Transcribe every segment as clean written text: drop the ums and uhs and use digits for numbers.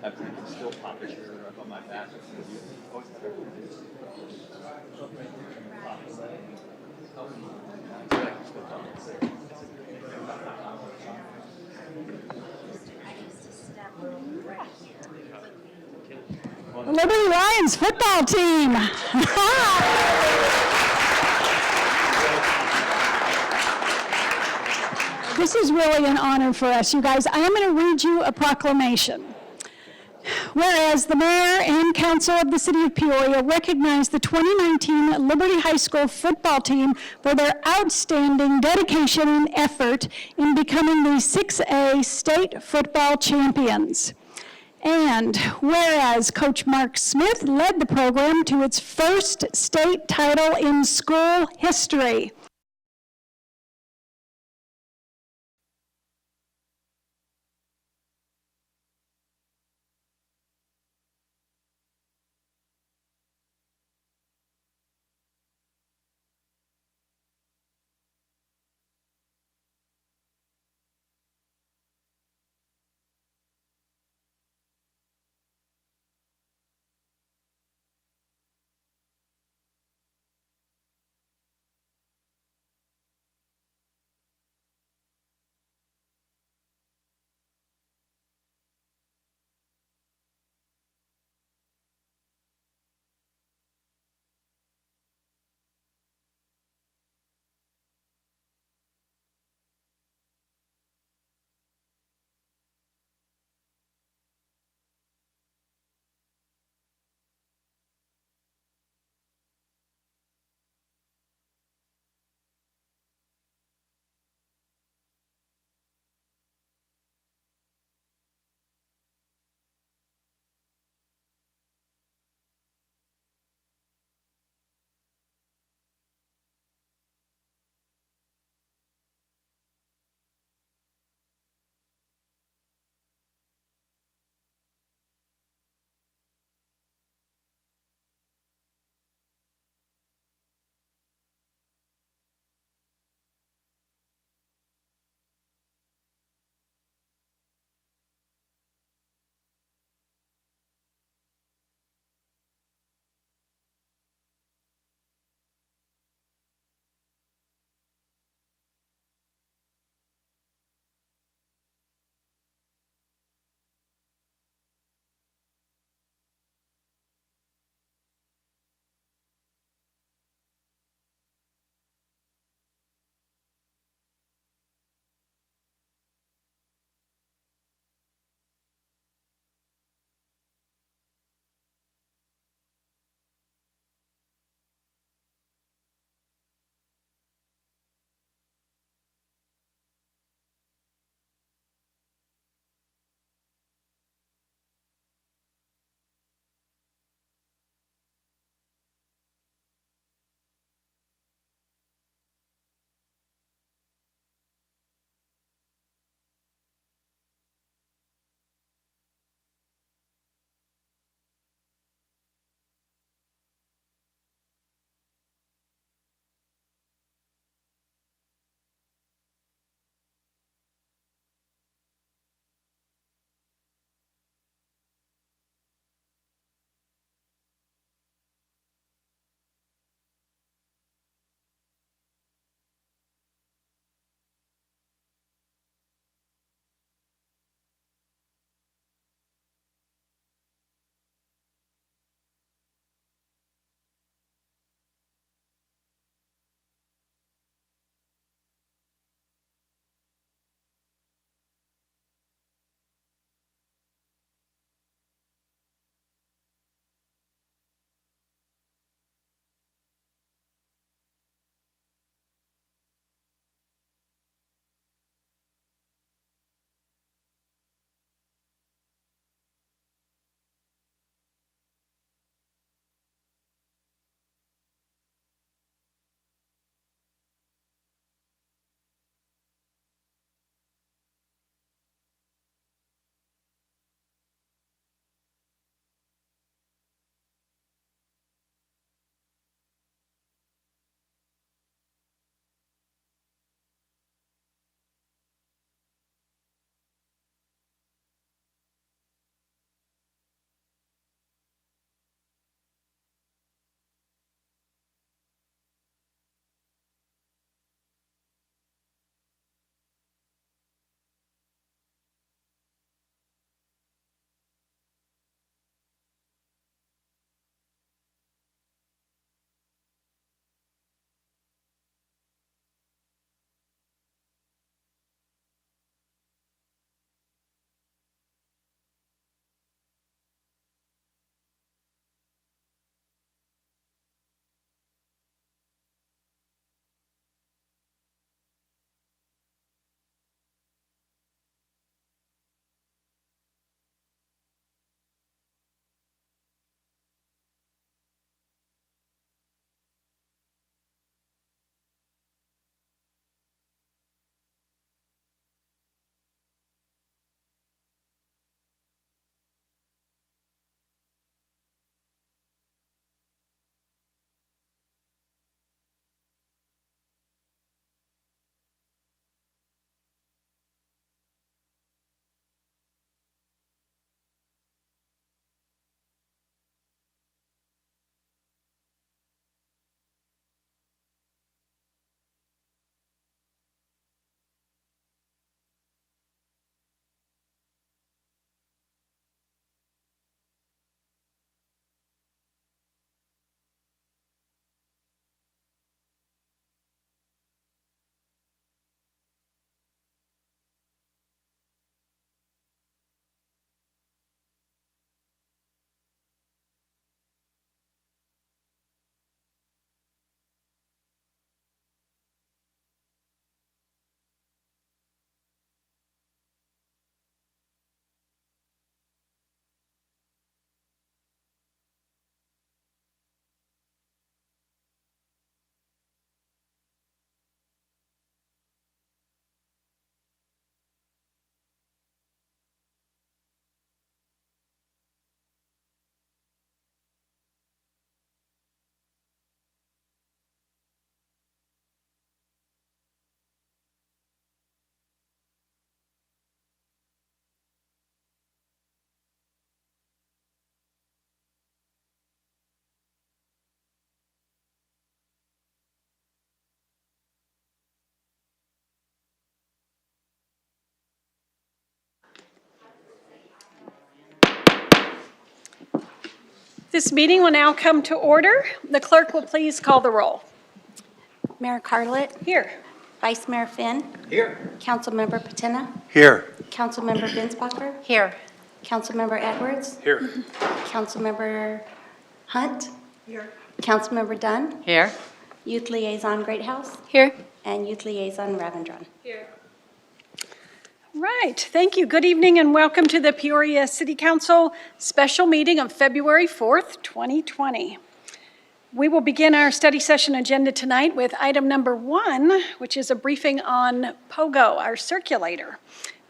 I can still pop a shirt up on my back. The Liberty Lions football team. This is really an honor for us, you guys. I am going to read you a proclamation. Whereas the mayor and council of the city of Peoria recognize the 2019 Liberty High School football team for their outstanding dedication and effort in becoming the 6A state football champions. And whereas Coach Mark Smith led the program to its first state title in school history. This meeting will now come to order. The clerk will please call the roll. Mayor Carlett, Here. Vice Mayor Finn, Here. Councilmember Patina, Here. Councilmember Binsbacher, Here. Councilmember Edwards, Here. Councilmember Hunt, Councilmember Dunn, Here. Youth Liaison Greathouse, Here. and Youth Liaison Ravendron. Right, thank you. Good evening and welcome to the Peoria City Council special meeting of February 4th, 2020. We will begin our study session agenda tonight with item number 1, which is a briefing on POGO, our circulator.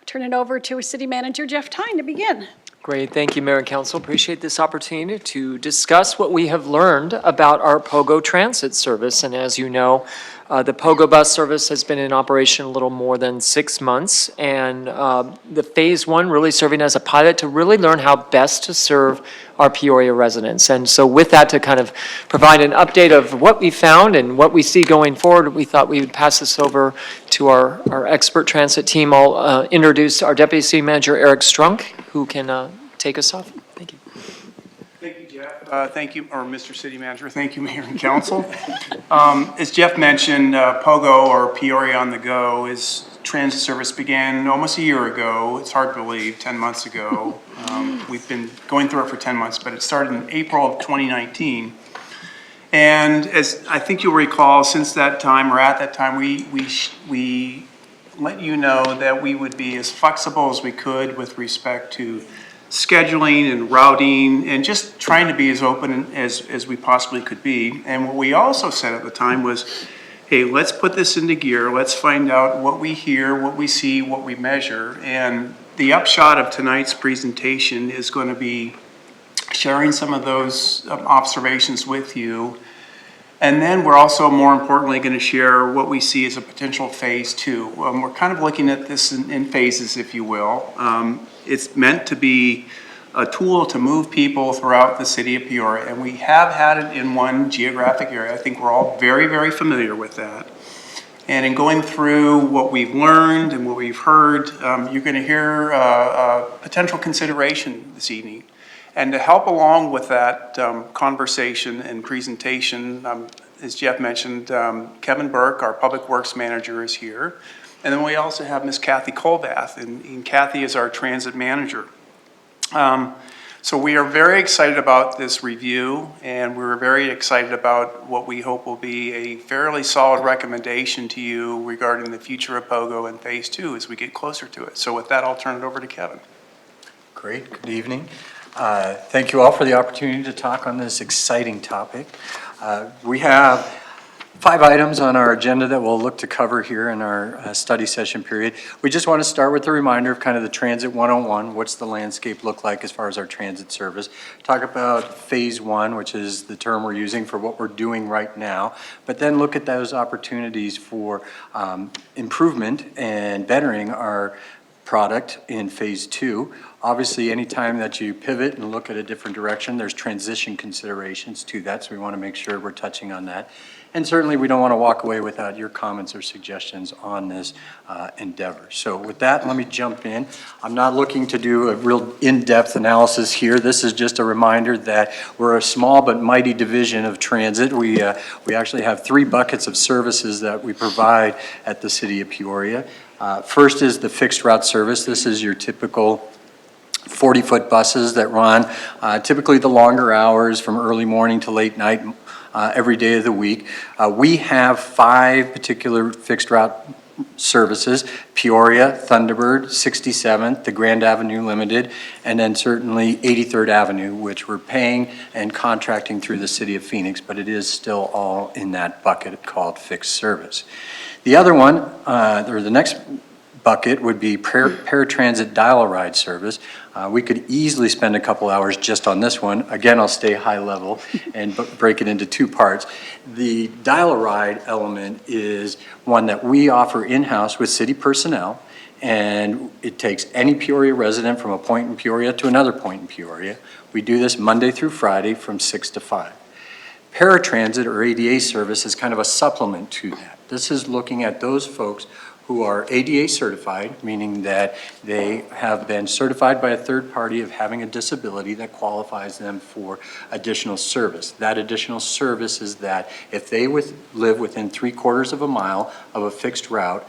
Turn it over to City Manager Jeff Tyne to begin. Great, thank you, Mayor and Council. Appreciate this opportunity to discuss what we have learned about our POGO transit service. And as you know, the POGO bus service has been in operation a little more than 6 months. And the phase 1 really serving as a pilot to really learn how best to serve our Peoria residents. And so with that, to kind of provide an update of what we found and what we see going forward, we thought we would pass this over to our expert transit team. I'll introduce our Deputy City Manager, Eric Strunk, who can take us off. Thank you. Thank you, Jeff. Thank you, or Mr. City Manager. Thank you, Mayor and Council. As Jeff mentioned, POGO, or Peoria on the Go, is transit service began almost a year ago. It's hard to believe, 10 months ago. We've been going through it for 10 months, but it started in April of 2019. And as I think you'll recall, since that time, or at that time, we let you know that we would be as flexible as we could with respect to scheduling and routing and just trying to be as open as we possibly could be. And what we also said at the time was, hey, let's put this into gear. Let's find out what we hear, what we see, what we measure. And the upshot of tonight's presentation is going to be sharing some of those observations with you. And then we're also, more importantly, going to share what we see as a potential phase 2. We're kind of looking at this in phases, if you will. It's meant to be a tool to move people throughout the city of Peoria, and we have had it in one geographic area. I think we're all very, very familiar with that. And in going through what we've learned and what we've heard, you're going to hear potential consideration this evening. And to help along with that conversation and presentation, as Jeff mentioned, Kevin Burke, our Public Works Manager, is here. And then we also have Ms. Kathy Colbath, and Kathy is our Transit Manager. So we are very excited about this review, and we're very excited about what we hope will be a fairly solid recommendation to you regarding the future of POGO and Phase 2 as we get closer to it. So with that, I'll turn it over to Kevin. Great, good evening. Thank you all for the opportunity to talk on this exciting topic. We have 5 items on our agenda that we'll look to cover here in our study session period. We just want to start with a reminder of kind of the Transit 101. What's the landscape look like as far as our transit service? Talk about phase 1, which is the term we're using for what we're doing right now, but then look at those opportunities for improvement and bettering our product in phase 2. Obviously, anytime that you pivot and look at a different direction, there's transition considerations to that, so we want to make sure we're touching on that. And certainly, we don't want to walk away without your comments or suggestions on this endeavor. So with that, let me jump in. I'm not looking to do a real in-depth analysis here. This is just a reminder that we're a small but mighty division of transit. We actually have 3 buckets of services that we provide at the City of Peoria. First is the fixed route service. This is your typical 40-foot buses that run typically the longer hours from early morning to late night every day of the week. We have 5 particular fixed route services: Peoria, Thunderbird, 67th, the Grand Avenue Limited, and then certainly 83rd Avenue, which we're paying and contracting through the City of Phoenix, but it is still all in that bucket called fixed service. The other one, or the next bucket, would be paratransit dial-a-ride service. We could easily spend a couple hours just on this one. Again, I'll stay high level and break it into 2 parts. The dial-a-ride element is one that we offer in-house with city personnel, and it takes any Peoria resident from a point in Peoria to another point in Peoria. We do this Monday through Friday from 6 to 5. Paratransit or ADA service is kind of a supplement to that. This is looking at those folks who are ADA certified, meaning that they have been certified by a third party of having a disability that qualifies them for additional service. That additional service is that if they live within 3/4 of a mile of a fixed route,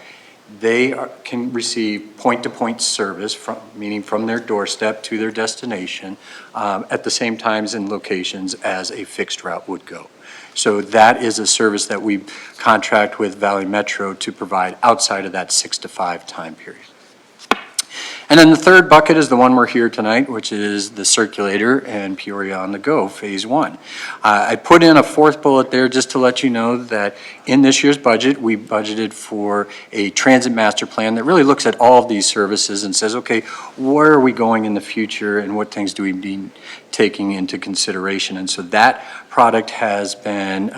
they can receive point-to-point service, meaning from their doorstep to their destination, at the same times and locations as a fixed route would go. So that is a service that we contract with Valley Metro to provide outside of that 6 to 5 time period. And then the third bucket is the one we're here tonight, which is the circulator and Peoria on the Go, Phase 1. I put in a fourth bullet there just to let you know that in this year's budget, we budgeted for a transit master plan that really looks at all of these services and says, okay, where are we going in the future and what things do we need taking into consideration? And so that product has been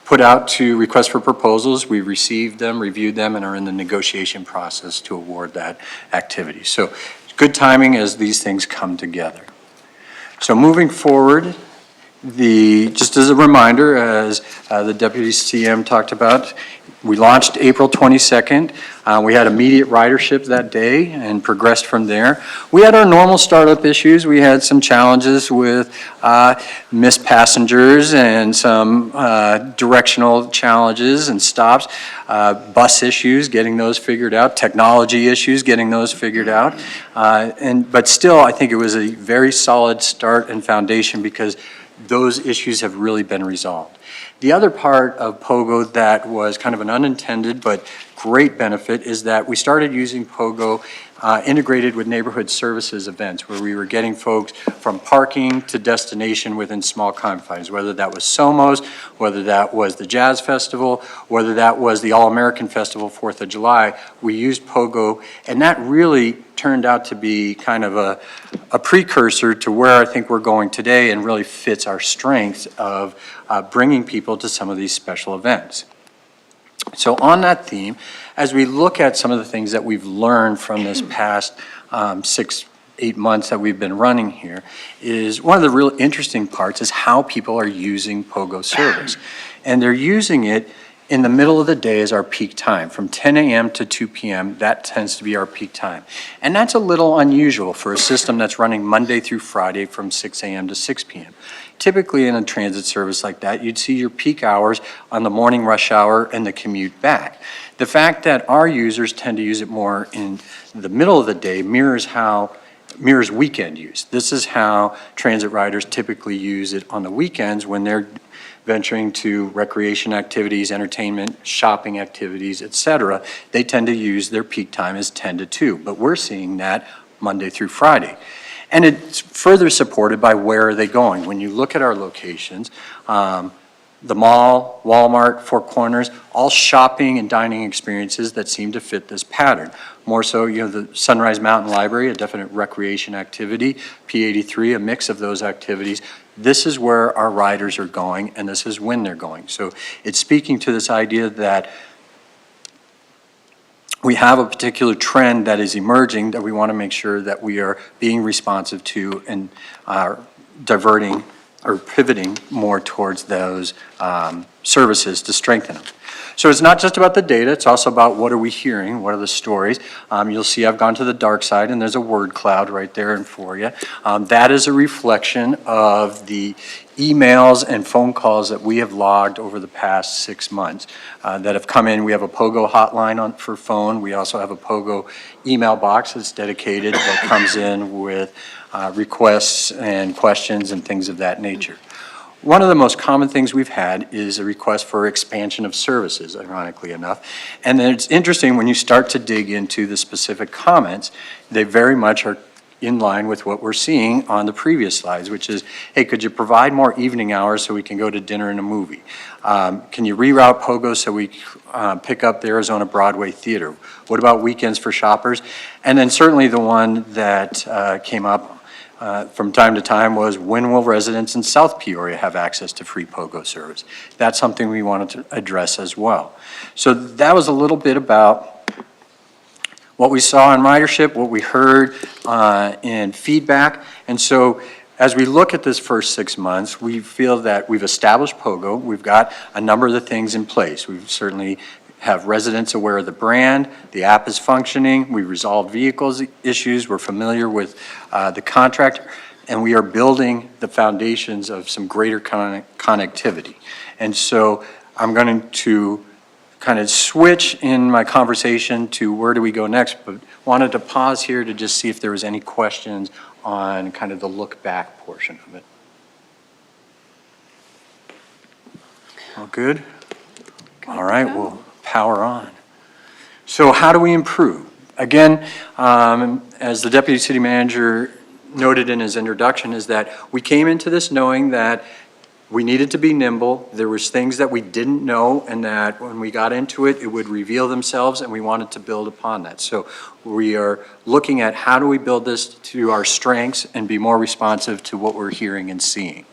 put out to request for proposals. We received them, reviewed them, and are in the negotiation process to award that activity. So good timing as these things come together. So moving forward, just as a reminder, as the Deputy CM talked about, we launched April 22nd. We had immediate ridership that day and progressed from there. We had our normal startup issues. We had some challenges with missed passengers and some directional challenges and stops, bus issues, getting those figured out, technology issues, getting those figured out. But still, I think it was a very solid start and foundation because those issues have really been resolved. The other part of POGO that was kind of an unintended but great benefit is that we started using POGO integrated with neighborhood services events where we were getting folks from parking to destination within small confines, whether that was Somos, whether that was the Jazz Festival, whether that was the All-American Festival, 4th of July. We used POGO, and that really turned out to be kind of a precursor to where I think we're going today and really fits our strengths of bringing people to some of these special events. So on that theme, as we look at some of the things that we've learned from this past 6-8 months that we've been running here, is one of the real interesting parts is how people are using POGO service. And they're using it in the middle of the day as our peak time. From 10 a.m. to 2 p.m., that tends to be our peak time. And that's a little unusual for a system that's running Monday through Friday from 6 a.m. to 6 p.m. Typically in a transit service like that, you'd see your peak hours on the morning rush hour and the commute back. The fact that our users tend to use it more in the middle of the day mirrors weekend use. This is how transit riders typically use it on the weekends when they're venturing to recreation activities, entertainment, shopping activities, etc. They tend to use their peak time as 10 to 2, but we're seeing that Monday through Friday. And it's further supported by where are they going. When you look at our locations, the mall, Walmart, Four Corners, all shopping and dining experiences that seem to fit this pattern. More so, the Sunrise Mountain Library, a definite recreation activity, P83, a mix of those activities. This is where our riders are going, and this is when they're going. So it's speaking to this idea that we have a particular trend that is emerging that we want to make sure that we are being responsive to and diverting or pivoting more towards those services to strengthen them. So it's not just about the data, it's also about what are we hearing, what are the stories. You'll see I've gone to the dark side and there's a word cloud right there for you. That is a reflection of the emails and phone calls that we have logged over the past 6 months that have come in. We have a POGO hotline for phone. We also have a POGO email box that's dedicated that comes in with requests and questions and things of that nature. One of the most common things we've had is a request for expansion of services, ironically enough. And then it's interesting when you start to dig into the specific comments, they very much are in line with what we're seeing on the previous slides, which is, hey, could you provide more evening hours so we can go to dinner and a movie? Can you reroute POGO so we pick up the Arizona Broadway Theater? What about weekends for shoppers? And then certainly the one that came up from time to time was, when will residents in South Peoria have access to free POGO service? That's something we wanted to address as well. So that was a little bit about what we saw in ridership, what we heard in feedback. And so as we look at this first 6 months, we feel that we've established POGO. We've got a number of the things in place. We've certainly have residents aware of the brand, the app is functioning, we resolved vehicles issues, we're familiar with the contract, and we are building the foundations of some greater connectivity. And so I'm going to kind of switch in my conversation to where do we go next, but wanted to pause here to just see if there was any questions on kind of the look back portion of it. All good? All right, we'll power on. So how do we improve? Again, as the Deputy City Manager noted in his introduction, is that we came into this knowing that we needed to be nimble. There was things that we didn't know, and that when we got into it, it would reveal themselves, and we wanted to build upon that. So we are looking at how do we build this to our strengths and be more responsive to what we're hearing and seeing.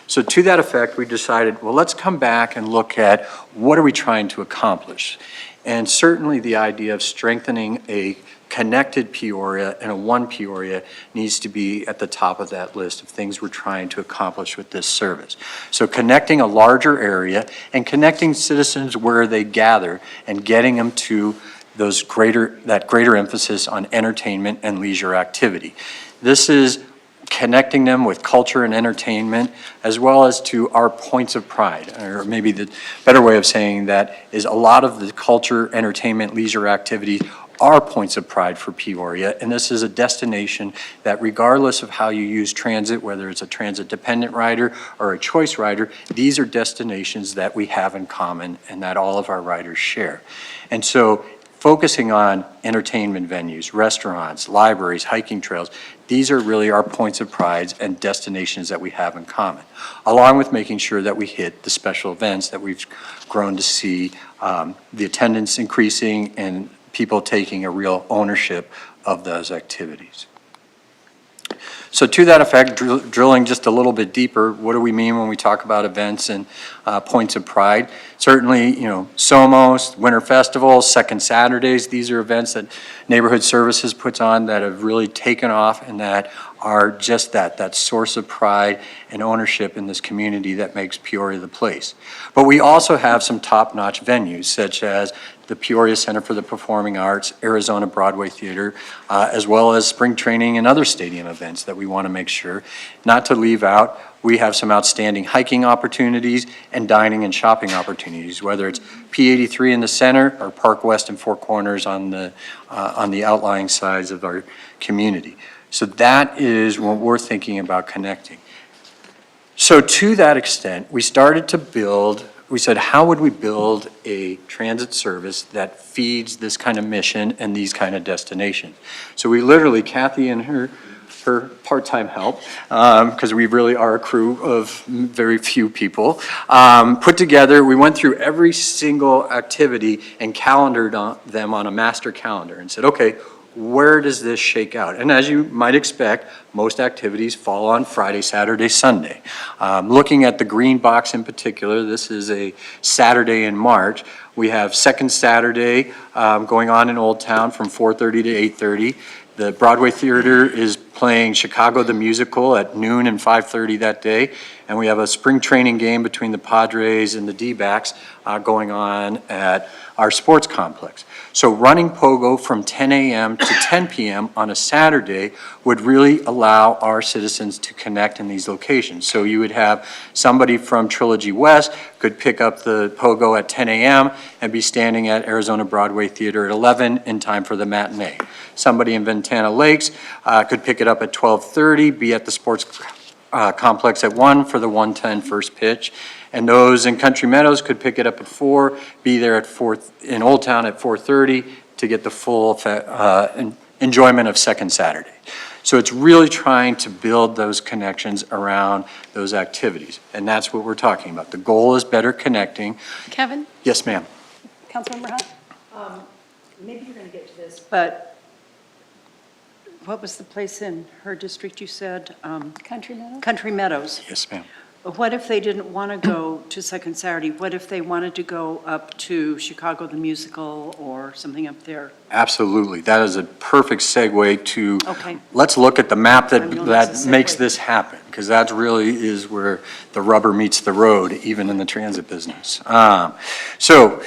So to that effect, we decided, well, let's come back and look at what are we trying to accomplish. And certainly the idea of strengthening a connected Peoria and a one Peoria needs to be at the top of that list of things we're trying to accomplish with this service. So connecting a larger area and connecting citizens where they gather and getting them to that greater emphasis on entertainment and leisure activity. This is connecting them with culture and entertainment, as well as to our points of pride. Or maybe the better way of saying that is a lot of the culture, entertainment, leisure activities are points of pride for Peoria, and this is a destination that regardless of how you use transit, whether it's a transit-dependent rider or a choice rider, these are destinations that we have in common and that all of our riders share. And so focusing on entertainment venues, restaurants, libraries, hiking trails, these are really our points of pride and destinations that we have in common, along with making sure that we hit the special events that we've grown to see, the attendance increasing and people taking a real ownership of those activities. So to that effect, drilling just a little bit deeper, what do we mean when we talk about events and points of pride? Certainly, SOMOS, Winter Festivals, Second Saturdays, these are events that Neighborhood Services puts on that have really taken off and that are just that source of pride and ownership in this community that makes Peoria the place. But we also have some top-notch venues, such as the Peoria Center for the Performing Arts, Arizona Broadway Theater, as well as spring training and other stadium events that we want to make sure not to leave out. We have some outstanding hiking opportunities and dining and shopping opportunities, whether it's P83 in the center or Park West and Four Corners on the outlying sides of our community. So that is what we're thinking about connecting. So to that extent, we started to build, we said, how would we build a transit service that feeds this kind of mission and these kind of destinations? So we literally, Kathy and her part-time help, because we really are a crew of very few people, put together, we went through every single activity and calendared them on a master calendar and said, okay, where does this shake out? And as you might expect, most activities fall on Friday, Saturday, Sunday. Looking at the green box in particular, this is a Saturday in March. We have Second Saturday going on in Old Town from 4:30 to 8:30. The Broadway Theater is playing Chicago the Musical at noon and 5:30 that day. And we have a spring training game between the Padres and the D-backs going on at our sports complex. So running Pogo from 10 a.m. to 10 p.m. on a Saturday would really allow our citizens to connect in these locations. So you would have somebody from Trilogy West could pick up the Pogo at 10 a.m. and be standing at Arizona Broadway Theater at 11 in time for the matinee. Somebody in Ventana Lakes could pick it up at 12:30, be at the sports complex at 1 for the 1:10 first pitch. And those in Country Meadows could pick it up at 4, be there at 4 in Old Town at 4:30 to get the full enjoyment of Second Saturday. So it's really trying to build those connections around those activities. And that's what we're talking about. The goal is better connecting. Kevin? Yes, ma'am. Councilmember Hunt? Maybe you're going to get to this, but what was the place in her district you said? Country Meadows? Country Meadows. Yes, ma'am. What if they didn't want to go to Second Saturday? What if they wanted to go up to Chicago the Musical or something up there? Absolutely. That is a perfect segue to, Okay. let's look at the map I know that's that a makes segue. this happen, because that really is where the rubber meets the road, even in the transit business. So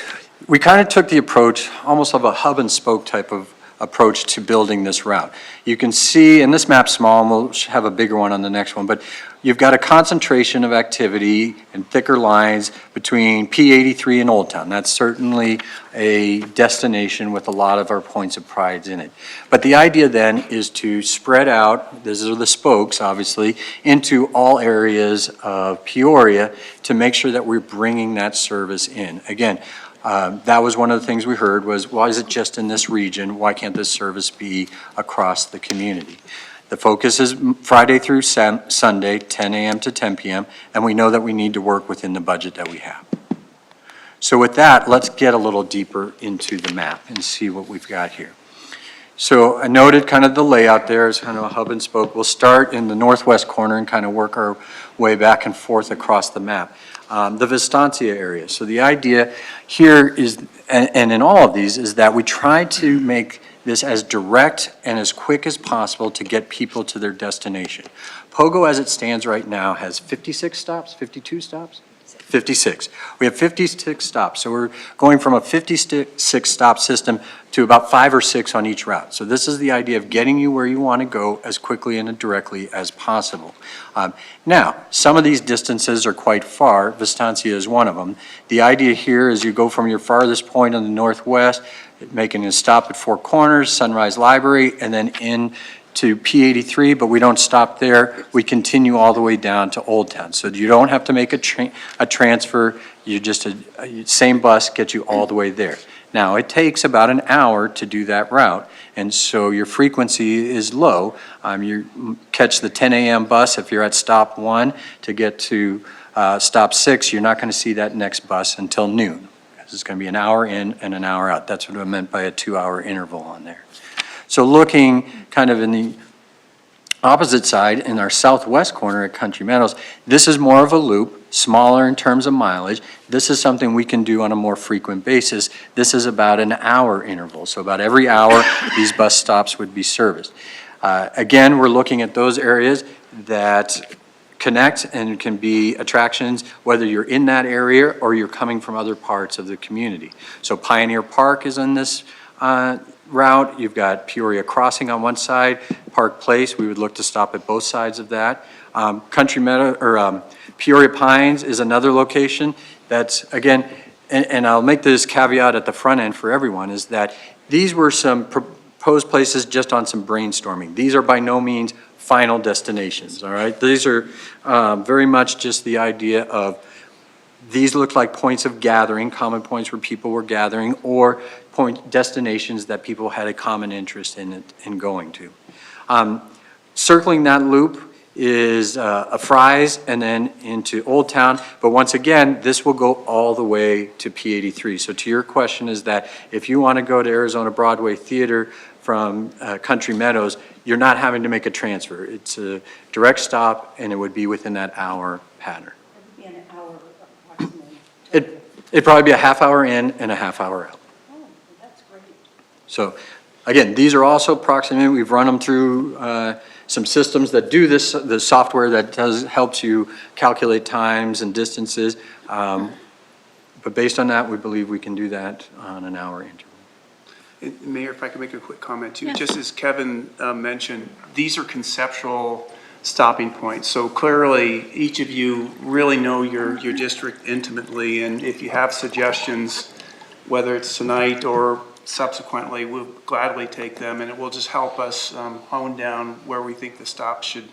we kind of took the approach, almost of a hub and spoke type of approach to building this route. You can see, and this map's small, and we'll have a bigger one on the next one, but you've got a concentration of activity and thicker lines between P83 and Old Town. That's certainly a destination with a lot of our points of pride in it. But the idea then is to spread out, these are the spokes obviously, into all areas of Peoria to make sure that we're bringing that service in. Again, that was one of the things we heard was, why is it just in this region? Why can't this service be across the community? The focus is Friday through Sunday, 10 a.m. to 10 p.m., and we know that we need to work within the budget that we have. So with that, let's get a little deeper into the map and see what we've got here. So I noted kind of the layout there is kind of a hub and spoke. We'll start in the northwest corner and kind of work our way back and forth across the map. The Vistancia area. So the idea here is, and in all of these, is that we try to make this as direct and as quick as possible to get people to their destination. Pogo, as it stands right now, has 56 stops, 52 stops? 56. We have 56 stops. So we're going from a 56 stop system to about 5 or 6 on each route. So this is the idea of getting you where you want to go as quickly and directly as possible. Now, some of these distances are quite far. Vistancia is one of them. The idea here is you go from your farthest point on the northwest, making a stop at Four Corners, Sunrise Library, and then in to P83, but we don't stop there. We continue all the way down to Old Town. So you don't have to make a transfer. You just, same bus gets you all the way there. Now, it takes about an hour to do that route, and so your frequency is low. You catch the 10 a.m. bus if you're at stop 1 to get to stop 6. You're not going to see that next bus until noon. It's going to be an hour in and an hour out. That's what I meant by a 2-hour interval on there. So looking kind of in the opposite side, in our southwest corner at Country Meadows, this is more of a loop, smaller in terms of mileage. This is something we can do on a more frequent basis. This is about an hour interval. So about every hour, these bus stops would be serviced. Again, we're looking at those areas that connect and can be attractions, whether you're in that area or you're coming from other parts of the community. So Pioneer Park is in this route. You've got Peoria Crossing on one side, Park Place. We would look to stop at both sides of that. Country Meadow, or Peoria Pines is another location. That's, again, and I'll make this caveat at the front end for everyone, is that these were some proposed places just on some brainstorming. These are by no means final destinations, all right? These are very much just the idea of, these look like points of gathering, common points where people were gathering, or destinations that people had a common interest in going to. Circling that loop is a Fry's and then into Old Town, but once again, this will go all the way to P83. So to your question is that if you want to go to Arizona Broadway Theater from Country Meadows, you're not having to make a transfer. It's a direct stop, and it would be within that hour pattern. It would be an hour approximately. It'd probably be a half hour in and a half hour out. Oh, that's great. So again, these are also approximate. We've run them through some systems that do this, the software that helps you calculate times and distances. But based on that, we believe we can do that on an hour interval. Mayor, if I could make a quick comment too. Yes. Just as Kevin mentioned, these are conceptual stopping points. So clearly, each of you really know your district intimately, and if you have suggestions, whether it's tonight or subsequently, we'll gladly take them, and it will just help us hone down where we think the stop should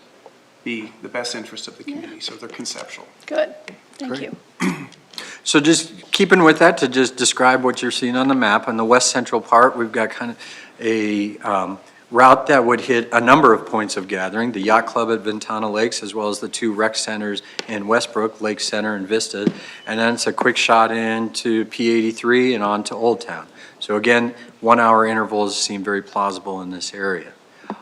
be the best interest of the community. So they're conceptual. Good, thank Great. you. So just keeping with that, to just describe what you're seeing on the map, on the west central part, we've got kind of a route that would hit a number of points of gathering, the Yacht Club at Ventana Lakes, as well as the 2 rec centers in Westbrook, Lake Center and Vista, and then it's a quick shot into P83 and on to Old Town. So again, 1-hour intervals seem very plausible in this area.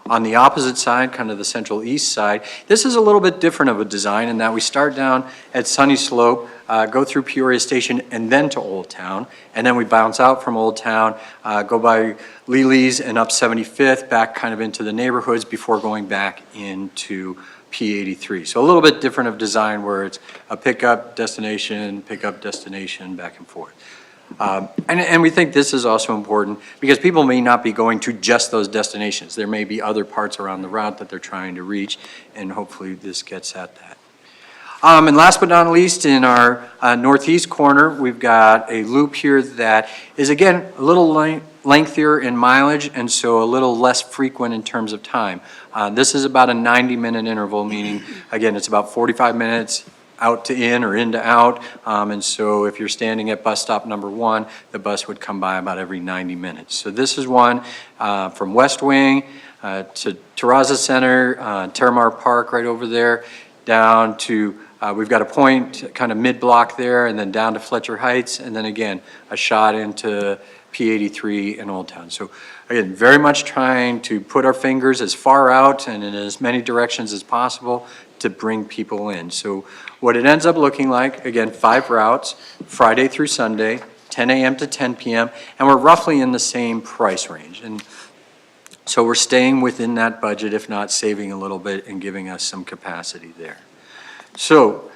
On the opposite side, kind of the central east side, this is a little bit different of a design in that we start down at Sunny Slope, go through Peoria Station and then to Old Town, and then we bounce out from Old Town, go by Lely's and up 75th, back kind of into the neighborhoods before going back into P83. So a little bit different of design where it's a pickup, destination, back and forth. And we think this is also important because people may not be going to just those destinations. There may be other parts around the route that they're trying to reach, and hopefully this gets at that. And last but not least, in our northeast corner, we've got a loop here that is, again, a little lengthier in mileage and so a little less frequent in terms of time. This is about a 90-minute interval, meaning, again, it's about 45 minutes out to in or in to out. And so if you're standing at bus stop number 1, the bus would come by about every 90 minutes. So this is one from West Wing to Terraza Center, Terramar Park right over there, down to, we've got a point kind of mid-block there, and then down to Fletcher Heights, and then again, a shot into P83 in Old Town. So again, very much trying to put our fingers as far out and in as many directions as possible to bring people in. So what it ends up looking like, again, 5 routes, Friday through Sunday, 10 a.m. to 10 p.m., and we're roughly in the same price range. And so we're staying within that budget, if not saving a little bit and giving us some capacity there. So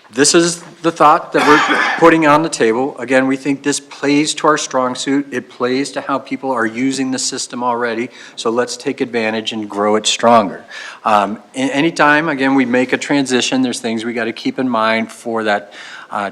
this is the thought that we're putting on the table. Again, we think this plays to our strong suit. It plays to how people are using the system already. So let's take advantage and grow it stronger. Anytime, again, we make a transition, there's things we got to keep in mind for that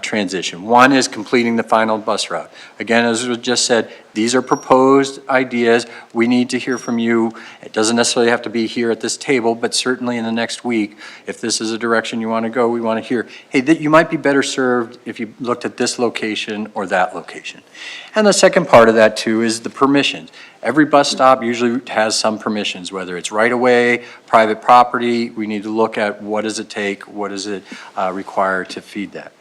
transition. One is completing the final bus route. Again, as was just said, these are proposed ideas. We need to hear from you. It doesn't necessarily have to be here at this table, but certainly in the next week, if this is a direction you want to go, we want to hear, hey, that you might be better served if you looked at this location or that location. And the second part of that too is the permissions. Every bus stop usually has some permissions, whether it's right away, private property. We need to look at what does it take, what does it require to feed that.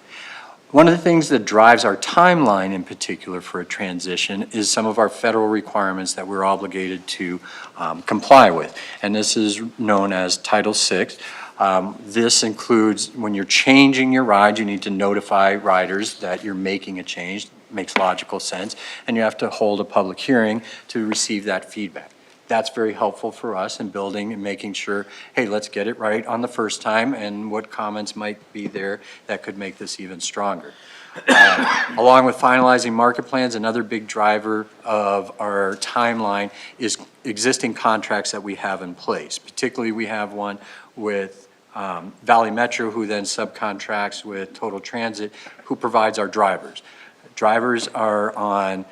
One of the things that drives our timeline in particular for a transition is some of our federal requirements that we're obligated to comply with. And this is known as Title VI. This includes when you're changing your ride, you need to notify riders that you're making a change. Makes logical sense. And you have to hold a public hearing to receive that feedback. That's very helpful for us in building and making sure, hey, let's get it right on the first time and what comments might be there that could make this even stronger. Along with finalizing market plans, another big driver of our timeline is existing contracts that we have in place. Particularly, we have one with Valley Metro, who then subcontracts with Total Transit, who provides our drivers. Drivers are on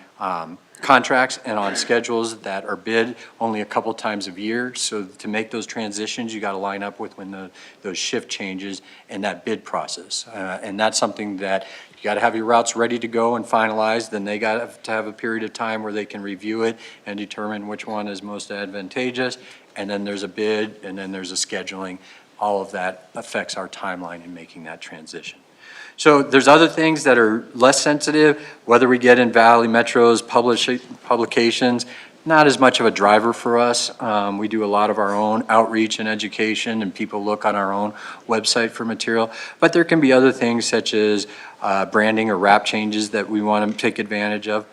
contracts and on schedules that are bid only a couple times a year. So to make those transitions, you got to line up with when those shift changes and that bid process. And that's something that you got to have your routes ready to go and finalized. Then they got to have a period of time where they can review it and determine which one is most advantageous. And then there's a bid, and then there's a scheduling. All of that affects our timeline in making that transition. So there's other things that are less sensitive, whether we get in Valley Metro's publications, not as much of a driver for us. We do a lot of our own outreach and education, and people look on our own website for material. But there can be other things such as branding or wrap changes that we want to take advantage of.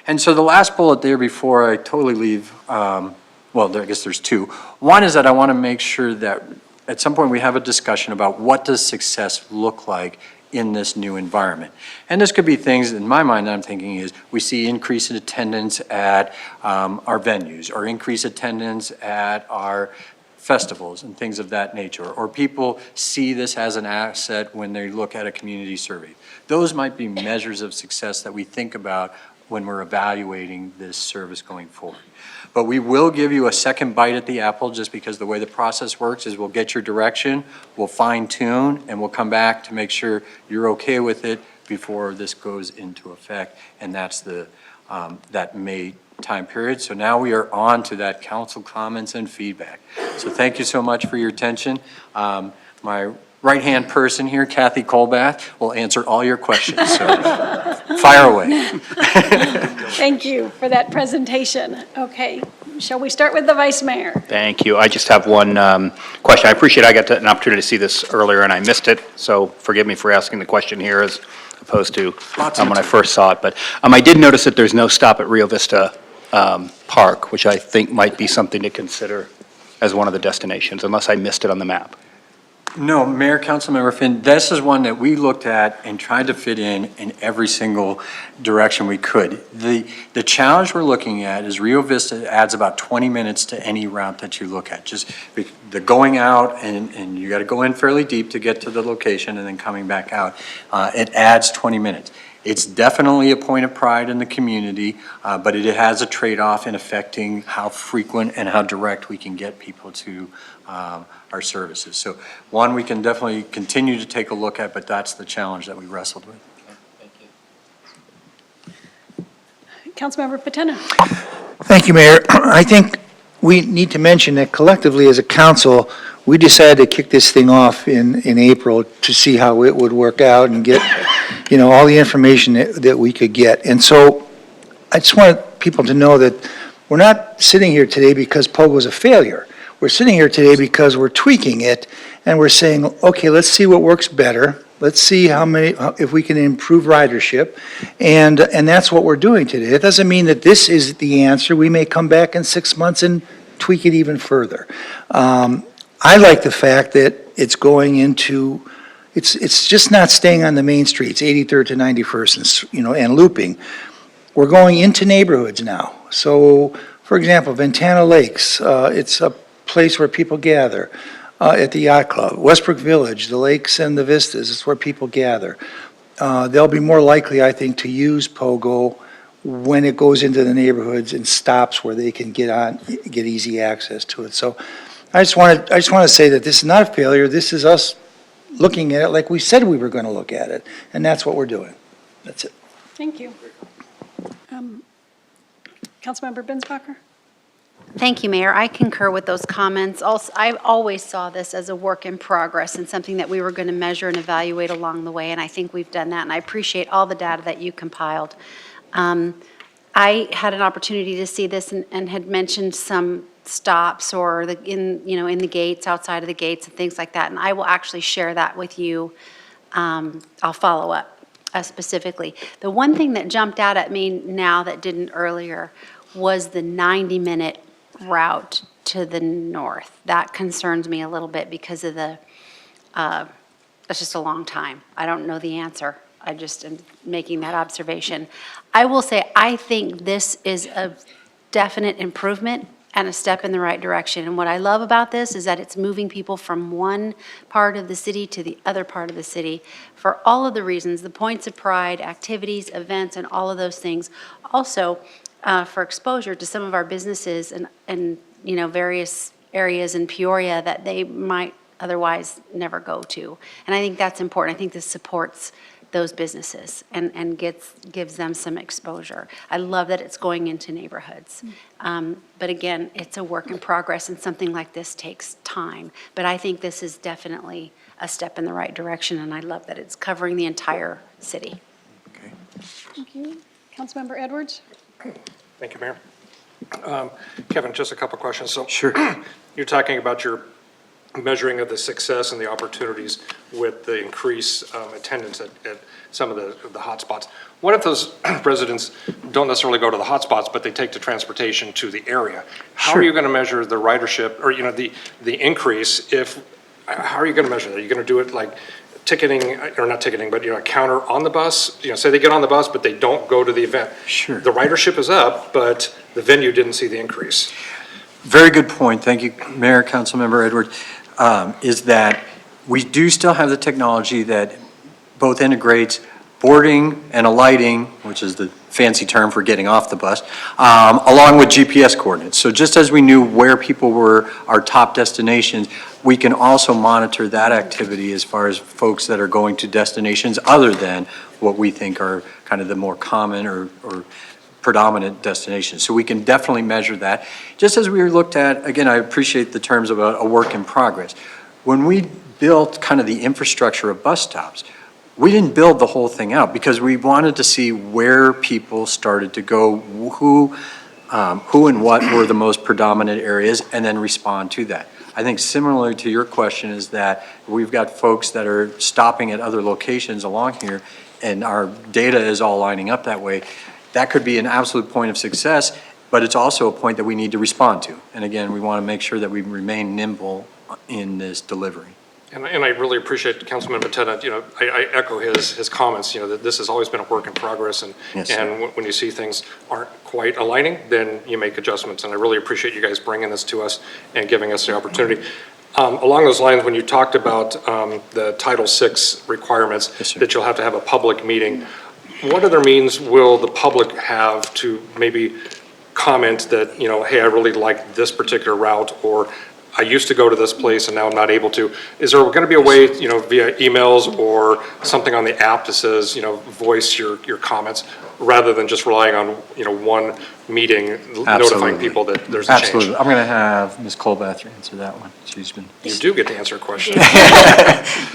And so the last bullet there before I totally leave, well, I guess there's two. One is that I want to make sure that at some point we have a discussion about what does success look like in this new environment. And this could be things, in my mind, that I'm thinking is, we see increase in attendance at our venues, or increased attendance at our festivals and things of that nature, or people see this as an asset when they look at a community survey. Those might be measures of success that we think about when we're evaluating this service going forward. But we will give you a second bite at the apple, just because the way the process works is we'll get your direction, we'll fine tune, and we'll come back to make sure you're okay with it before this goes into effect. And that's the that May time period. So now we are on to that council comments and feedback. So thank you so much for your attention. My right-hand person here, Kathy Colbath, will answer all your questions. So fire away. Thank you for that presentation. Okay, shall we start with the Vice Mayor? Thank you. I just have one question. I appreciate I got an opportunity to see this earlier and I missed it, so forgive me for asking the question here as opposed to when I first saw it. But I did notice that there's no stop at Rio Vista Park, which I think might be something to consider as one of the destinations, unless I missed it on the map. No, Mayor, Councilmember Finn, this is one that we looked at and tried to fit in every single direction we could. The challenge we're looking at is Rio Vista adds about 20 minutes to any route that you look at. Just the going out and you got to go in fairly deep to get to the location and then coming back out. It adds 20 minutes. It's definitely a point of pride in the community, but it has a trade-off in affecting how frequent and how direct we can get people to our services. So one, we can definitely continue to take a look at, but that's the challenge that we wrestled with. Councilmember Patena. Thank you, Mayor. I think we need to mention that collectively as a council, we decided to kick this thing off in April to see how it would work out and get, all the information that we could get. And so I just want people to know that we're not sitting here today because POGO is a failure. We're sitting here today because we're tweaking it and we're saying, okay, let's see what works better. Let's see if we can improve ridership. And that's what we're doing today. It doesn't mean that this is the answer. We may come back in 6 months and tweak it even further. I like the fact that it's going into, it's just not staying on the main streets, 83rd to 91st, and looping. We're going into neighborhoods now. So, for example, Ventana Lakes, it's a place where people gather. At the Yacht Club, Westbrook Village, the lakes and the vistas, it's where people gather. They'll be more likely, I think, to use POGO when it goes into the neighborhoods and stops where they can get easy access to it. So I just want to say that this is not a failure. This is us looking at it like we said we were going to look at it, and that's what we're doing. That's it. Thank you. Councilmember Binsbacher. Thank you, Mayor. I concur with those comments. Also, I always saw this as a work in progress and something that we were going to measure and evaluate along the way, and I think we've done that, and I appreciate all the data that you compiled. I had an opportunity to see this and had mentioned some stops or in the gates, outside of the gates and things like that, and I will actually share that with you. I'll follow up specifically. The one thing that jumped out at me now that didn't earlier was the 90-minute route to the north. That concerns me a little bit because of it's just a long time. I don't know the answer. I just am making that observation. I will say I think this is a definite improvement and a step in the right direction. And what I love about this is that it's moving people from one part of the city to the other part of the city for all of the reasons, the points of pride, activities, events, and all of those things. Also, for exposure to some of our businesses and various areas in Peoria that they might otherwise never go to. And I think that's important. I think this supports those businesses and gives them some exposure. I love that it's going into neighborhoods. But again, it's a work in progress and something like this takes time. But I think this is definitely a step in the right direction, and I love that it's covering the entire city. Okay. Thank you. Councilmember Edwards. Thank you, Mayor. Kevin, just a couple questions. So Sure. you're talking about your measuring of the success and the opportunities with the increased attendance at some of the hot spots. What if those residents don't necessarily go to the hot spots, but they take the transportation to the area? How are you going to measure the ridership or the increase how are you going to measure that? Are you going to do it like ticketing, or not ticketing, but a counter on the bus? Say they get on the bus, but they don't go to the event. Sure. The ridership is up, but the venue didn't see the increase. Very good point. Thank you, Mayor, Councilmember Edward. Is that we do still have the technology that both integrates boarding and alighting, which is the fancy term for getting off the bus, along with GPS coordinates. So just as we knew where people were, our top destinations, we can also monitor that activity as far as folks that are going to destinations other than what we think are kind of the more common or predominant destinations. So we can definitely measure that. Just as we looked at, again, I appreciate the terms about a work in progress. When we built kind of the infrastructure of bus stops, we didn't build the whole thing out because we wanted to see where people started to go, who and what were the most predominant areas, and then respond to that. I think similar to your question is that we've got folks that are stopping at other locations along here, and our data is all lining up that way. That could be an absolute point of success, but it's also a point that we need to respond to. And again, we want to make sure that we remain nimble in this delivery. And I really appreciate Councilmember Tennant, I echo his comments, that this has always been a work in progress, and Yes, sir. and when you see things aren't quite aligning, then you make adjustments, and I really appreciate you guys bringing this to us and giving us the opportunity. Along those lines, when you talked about the Title VI requirements, Yes, sir. that you'll have to have a public meeting, what other means will the public have to maybe comment that, hey, I really like this particular route, or I used to go to this place and now I'm not able to? Is there going to be a way, via emails or something on the app that says, voice your comments, rather than just relying on, one meeting notifying Absolutely. people that there's a change? Absolutely. I'm going to have Ms. Colbath answer that one. She's been. You do get to answer a question.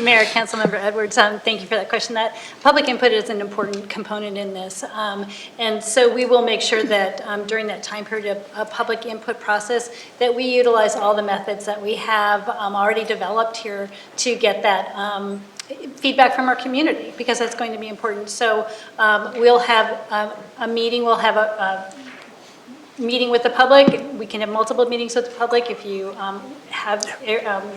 Mayor, Councilmember Edwards, thank you for that question. That public input is an important component in this. And so we will make sure that during that time period of public input process, that we utilize all the methods that we have already developed here to get that feedback from our community, because that's going to be important. So we'll have a meeting, we'll have a meeting with the public. We can have multiple meetings with the public. If you have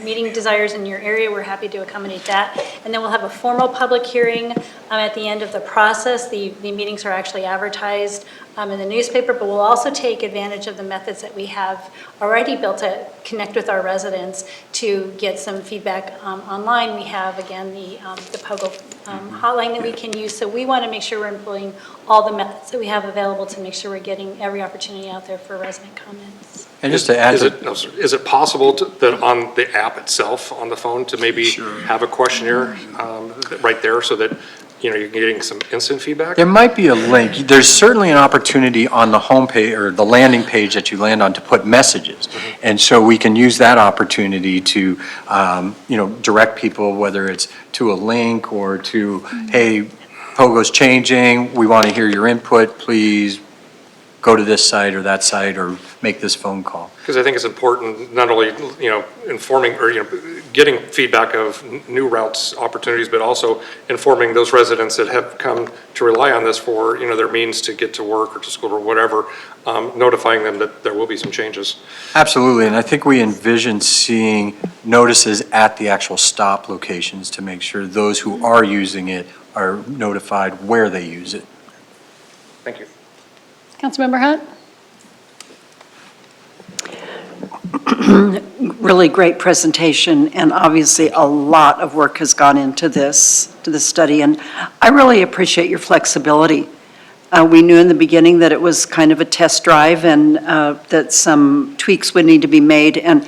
meeting desires in your area, we're happy to accommodate that. And then we'll have a formal public hearing at the end of the process. The meetings are actually advertised in the newspaper, but we'll also take advantage of the methods that we have already built to connect with our residents to get some feedback online. We have, again, the POGO hotline that we can use. So we want to make sure we're employing all the methods that we have available to make sure we're getting every opportunity out there for resident comments. And just to add Is it possible that on the app itself, on the phone, to maybe have a questionnaire right there, so that, you're getting some instant feedback? There might be a link. There's certainly an opportunity on the homepage or the landing page that you land on to put messages. And so we can use that opportunity to, direct people, whether it's to a link or to, hey, POGO's changing, we want to hear your input, please go to this site or that site or make this phone call. Because I think it's important, not only, informing or, getting feedback of new routes, opportunities, but also informing those residents that have come to rely on this for, their means to get to work or to school or whatever, notifying them that there will be some changes. Absolutely, and I think we envision seeing notices at the actual stop locations to make sure those who are using it are notified where they use it. Thank you. Councilmember Hunt? Really great presentation, and obviously a lot of work has gone into this study, and I really appreciate your flexibility. We knew in the beginning that it was kind of a test drive and that some tweaks would need to be made, and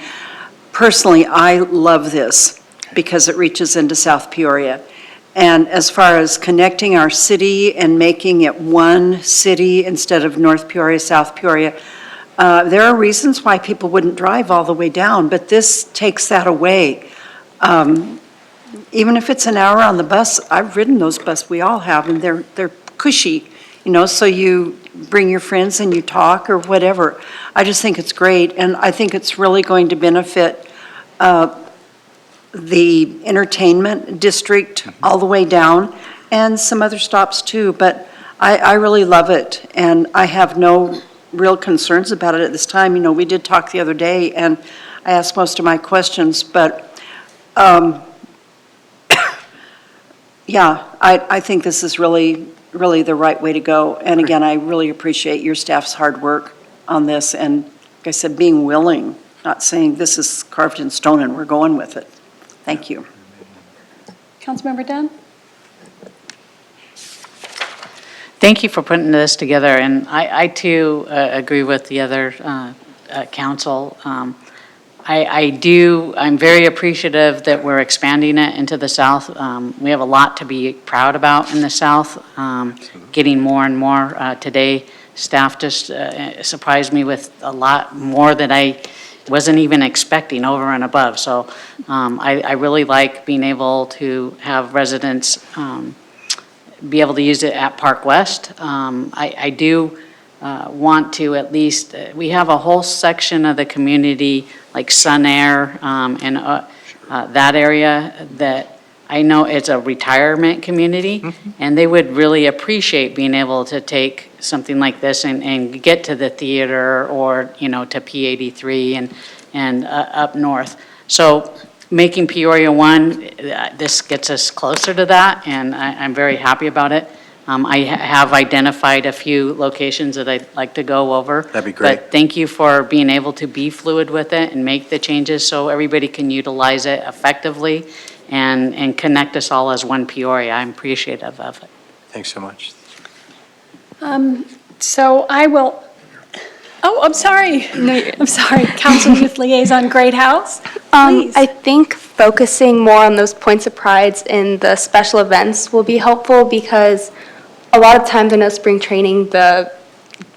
personally, I love this because it reaches into South Peoria. And as far as connecting our city and making it one city instead of North Peoria, South Peoria, there are reasons why people wouldn't drive all the way down, but this takes that away. Even if it's an hour on the bus, I've ridden those buses, we all have, and they're cushy, so you bring your friends and you talk or whatever. I just think it's great, and I think it's really going to benefit the entertainment district all the way down, and some other stops too, but I really love it, and I have no real concerns about it at this time. We did talk the other day, and I asked most of my questions, but yeah, I think this is really the right way to go, and again, I really appreciate your staff's hard work on this, and like I said, being willing, not saying this is carved in stone and we're going with it. Thank you. Councilmember Dunn? Thank you for putting this together, and I too agree with the other council. I'm very appreciative that we're expanding it into the south. We have a lot to be proud about in the south, getting more and more. Today, staff just surprised me with a lot more that I wasn't even expecting over and above. So I really like being able to have residents be able to use it at Park West. I do want to at least, we have a whole section of the community like Sun Air and that area that I know it's a retirement community, and they would really appreciate being able to take something like this and get to the theater or, to P83 and up north. So making Peoria one, this gets us closer to that, and I'm very happy about it. I have identified a few locations that I'd like to go over. That'd be great. But thank you for being able to be fluid with it and make the changes so everybody can utilize it effectively and connect us all as one Peoria. I'm appreciative of it. Thanks so much. So I will, oh, I'm sorry. I'm sorry. Council Youth Liaison Greathouse, please. I think focusing more on those points of pride in the special events will be helpful because a lot of times I know spring training, the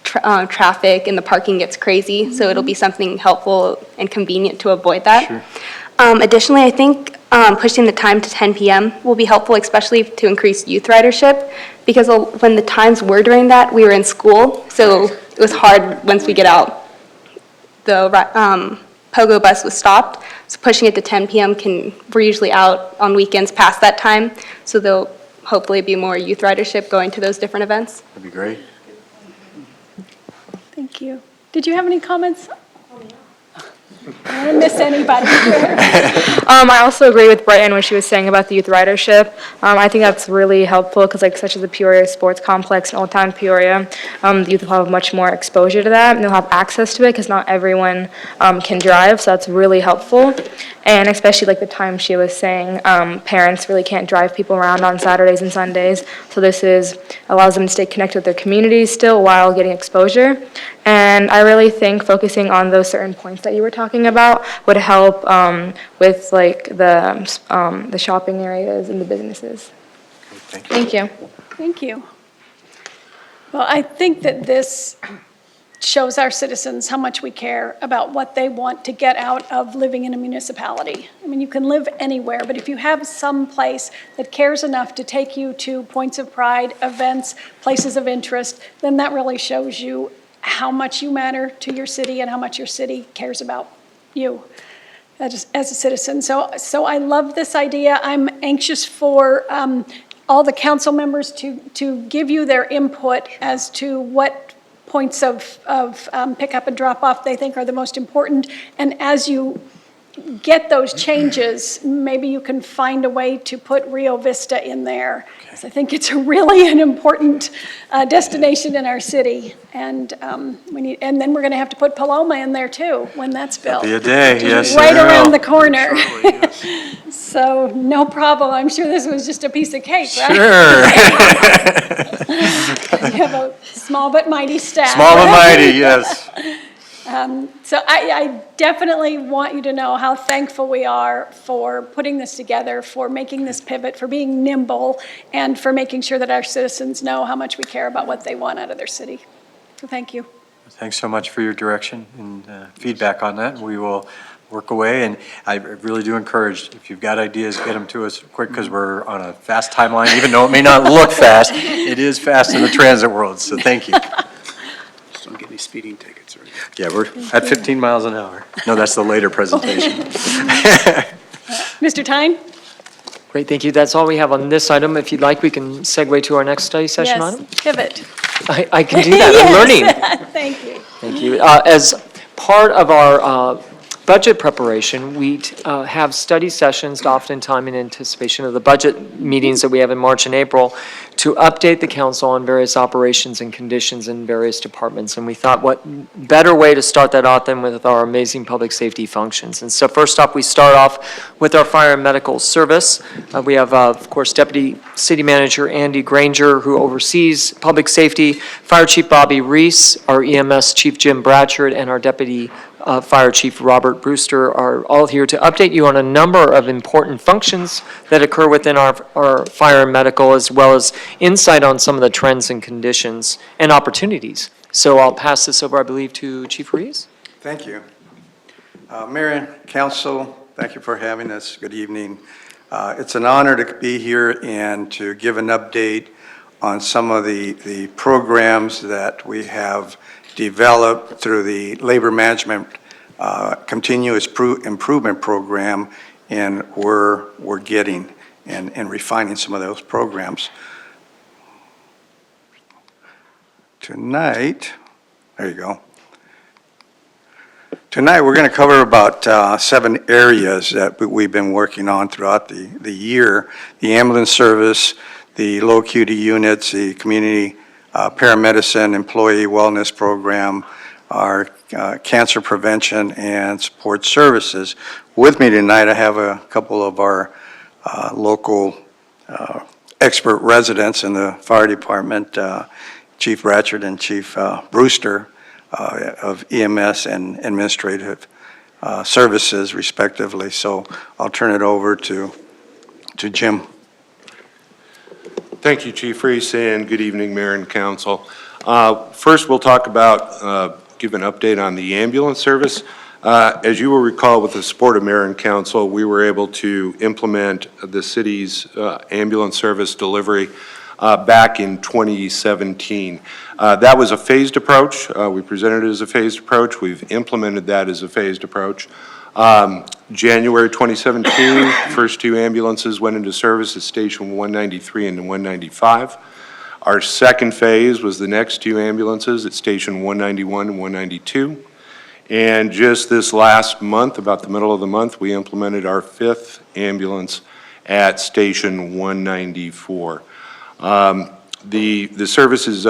traffic and the parking gets crazy, so it'll be something helpful and convenient to avoid that. Sure. Additionally, I think pushing the time to 10 p.m. will be helpful, especially to increase youth ridership, because when the times were during that, we were in school, so it was hard once we get out. The Pogo bus was stopped, so pushing it to 10 p.m. we're usually out on weekends past that time, so there'll hopefully be more youth ridership going to those different events. That'd be great. Thank you. Did you have any comments? I don't miss anybody. I also agree with Brighton when she was saying about the youth ridership. I think that's really helpful because, like, such as the Peoria Sports Complex and Old Town Peoria, the youth will have much more exposure to that, and they'll have access to it because not everyone can drive, so that's really helpful. And especially, like the time she was saying, parents really can't drive people around on Saturdays and Sundays, so this allows them to stay connected with their communities still while getting exposure. And I really think focusing on those certain points that you were talking about would help with like the shopping areas and the businesses. Thank you. Thank you. Well, I think that this shows our citizens how much we care about what they want to get out of living in a municipality. I mean, you can live anywhere, but if you have some place that cares enough to take you to points of pride, events, places of interest, then that really shows you how much you matter to your city and how much your city cares about you as a citizen. So I love this idea. I'm anxious for all the council members to give you their input as to what points of pickup and drop off they think are the most important. And as you get those changes, maybe you can find a way to put Rio Vista in there. Okay. I think it's really an important destination in our city. And and then we're going to have to put Paloma in there too when that's built. That'll be a day, yes. Right around the corner. So no problem. I'm sure this was just a piece of cake, right? Sure. You have a small but mighty staff. Small but mighty, yes. So I definitely want you to know how thankful we are for putting this together, for making this pivot, for being nimble, and for making sure that our citizens know how much we care about what they want out of their city. So thank you. Thanks so much for your direction and feedback on that. We will work away, and I really do encourage, if you've got ideas, get them to us quick, because we're on a fast timeline. Even though it may not look fast, it is fast in the transit world, so thank you. Just don't get any speeding tickets or anything. Yeah, we're at 15 miles an hour. No, that's the later presentation. Mr. Tyne? Great, thank you. That's all we have on this item. If you'd like, we can segue to our next study session Yes, item. pivot. I can do that. I'm learning. Thank you. Thank you. As part of our budget preparation, we have study sessions oftentimes in anticipation of the budget meetings that we have in March and April to update the council on various operations and conditions in various departments. And we thought what better way to start that out than with our amazing public safety functions. And so first off, we start off with our fire and medical service. We have, of course, Deputy City Manager Andy Granger, who oversees public safety, Fire Chief Bobby Reese, our EMS Chief Jim Bratchard, and our Deputy Fire Chief Robert Brewster are all here to update you on a number of important functions that occur within our fire and medical, as well as insight on some of the trends and conditions and opportunities. So I'll pass this over, I believe, to Chief Reese. Thank you. Mayor and Council, thank you for having us. Good evening. It's an honor to be here and to give an update on some of the programs that we have developed through the Labor Management Continuous Improvement Program, and we're getting and refining some of those programs. Tonight, there you go. Tonight, we're going to cover about 7 areas that we've been working on throughout the year. The ambulance service, the low acuity units, the community paramedicine employee wellness program, our cancer prevention and support services. With me tonight, I have a couple of our local expert residents in the fire department, Chief Ratchard and Chief Brewster of EMS and administrative services respectively. So I'll turn it over to Jim. Thank you, Chief Reese, and good evening, Mayor and Council. First, we'll talk about, give an update on the ambulance service. As you will recall, with the support of Mayor and Council, we were able to implement the city's ambulance service delivery back in 2017. That was a phased approach. We presented it as a phased approach. We've implemented that as a phased approach. January 2017, first 2 ambulances went into service at Station 193 and 195. Our second phase was the next 2 ambulances at Station 191 and 192. And just this last month, about the middle of the month, we implemented our 5th ambulance at Station 194. The service is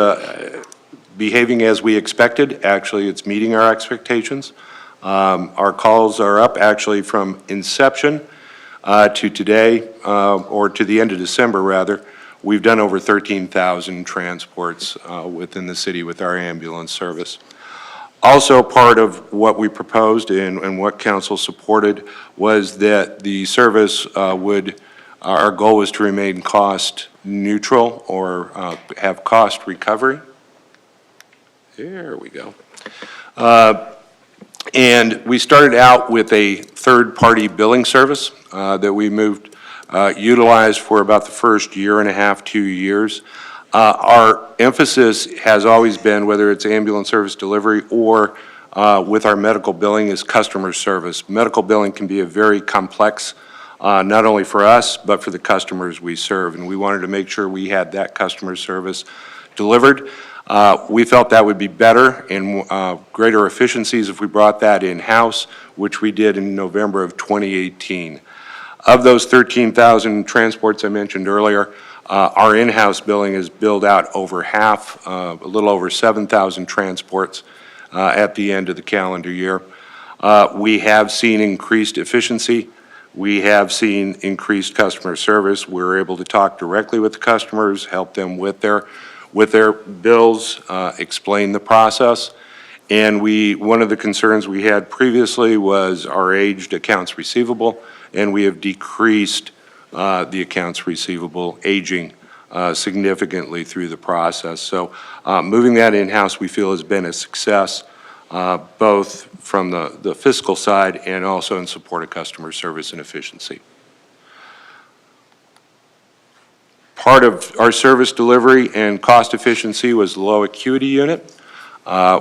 behaving as we expected. Actually, it's meeting our expectations. Our calls are up actually from inception to today, or to the end of December rather. We've done over 13,000 transports within the city with our ambulance service. Also, part of what we proposed and what council supported was that the service our goal was to remain cost neutral or have cost recovery. There we go. And we started out with a third-party billing service that we utilized for about the first 1.5 to 2 years. Our emphasis has always been, whether it's ambulance service delivery or with our medical billing, is customer service. Medical billing can be a very complex, not only for us, but for the customers we serve. And we wanted to make sure we had that customer service delivered. We felt that would be better and greater efficiencies if we brought that in-house, which we did in November of 2018. Of those 13,000 transports I mentioned earlier, our in-house billing is billed out over half, a little over 7,000 transports at the end of the calendar year. We have seen increased efficiency. We have seen increased customer service. We're able to talk directly with the customers, help them with their bills, explain the process. And one of the concerns we had previously was our aged accounts receivable, and we have decreased the accounts receivable aging significantly through the process. So moving that in-house, we feel, has been a success, both from the fiscal side and also in support of customer service and efficiency. Part of our service delivery and cost efficiency was the low acuity unit.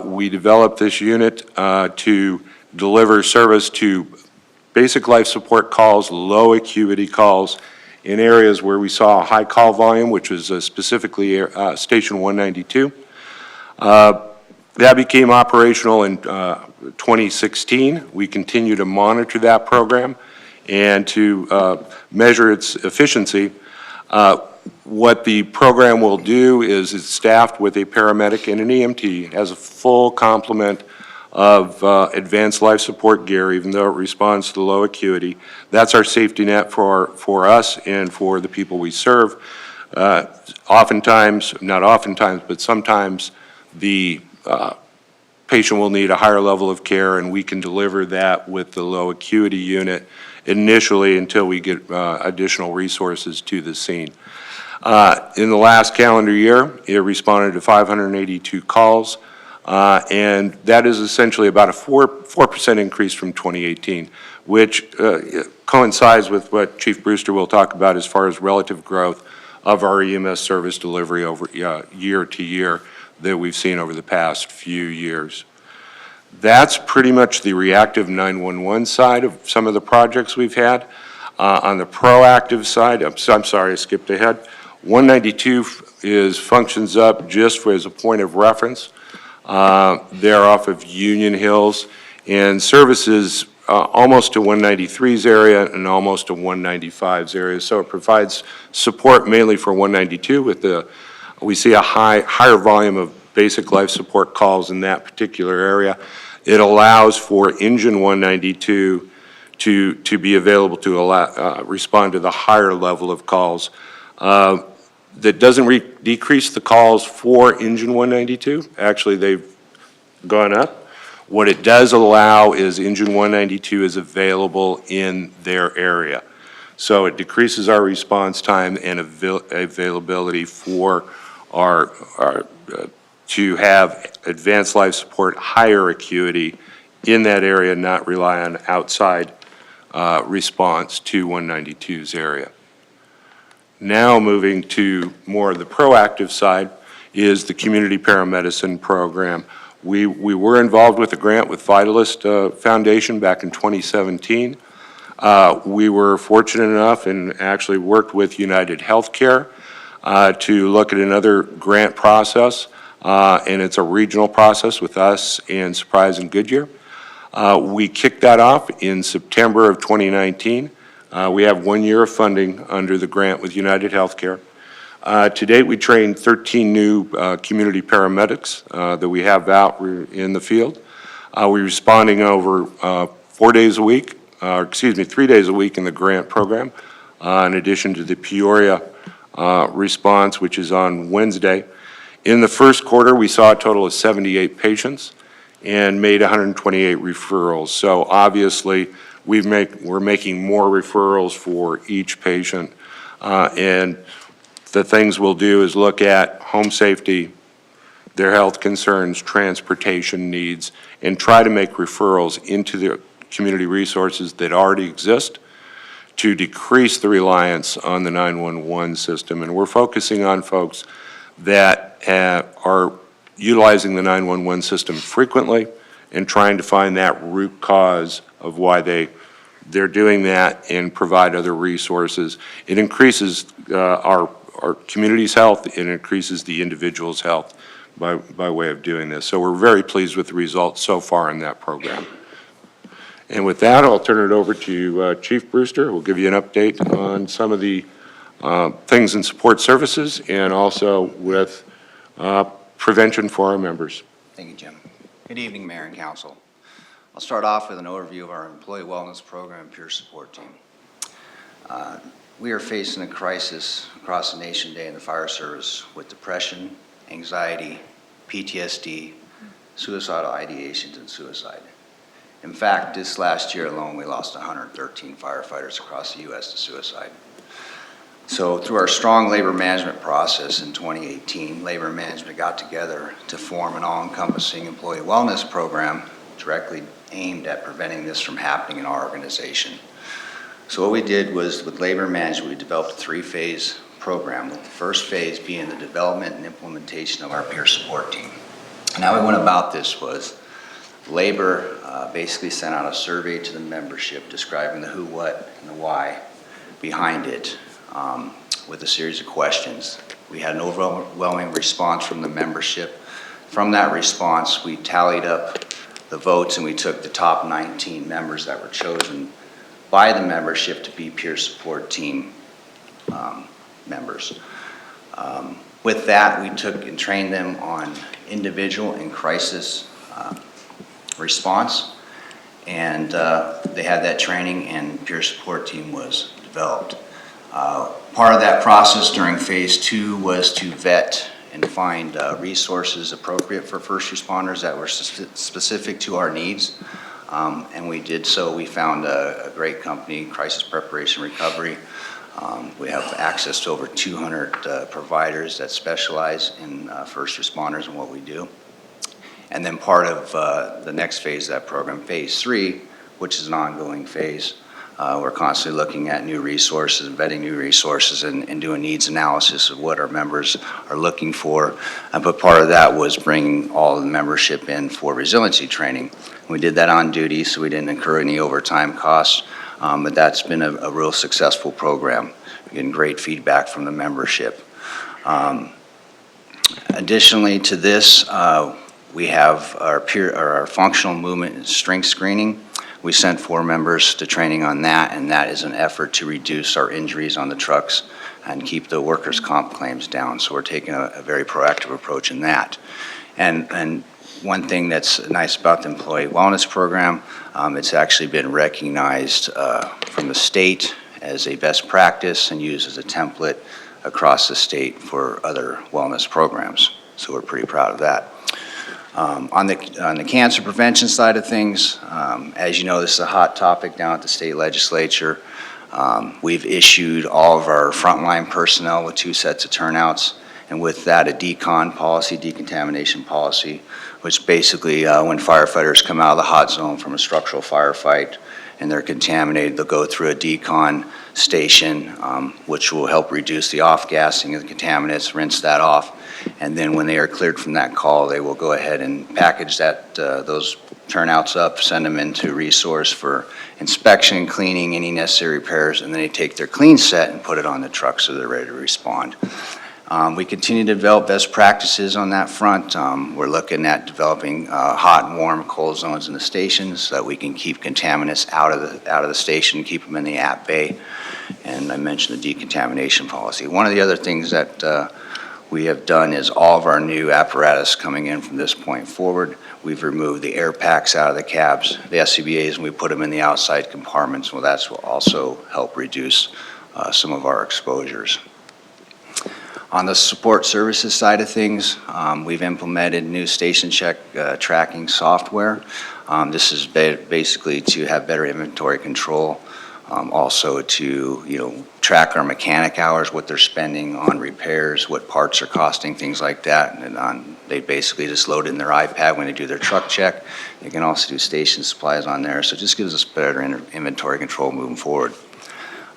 We developed this unit to deliver service to basic life support calls, low acuity calls in areas where we saw a high call volume, which was specifically Station 192. That became operational in 2016. We continue to monitor that program and to measure its efficiency. What the program will do is it's staffed with a paramedic and an EMT. It has a full complement of advanced life support gear, even though it responds to the low acuity. That's our safety net for us and for the people we serve. Oftentimes, not oftentimes, but sometimes the patient will need a higher level of care, and we can deliver that with the low acuity unit initially until we get additional resources to the scene. In the last calendar year, it responded to 582 calls, and that is essentially about a 4% increase from 2018, which coincides with what Chief Brewster will talk about as far as relative growth of our EMS service delivery over year to year that we've seen over the past few years. That's pretty much the reactive 911 side of some of the projects we've had. On the proactive side, I'm sorry, I skipped ahead. 192 functions up just as a point of reference. They're off of Union Hills, and services almost to 193's area and almost to 195's area. So it provides support mainly for 192 with we see a higher volume of basic life support calls in that particular area. It allows for engine 192 to be available to respond to the higher level of calls. That doesn't decrease the calls for engine 192. Actually, they've gone up. What it does allow is engine 192 is available in their area. So it decreases our response time and availability for to have advanced life support, higher acuity in that area, not rely on outside response to 192's area. Now moving to more of the proactive side is the community paramedicine program. We were involved with a grant with Vitalist Foundation back in 2017. We were fortunate enough and actually worked with United Healthcare to look at another grant process, and it's a regional process with us and Surprise and Goodyear. We kicked that off in September of 2019. We have 1 year of funding under the grant with United Healthcare. To date, we trained 13 new community paramedics that we have out in the field. We're responding over 4 days a week, 3 days a week in the grant program, in addition to the Peoria response, which is on Wednesday. In the first quarter, we saw a total of 78 patients and made 128 referrals. So obviously, we're making more referrals for each patient. And the things we'll do is look at home safety, their health concerns, transportation needs, and try to make referrals into the community resources that already exist to decrease the reliance on the 911 system. And we're focusing on folks that are utilizing the 911 system frequently and trying to find that root cause of why they're doing that and provide other resources. It increases our community's health, it increases the individual's health by way of doing this. So we're very pleased with the results so far in that program. And with that, I'll turn it over to Chief Brewster, who will give you an update on some of the things in support services and also with prevention for our members. Thank you, Jim. Good evening, Mayor and Council. I'll start off with an overview of our employee wellness program and peer support team. We are facing a crisis across the nation today in the fire service with depression, anxiety, PTSD, suicidal ideations, and suicide. In fact, this last year alone, we lost 113 firefighters across the U.S. to suicide. So through our strong labor management process in 2018, labor management got together to form an all-encompassing employee wellness program directly aimed at preventing this from happening in our organization. So what we did was, with labor management, we developed a three-phase program, with the first phase being the development and implementation of our peer support team. And how we went about this was, labor basically sent out a survey to the membership describing the who, what, and the why behind it, with a series of questions. We had an overwhelming response from the membership. From that response, we tallied up the votes and we took the top 19 members that were chosen by the membership to be peer support team members. With that, we took and trained them on individual and crisis response, and they had that training and peer support team was developed. Part of that process during phase 2 was to vet and find resources appropriate for first responders that were specific to our needs. And we did so. We found a great company, Crisis Preparation Recovery. We have access to over 200 providers that specialize in first responders and what we do. And then part of the next phase of that program, phase 3, which is an ongoing phase, we're constantly looking at new resources, vetting new resources, and doing needs analysis of what our members are looking for. But part of that was bringing all the membership in for resiliency training. We did that on duty, so we didn't incur any overtime costs, but that's been a real successful program. We're getting great feedback from the membership. Additionally to this, We have our functional movement and strength screening. We sent 4 members to training on that, and that is an effort to reduce our injuries on the trucks and keep the workers' comp claims down. So we're taking a very proactive approach in that. And one thing that's nice about the Employee Wellness Program, it's actually been recognized from the state as a best practice and used as a template across the state for other wellness programs. So we're pretty proud of that. On the cancer prevention side of things, as you know, this is a hot topic down at the state legislature. We've issued all of our frontline personnel with 2 sets of turnouts, and with that, a decon policy, decontamination policy, which basically, when firefighters come out of the hot zone from a structural firefight and they're contaminated, they'll go through a decon station, which will help reduce the off-gassing of the contaminants, rinse that off. And then when they are cleared from that call, they will go ahead and package those turnouts up, send them into resource for inspection, cleaning, any necessary repairs, and then they take their clean set and put it on the truck so they're ready to respond. We continue to develop best practices on that front. We're looking at developing hot and warm cold zones in the stations so that we can keep contaminants out of the station, keep them in the app bay. And I mentioned the decontamination policy. One of the other things that we have done is all of our new apparatus coming in from this point forward. We've removed the air packs out of the cabs, the SCBAs, and we put them in the outside compartments. Well, that's will also help reduce some of our exposures. On the support services side of things, we've implemented new station check tracking software. This is basically to have better inventory control. Also to, track our mechanic hours, what they're spending on repairs, what parts are costing, things like that. And they basically just load it in their iPad when they do their truck check. They can also do station supplies on there. So it just gives us better inventory control moving forward.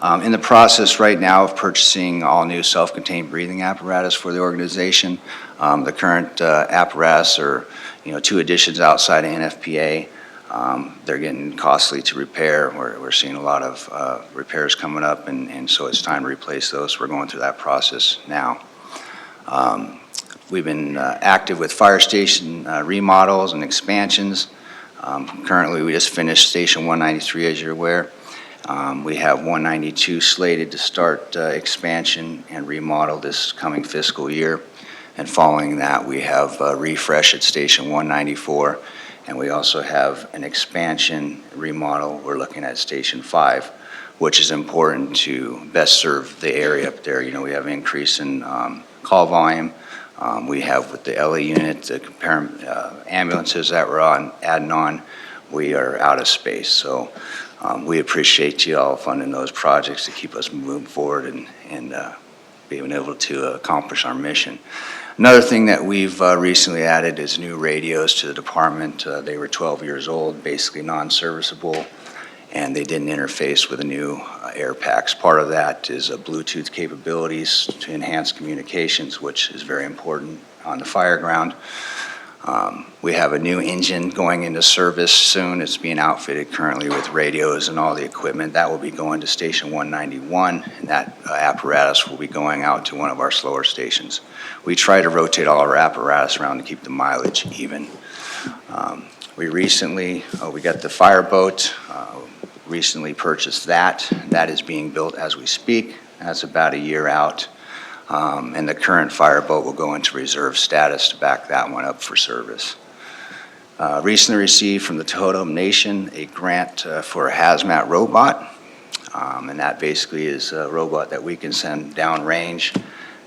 In the process right now of purchasing all new self-contained breathing apparatus for the organization. The current apparatus are, 2 additions outside of NFPA. They're getting costly to repair. We're seeing a lot of repairs coming up, and so it's time to replace those. We're going through that process now. We've been active with fire station remodels and expansions. Currently, we just finished Station 193, as you're aware. We have 192 slated to start expansion and remodel this coming fiscal year. And following that, we have a refresh at Station 194. And we also have an expansion remodel we're looking at Station 5, which is important to best serve the area up there. We have an increase in call volume. We have with the LA unit, the ambulances that we're adding on, we are out of space. So we appreciate you all funding those projects to keep us moving forward and being able to accomplish our mission. Another thing that we've recently added is new radios to the department. They were 12 years old, basically non-serviceable, and they didn't interface with the new air packs. Part of that is Bluetooth capabilities to enhance communications, which is very important on the fire ground. We have a new engine going into service soon. It's being outfitted currently with radios and all the equipment. That will be going to Station 191, and that apparatus will be going out to one of our slower stations. We try to rotate all our apparatus around to keep the mileage even. We recently, we got the fireboat, recently purchased that. That is being built as we speak. That's about a year out. And the current fireboat will go into reserve status to back that one up for service. Recently received from the Totem Nation a grant for a hazmat robot. And that basically is a robot that we can send downrange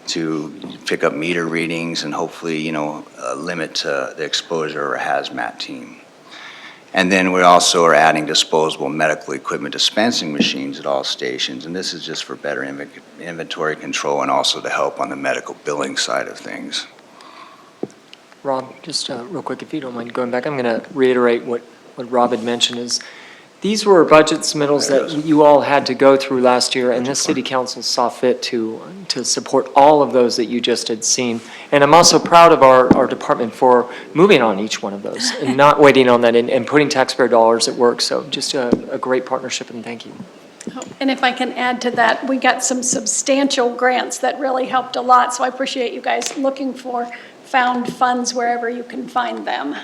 to pick up meter readings and hopefully, limit the exposure of a hazmat team. And then we also are adding disposable medical equipment dispensing machines at all stations. And this is just for better inventory control and also to help on the medical billing side of things. Rob, just real quick, if you don't mind going back, I'm going to reiterate what Rob had mentioned is these were budget submittals that you all had to go through last year, and this city council saw fit to support all of those that you just had seen. And I'm also proud of our department for moving on each one of those and not waiting on that and putting taxpayer dollars at work. So just a great partnership, and thank you. And if I can add to that, we got some substantial grants that really helped a lot. So I appreciate you guys looking for found funds wherever you can find them.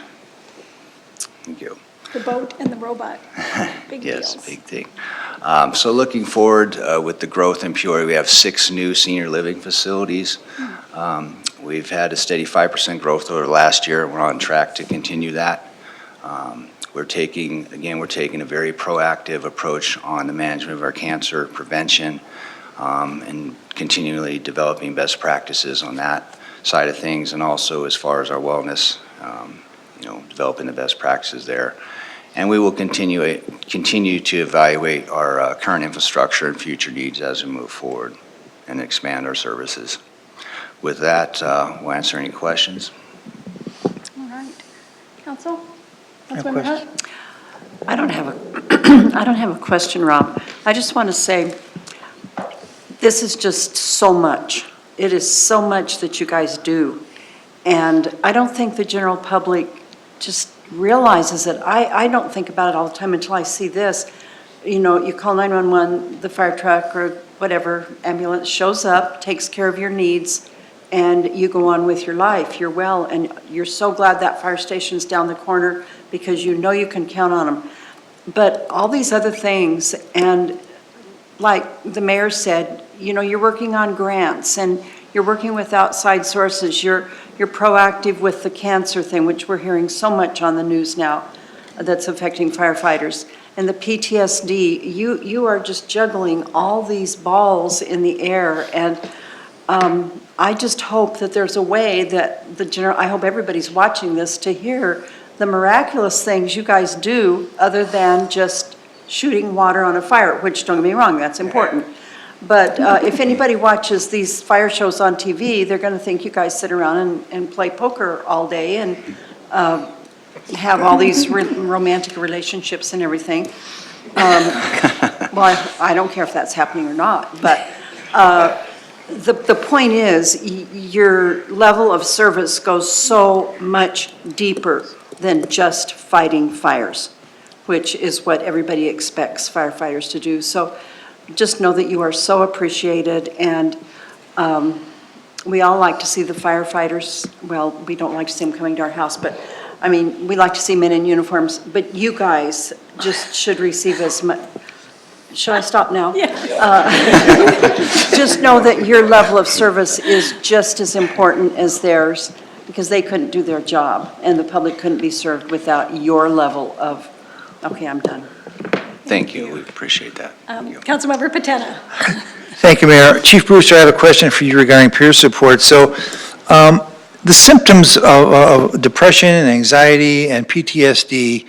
Thank you. The boat and the robot. Big Yes, deals. big thing. So looking forward with the growth in Peoria, we have 6 new senior living facilities. We've had a steady 5% growth over last year. We're on track to continue that. We're taking a very proactive approach on the management of our cancer prevention and continually developing best practices on that side of things, and also as far as our wellness, developing the best practices there. And we will continue to evaluate our current infrastructure and future needs as we move forward and expand our services. With that, we'll answer any questions. All right. Council? No Councilmember question. Hutt? I don't have a question, Rob. I just want to say, this is just so much. It is so much that you guys do. And I don't think the general public just realizes it. I don't think about it all the time until I see this. You know, you call 911, the fire truck or whatever, ambulance shows up, takes care of your needs, and you go on with your life. You're well, and you're so glad that fire station's down the corner because you know you can count on them. But all these other things, and like the mayor said, you know, you're working on grants and you're working with outside sources. You're proactive with the cancer thing, which we're hearing so much on the news now that's affecting firefighters. And the PTSD, you are just juggling all these balls in the air. And I just hope that there's a way that I hope everybody's watching this to hear the miraculous things you guys do other than just shooting water on a fire, which, don't get me wrong, that's important. But if anybody watches these fire shows on TV, they're going to think you guys sit around and play poker all day and have all these romantic relationships and everything. Well, I don't care if that's happening or not, but the point is, your level of service goes so much deeper than just fighting fires, which is what everybody expects firefighters to do. So just know that you are so appreciated, and we all like to see the firefighters. Well, we don't like to see them coming to our house, but I mean, we like to see men in uniforms, but you guys just should receive as much. Should I stop now? Yeah. Just know that your level of service is just as important as theirs, because they couldn't do their job, and the public couldn't be served without your level of, okay, I'm done. Thank you. We appreciate that. Thank you. Councilmember Patena. Thank you, Mayor. Chief Brewster, I have a question for you regarding peer support. So the symptoms of depression and anxiety and PTSD,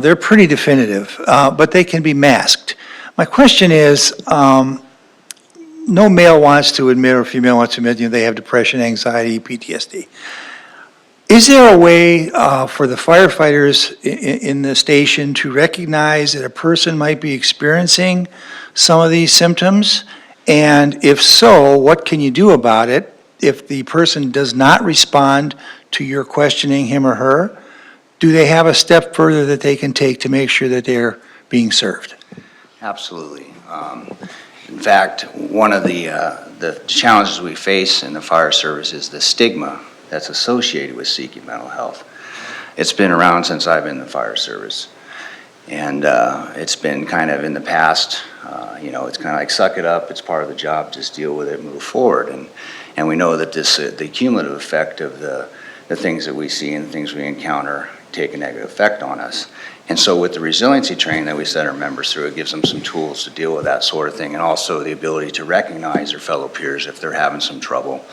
they're pretty definitive, but they can be masked. My question is, no male wants to admit or female wants to admit, they have depression, anxiety, PTSD. Is there a way for the firefighters in the station to recognize that a person might be experiencing some of these symptoms? And if so, what can you do about it if the person does not respond to your questioning him or her? Do they have a step further that they can take to make sure that they're being served? Absolutely. In fact, one of the challenges we face in the fire service is the stigma that's associated with seeking mental health. It's been around since I've been in the fire service. And it's been kind of in the past, it's kind of like suck it up, it's part of the job, just deal with it, move forward. And we know that the cumulative effect of the things that we see and the things we encounter take a negative effect on us. And so with the resiliency training that we send our members through, it gives them some tools to deal with that sort of thing, and also the ability to recognize their fellow peers if they're having some trouble.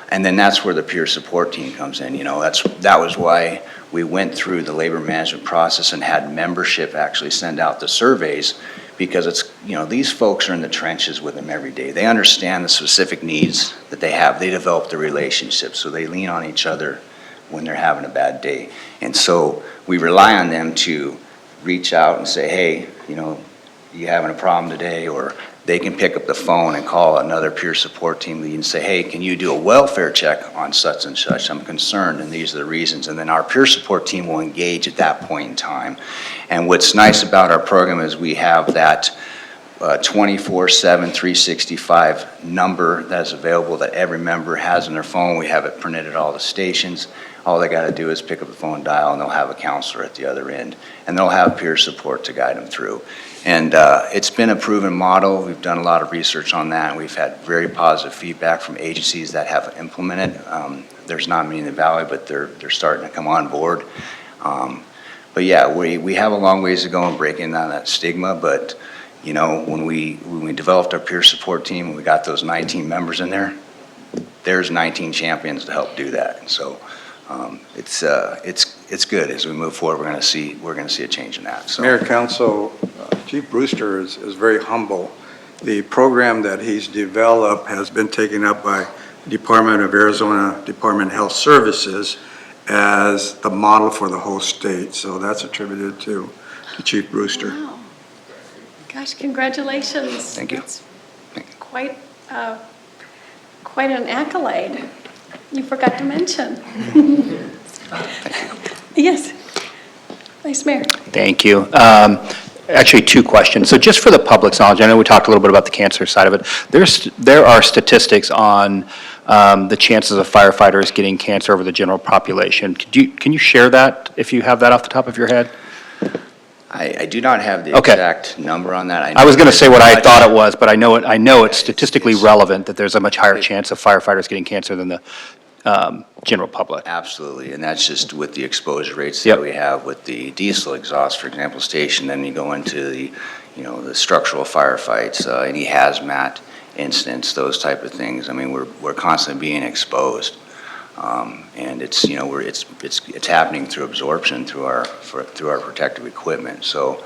And then that's where the peer support team comes in. That was why we went through the labor management process and had membership actually send out the surveys, because it's, these folks are in the trenches with them every day. They understand the specific needs that they have. They develop the relationships, so they lean on each other when they're having a bad day. And so we rely on them to reach out and say, hey, you having a problem today? Or they can pick up the phone and call another peer support team lead and say, hey, can you do a welfare check on such and such? I'm concerned, and these are the reasons. And then our peer support team will engage at that point in time. And what's nice about our program is we have that 24/7, 365 number that is available that every member has on their phone. We have it printed at all the stations. All they got to do is pick up the phone, dial, and they'll have a counselor at the other end. And they'll have peer support to guide them through. And it's been a proven model. We've done a lot of research on that, and we've had very positive feedback from agencies that have implemented. There's not many in the Valley, but they're starting to come on board. But yeah, we have a long ways to go in breaking down that stigma, but you know, when we developed our peer support team, and we got those 19 members in there, there's 19 champions to help do that. And so it's good as we move forward. We're going to see a change in that. So. Mayor, Council, Chief Brewster is very humble. The program that he's developed has been taken up by the Department of Arizona Department of Health Services as the model for the whole state. So that's attributed to Chief Brewster. Wow. Gosh, congratulations. Thank you. That's quite an accolade. You forgot to mention. Yes. Vice Mayor. Thank you. Actually, two questions. So just for the public's knowledge, I know we talked a little bit about the cancer side of it. There are statistics on the chances of firefighters getting cancer over the general population. Can you share that if you have that off the top of your head? I do not have the Okay. exact number on that. I was going to say what I thought it was, but I know it's statistically relevant that there's a much higher chance of firefighters getting cancer than the general public. Absolutely, and that's just with the exposure rates Yep. that we have with the diesel exhaust, for example, station. Then you go into the, the structural firefights, any hazmat incidents, those type of things. I mean, we're constantly being exposed, and it's it's happening through absorption through our protective equipment. So,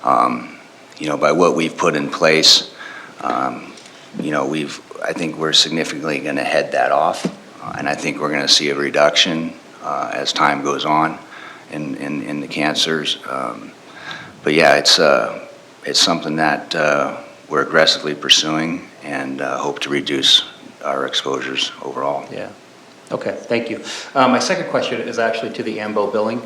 by what we've put in place, I think we're significantly going to head that off. And I think we're going to see a reduction as time goes on in the cancers. But yeah, it's something that we're aggressively pursuing and hope to reduce our exposures overall. Yeah. Okay, thank you. My second question is actually to the AMBO billing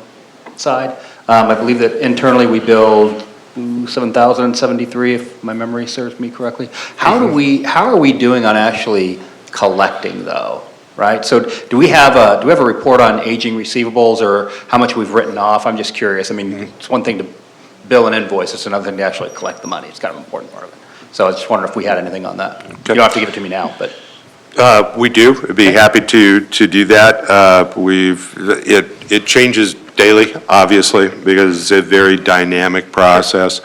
side. I believe that internally we bill 7,073, if my memory serves me correctly. How are we doing on actually collecting though? Right, so do we have a report on aging receivables or how much we've written off? I'm just curious. I mean, it's one thing to bill an invoice, it's another thing to actually collect the money. It's kind of an important part of it. So I just wondered if we had anything on that. You don't have to give it to me now, but. We do. I'd be happy to do that. It changes daily, obviously, because it's a very dynamic process.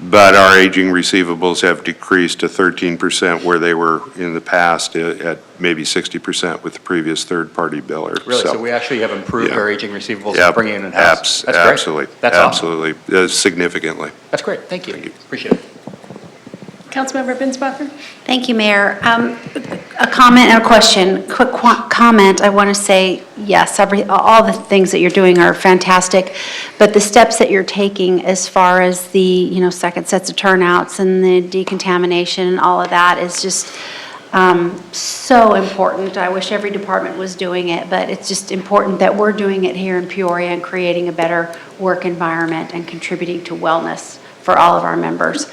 But our aging receivables have decreased to 13% where they were in the past at maybe 60% with the previous third-party biller. Really, so we actually have improved our aging receivables, bringing it in-house? That's great. Absolutely. That's absolutely. Awesome. Significantly. That's great. Thank you. Appreciate it. Councilmember Binsbacher? Thank you, Mayor. A comment and a question. Quick comment, I want to say, yes, all the things that you're doing are fantastic, but the steps that you're taking as far as the, second sets of turnouts and the decontamination and all of that is just so important. I wish every department was doing it, but it's just important that we're doing it here in Peoria and creating a better work environment and contributing to wellness for all of our members.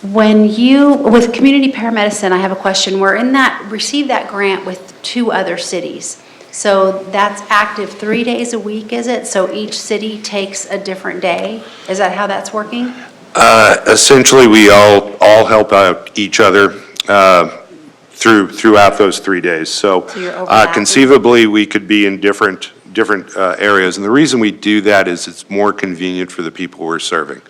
With Community Paramedicine, I have a question. We're received that grant with 2 other cities. So that's active 3 days a week, is it? So each city takes a different day? Is that how that's working? Essentially, we all help out each other throughout those 3 days. So you're overlapping? conceivably, we could be in different areas. And the reason we do that is it's more convenient for the people we're serving.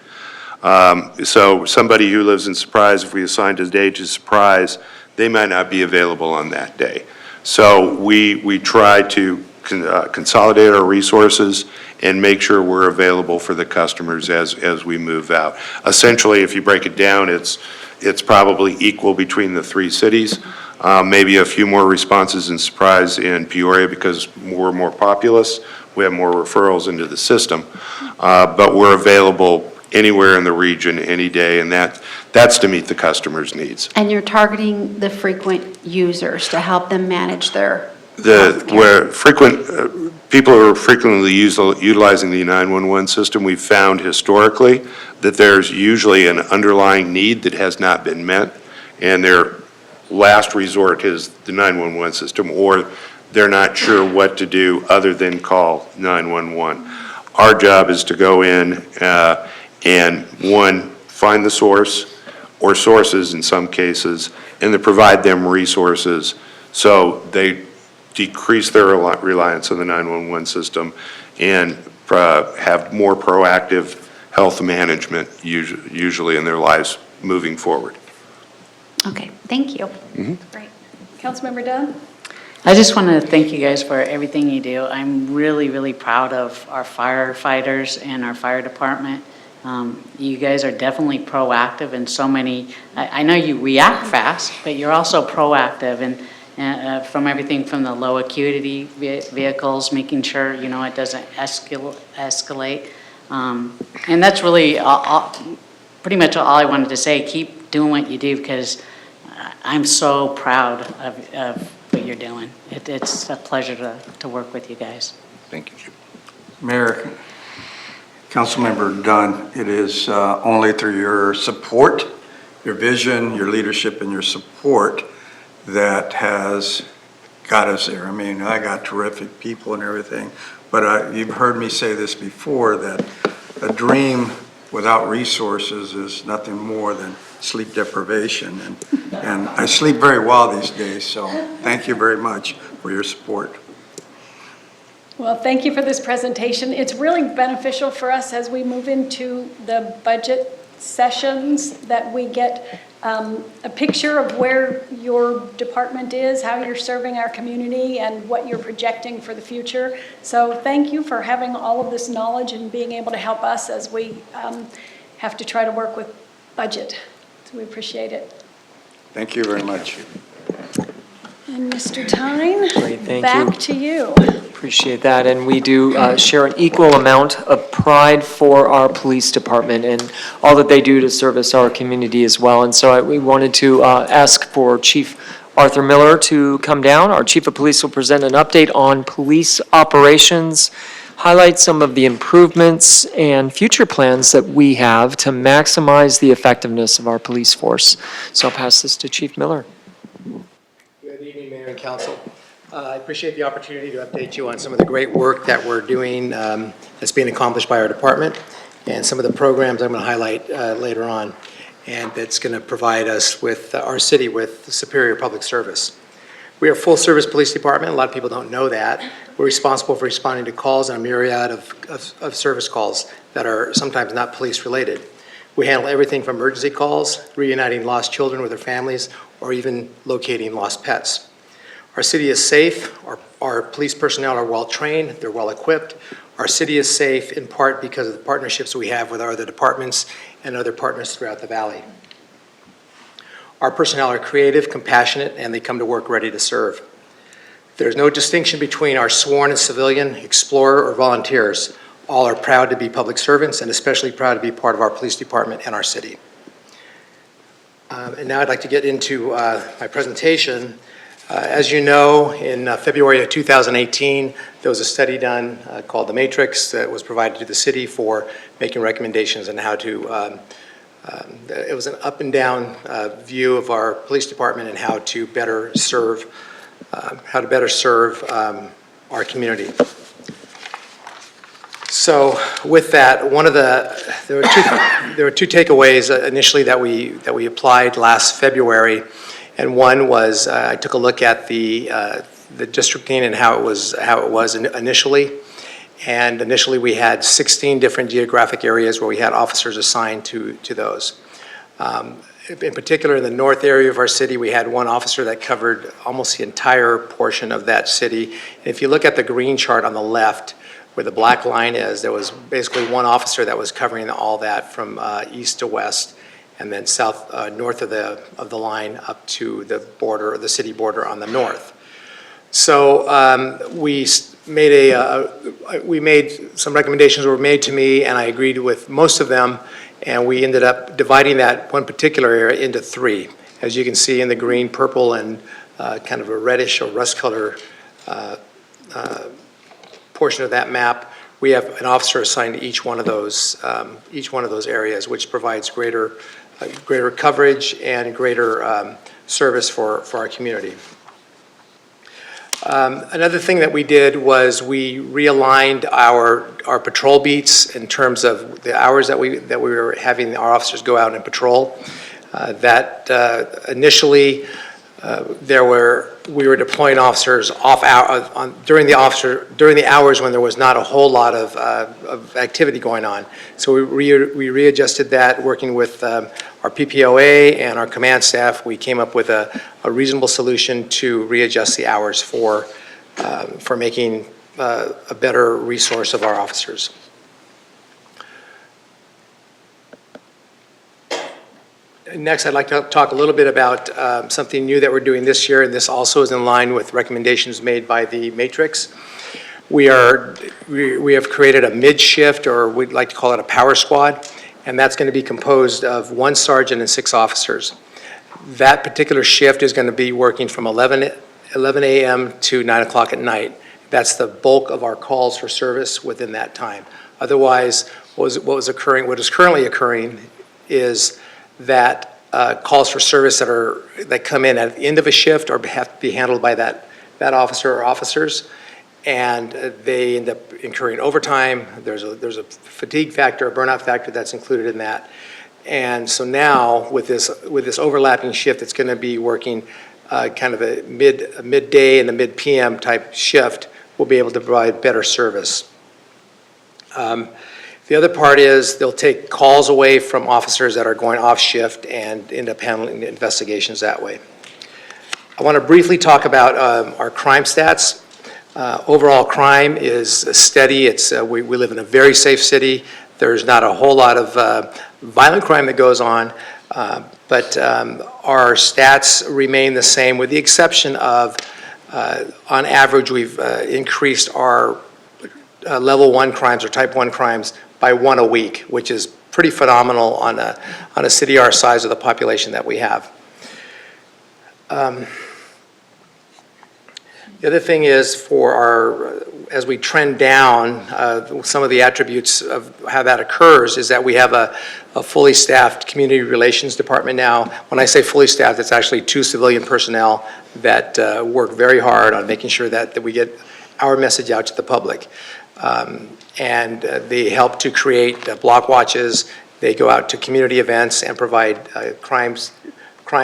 So somebody who lives in Surprise, if we assigned a day to Surprise, they might not be available on that day. So we try to consolidate our resources and make sure we're available for the customers as we move out. Essentially, if you break it down, it's probably equal between the 3 cities. Maybe a few more responses in Surprise in Peoria because we're more populous. We have more referrals into the system, but we're available anywhere in the region, any day, and that's to meet the customer's needs. And you're targeting the frequent users to help them manage their Where people are frequently utilizing the 911 system, we've found historically that there's usually an underlying need that has not been met, and their last resort is the 911 system, or they're not sure what to do other than call 911. Our job is to go in and, one, find the source, or sources in some cases, and to provide them resources so they decrease their reliance on the 911 system and have more proactive health management usually in their lives moving forward. Okay, thank you. Great. Councilmember Dunn? I just want to thank you guys for everything you do. I'm really, really proud of our firefighters and our fire department. You guys are definitely proactive in so many, I know you react fast, but you're also proactive, and from everything from the low acuity vehicles, making sure, it doesn't escalate. And that's really pretty much all I wanted to say. Keep doing what you do, because I'm so proud of what you're doing. It's a pleasure to work with you guys. Thank you. Mayor, Councilmember Dunn, it is only through your support, your vision, your leadership, and your support that has got us there. I mean, I got terrific people and everything, but you've heard me say this before, that a dream without resources is nothing more than sleep deprivation. And I sleep very well these days, so thank you very much for your support. Well, thank you for this presentation. It's really beneficial for us as we move into the budget sessions that we get a picture of where your department is, how you're serving our community, and what you're projecting for the future. So thank you for having all of this knowledge and being able to help us as we have to try to work with budget. So we appreciate it. Thank you very much. And Mr. Tyne, Great, thank back you. to you. Appreciate that, and we do share an equal amount of pride for our police department and all that they do to service our community as well. And so we wanted to ask for Chief Arthur Miller to come down. Our Chief of Police will present an update on police operations, highlight some of the improvements and future plans that we have to maximize the effectiveness of our police force. So I'll pass this to Chief Miller. Good evening, Mayor and Council. I appreciate the opportunity to update you on some of the great work that we're doing that's being accomplished by our department, and some of the programs I'm going to highlight later on, and that's going to provide us with our city with superior public service. We are a full-service police department. A lot of people don't know that. We're responsible for responding to calls and a myriad of service calls that are sometimes not police-related. We handle everything from emergency calls, reuniting lost children with their families, or even locating lost pets. Our city is safe. Our police personnel are well-trained. They're well-equipped. Our city is safe in part because of the partnerships we have with our other departments and other partners throughout the valley. Our personnel are creative, compassionate, and they come to work ready to serve. There's no distinction between our sworn and civilian, explorer, or volunteers. All are proud to be public servants and especially proud to be part of our police department and our city. And now I'd like to get into my presentation. As you know, in February of 2018, there was a study done called The Matrix that was provided to the city for making recommendations on how to, it was an up and down view of our police department and how to better serve our community. So with that, there were two takeaways initially that we applied last February. And one was I took a look at the districting and how it was initially. And initially we had 16 different geographic areas where we had officers assigned to those. In particular, in the north area of our city, we had one officer that covered almost the entire portion of that city. And if you look at the green chart on the left, where the black line is, there was basically one officer that was covering all that from east to west, and then north of the line up to the border, the city border on the north. So we made some recommendations were made to me, and I agreed with most of them, and we ended up dividing that one particular area into three. As you can see in the green, purple, and kind of a reddish or rust color portion of that map, we have an officer assigned to each one of those areas, which provides greater coverage and greater service for our community. Another thing that we did was we realigned our patrol beats in terms of the hours that we were having our officers go out and patrol. Initially, we were deploying officers during the hours when there was not a whole lot of activity going on. So we readjusted that, working with our PPOA and our command staff. We came up with a reasonable solution to readjust the hours for making a better resource of our officers. Next, I'd like to talk a little bit about something new that we're doing this year, and this also is in line with recommendations made by the matrix. We have created a mid-shift, or we'd like to call it a power squad, and that's going to be composed of 1 sergeant and 6 officers. That particular shift is going to be working from 11 a.m. to 9 o'clock at night. That's the bulk of our calls for service within that time. Otherwise, what is currently occurring is that calls for service that come in at the end of a shift or have to be handled by that officer or officers, and they end up incurring overtime. There's a fatigue factor, a burnout factor that's included in that. And so now with this overlapping shift, it's going to be working kind of a midday and a mid PM type shift. We'll be able to provide better service. The other part is they'll take calls away from officers that are going off shift and end up handling investigations that way. I want to briefly talk about our crime stats. Overall crime is steady. We live in a very safe city. There's not a whole lot of violent crime that goes on, but our stats remain the same, with the exception of, on average, we've increased our level 1 crimes or type 1 crimes by 1 a week, which is pretty phenomenal on a city our size of the population that we have. The other thing is as we trend down, some of the attributes of how that occurs is that we have a fully staffed community relations department now. When I say fully staffed, it's actually 2 civilian personnel that work very hard on making sure that we get our message out to the public. And they help to create block watches. They go out to community events and provide crime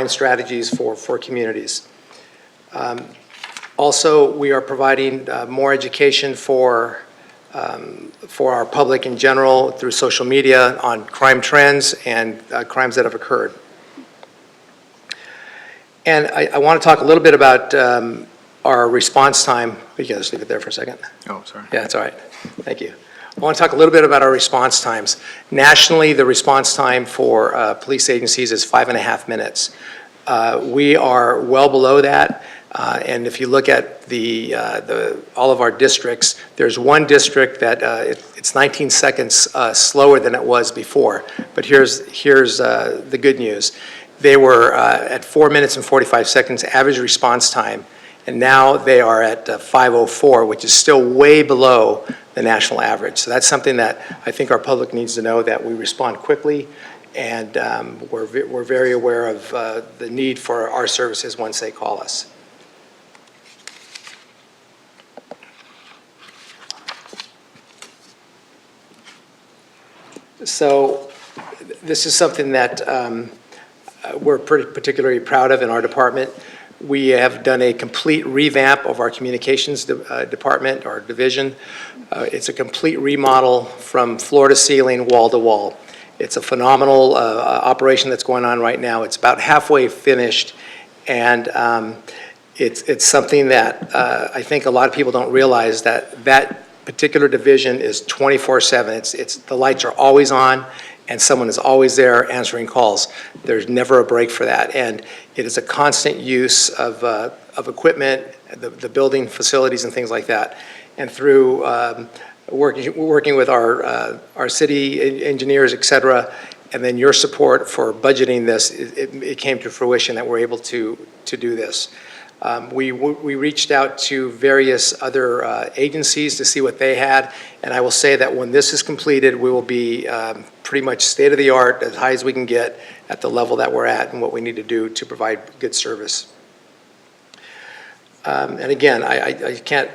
strategies for communities. Also, we are providing more education for our public in general through social media on crime trends and crimes that have occurred. And I want to talk a little bit about our response time. We can just leave it there for a second. Oh, sorry. Yeah, it's all right. Thank you. I want to talk a little bit about our response times. Nationally, the response time for police agencies is 5.5 minutes. We are well below that. And if you look at all of our districts, there's one district that it's 19 seconds slower than it was before. But here's the good news. They were at 4 minutes and 45 seconds average response time, and now they are at 5:04, which is still way below the national average. So that's something that I think our public needs to know, that we respond quickly, and we're very aware of the need for our services once they call us. So this is something that we're particularly proud of in our department. We have done a complete revamp of our communications department, our division. It's a complete remodel from floor to ceiling, wall to wall. It's a phenomenal operation that's going on right now. It's about halfway finished, and it's something that I think a lot of people don't realize, that particular division is 24/7. The lights are always on, and someone is always there answering calls. There's never a break for that, and it is a constant use of equipment, the building facilities and things like that. And through working with our city engineers, et cetera, and then your support for budgeting this, it came to fruition that we're able to do this. We reached out to various other agencies to see what they had, and I will say that when this is completed, we will be pretty much state-of-the-art, as high as we can get, at the level that we're at and what we need to do to provide good service. And again, I can't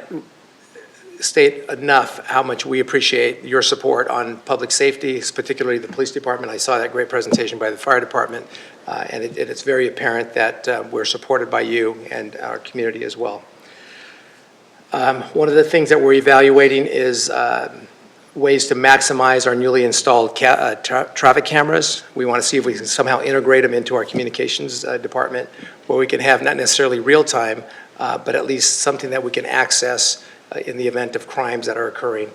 state enough how much we appreciate your support on public safety, particularly the police department. I saw that great presentation by the fire department, and it's very apparent that we're supported by you and our community as well. One of the things that we're evaluating is ways to maximize our newly installed traffic cameras. We want to see if we can somehow integrate them into our communications department, where we can have not necessarily real time, but at least something that we can access in the event of crimes that are occurring.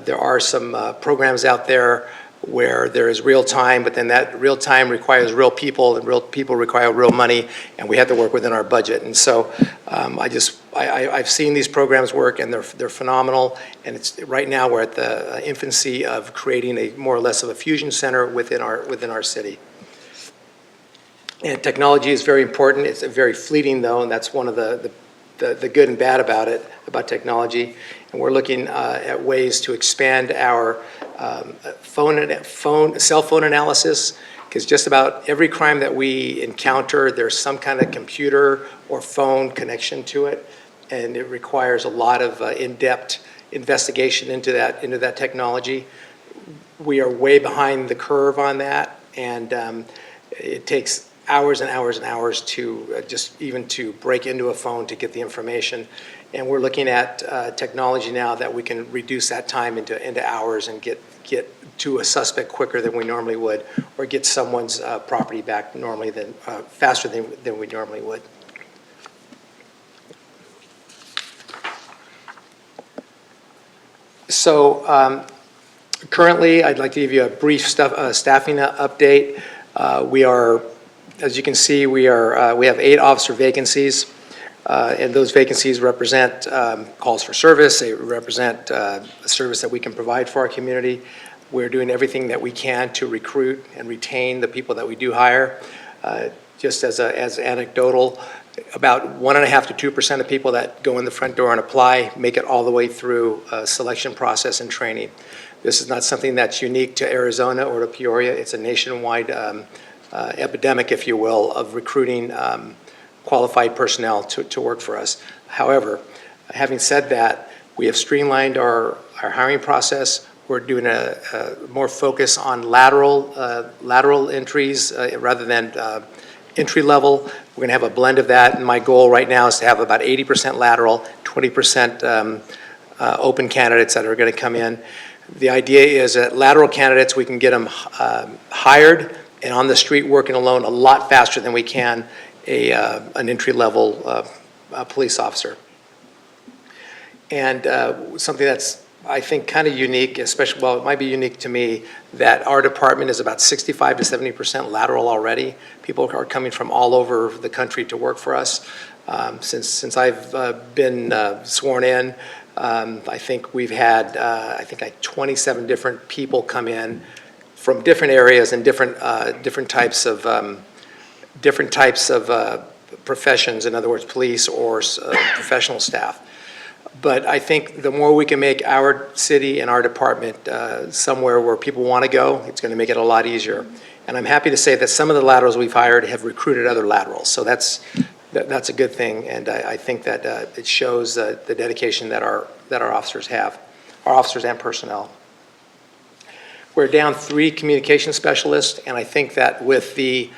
There are some programs out there where there is real time, but then that real time requires real people, and real people require real money, and we have to work within our budget. And so I've seen these programs work, and they're phenomenal, and right now we're at the infancy of creating a more or less of a fusion center within our city. And technology is very important. It's very fleeting, though, and that's one of the good and bad about it, about technology. And we're looking at ways to expand our cell phone analysis, because just about every crime that we encounter, there's some kind of computer or phone connection to it, and it requires a lot of in-depth investigation into that technology. We are way behind the curve on that, and it takes hours and hours and hours to just even to break into a phone to get the information. And we're looking at technology now that we can reduce that time into hours and get to a suspect quicker than we normally would, or get someone's property back faster than we normally would. So currently, I'd like to give you a brief staffing update. We are, as you can see, we have 8 officer vacancies, and those vacancies represent calls for service. They represent a service that we can provide for our community. We're doing everything that we can to recruit and retain the people that we do hire. Just as anecdotal, about 1.5% to 2% of people that go in the front door and apply make it all the way through selection process and training. This is not something that's unique to Arizona or to Peoria. It's a nationwide epidemic, if you will, of recruiting qualified personnel to work for us. However, having said that, we have streamlined our hiring process. We're doing a more focus on lateral entries rather than entry level. We're going to have a blend of that, and my goal right now is to have about 80% lateral, 20% open candidates that are going to come in. The idea is that lateral candidates, we can get them hired and on the street working alone a lot faster than we can an entry-level police officer. And something that's, I think, kind of unique, especially, well, it might be unique to me, that our department is about 65 to 70% lateral already. People are coming from all over the country to work for us. Since I've been sworn in, I think we've had, 27 people come in from different areas and different types of professions, in other words, police or professional staff. But I think the more we can make our city and our department somewhere where people want to go, it's going to make it a lot easier. And I'm happy to say that some of the laterals we've hired have recruited other laterals. So that's a good thing, and I think that it shows the dedication that our officers have, our officers and personnel. We're down 3 communication specialists, and I think that with the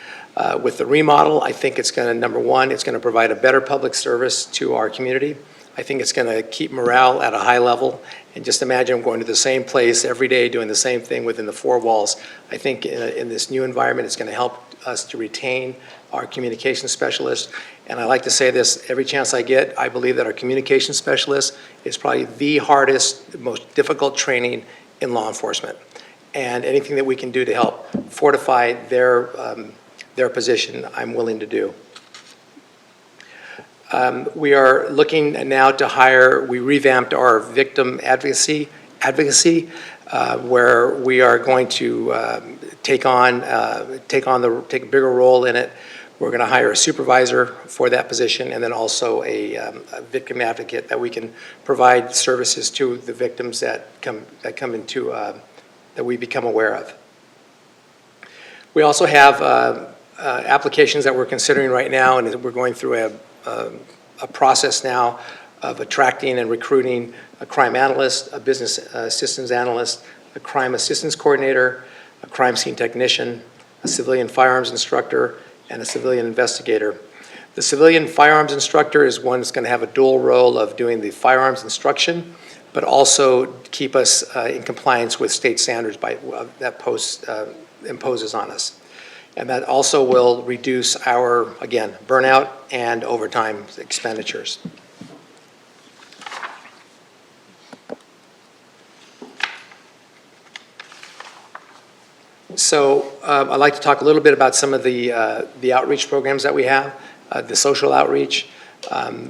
remodel, I think it's going to, number one, it's going to provide a better public service to our community. I think it's going to keep morale at a high level. And just imagine going to the same place every day, doing the same thing within the 4 walls. I think in this new environment, it's going to help us to retain our communication specialists. And I like to say this every chance I get. I believe that our communication specialist is probably the hardest, most difficult training in law enforcement. And anything that we can do to help fortify their position, I'm willing to do. We are looking now to hire, we revamped our victim advocacy, where we are going to take a bigger role in it. We're going to hire a supervisor for that position, and then also a victim advocate that we can provide services to the victims that come into, that we become aware of. We also have applications that we're considering right now, and we're going through a process now of attracting and recruiting a crime analyst, a business systems analyst, a crime assistance coordinator, a crime scene technician, a civilian firearms instructor, and a civilian investigator. The civilian firearms instructor is one that's going to have a dual role of doing the firearms instruction, but also keep us in compliance with state standards that post imposes on us. And that also will reduce our, again, burnout and overtime expenditures. So I'd like to talk a little bit about some of the outreach programs that we have, the social outreach.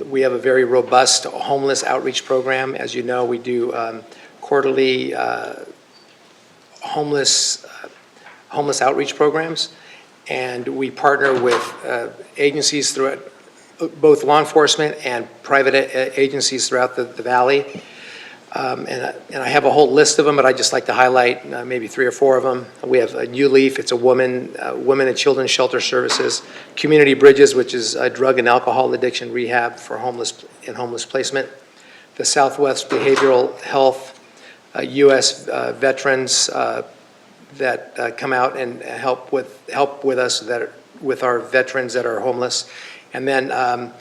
We have a very robust homeless outreach program. As you know, we do quarterly homeless outreach programs, and we partner with agencies throughout, both law enforcement and private agencies throughout the valley. And I have a whole list of them, but I'd just like to highlight maybe 3 or 4 of them. We have New Leaf, it's a women and children's shelter services. Community Bridges, which is drug and alcohol addiction rehab for homeless placement. The Southwest Behavioral Health, U.S. veterans that come out and help with us with our veterans that are homeless. And then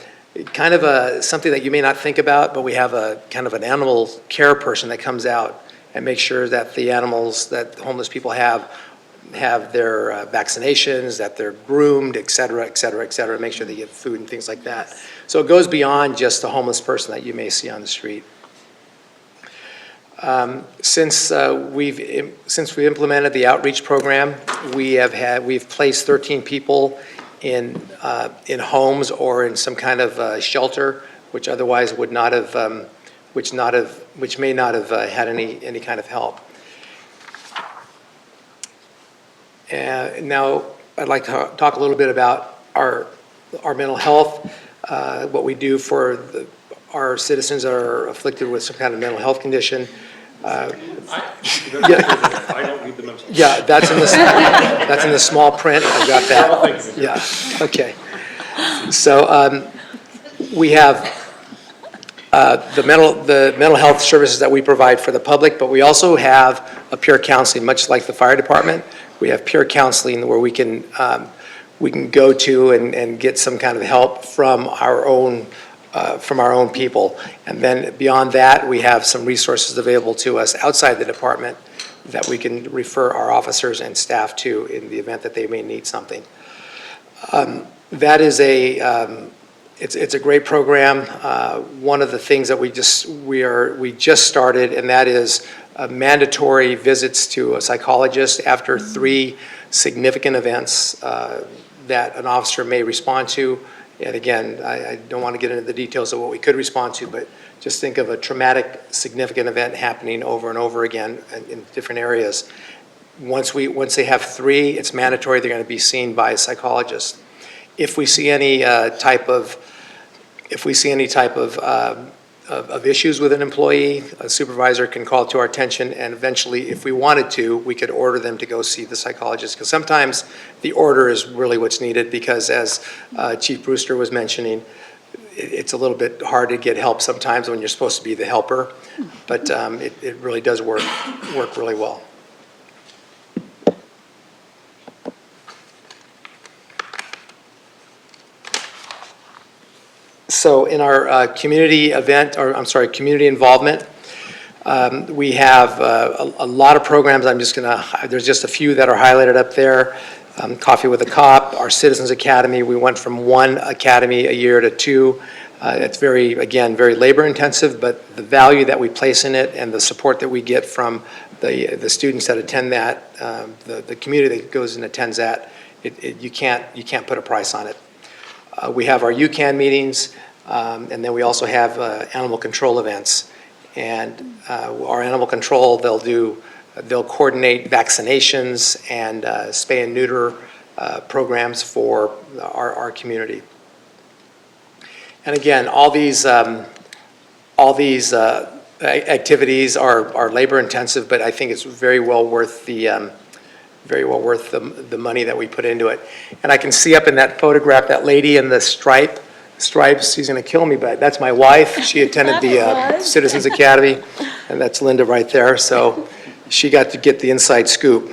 kind of something that you may not think about, but we have a kind of an animal care person that comes out and makes sure that the animals that homeless people have their vaccinations, that they're groomed, et cetera, et cetera, et cetera, make sure they get food and things like that. So it goes beyond just the homeless person that you may see on the street. Since we've implemented the outreach program, we've placed 13 people in homes or in some kind of shelter, which otherwise would not have, which may not have had any kind of help. Now, I'd like to talk a little bit about our mental health, what we do for our citizens that are afflicted with some kind of mental health condition. I don't read the memos. Yeah, that's in the small print. I've got that. Yeah. Okay. So we have the mental health services that we provide for the public, but we also have a peer counseling, much like the fire department. We have peer counseling where we can go to and get some kind of help from our own people. And then beyond that, we have some resources available to us outside the department that we can refer our officers and staff to in the event that they may need something. That is it's a great program. One of the things that we just started, and that is mandatory visits to a psychologist after 3 significant events that an officer may respond to. And again, I don't want to get into the details of what we could respond to, but just think of a traumatic, significant event happening over and over again in different areas. Once they have 3, it's mandatory they're going to be seen by a psychologist. If we see any type of issues with an employee, a supervisor can call to our attention, and eventually, if we wanted to, we could order them to go see the psychologist. Because sometimes the order is really what's needed, because as Chief Brewster was mentioning, it's a little bit hard to get help sometimes when you're supposed to be the helper, but it really does work really well. So in our community involvement, we have a lot of programs. There's just a few that are highlighted up there. Coffee with a Cop, our Citizens Academy. We went from 1 academy a year to 2. It's very labor intensive, but the value that we place in it and the support that we get from the students that attend that, the community that goes and attends that, you can't put a price on it. We have our UCAN meetings, and then we also have animal control events. And our animal control, they'll coordinate vaccinations and spay and neuter programs for our community. And again, all these activities are labor intensive, but I think it's very well worth the money that we put into it. And I can see up in that photograph, that lady in the stripes, she's gonna kill me, but that's my wife. She attended the Citizens Academy, and that's Linda right there. So she got to get the inside scoop.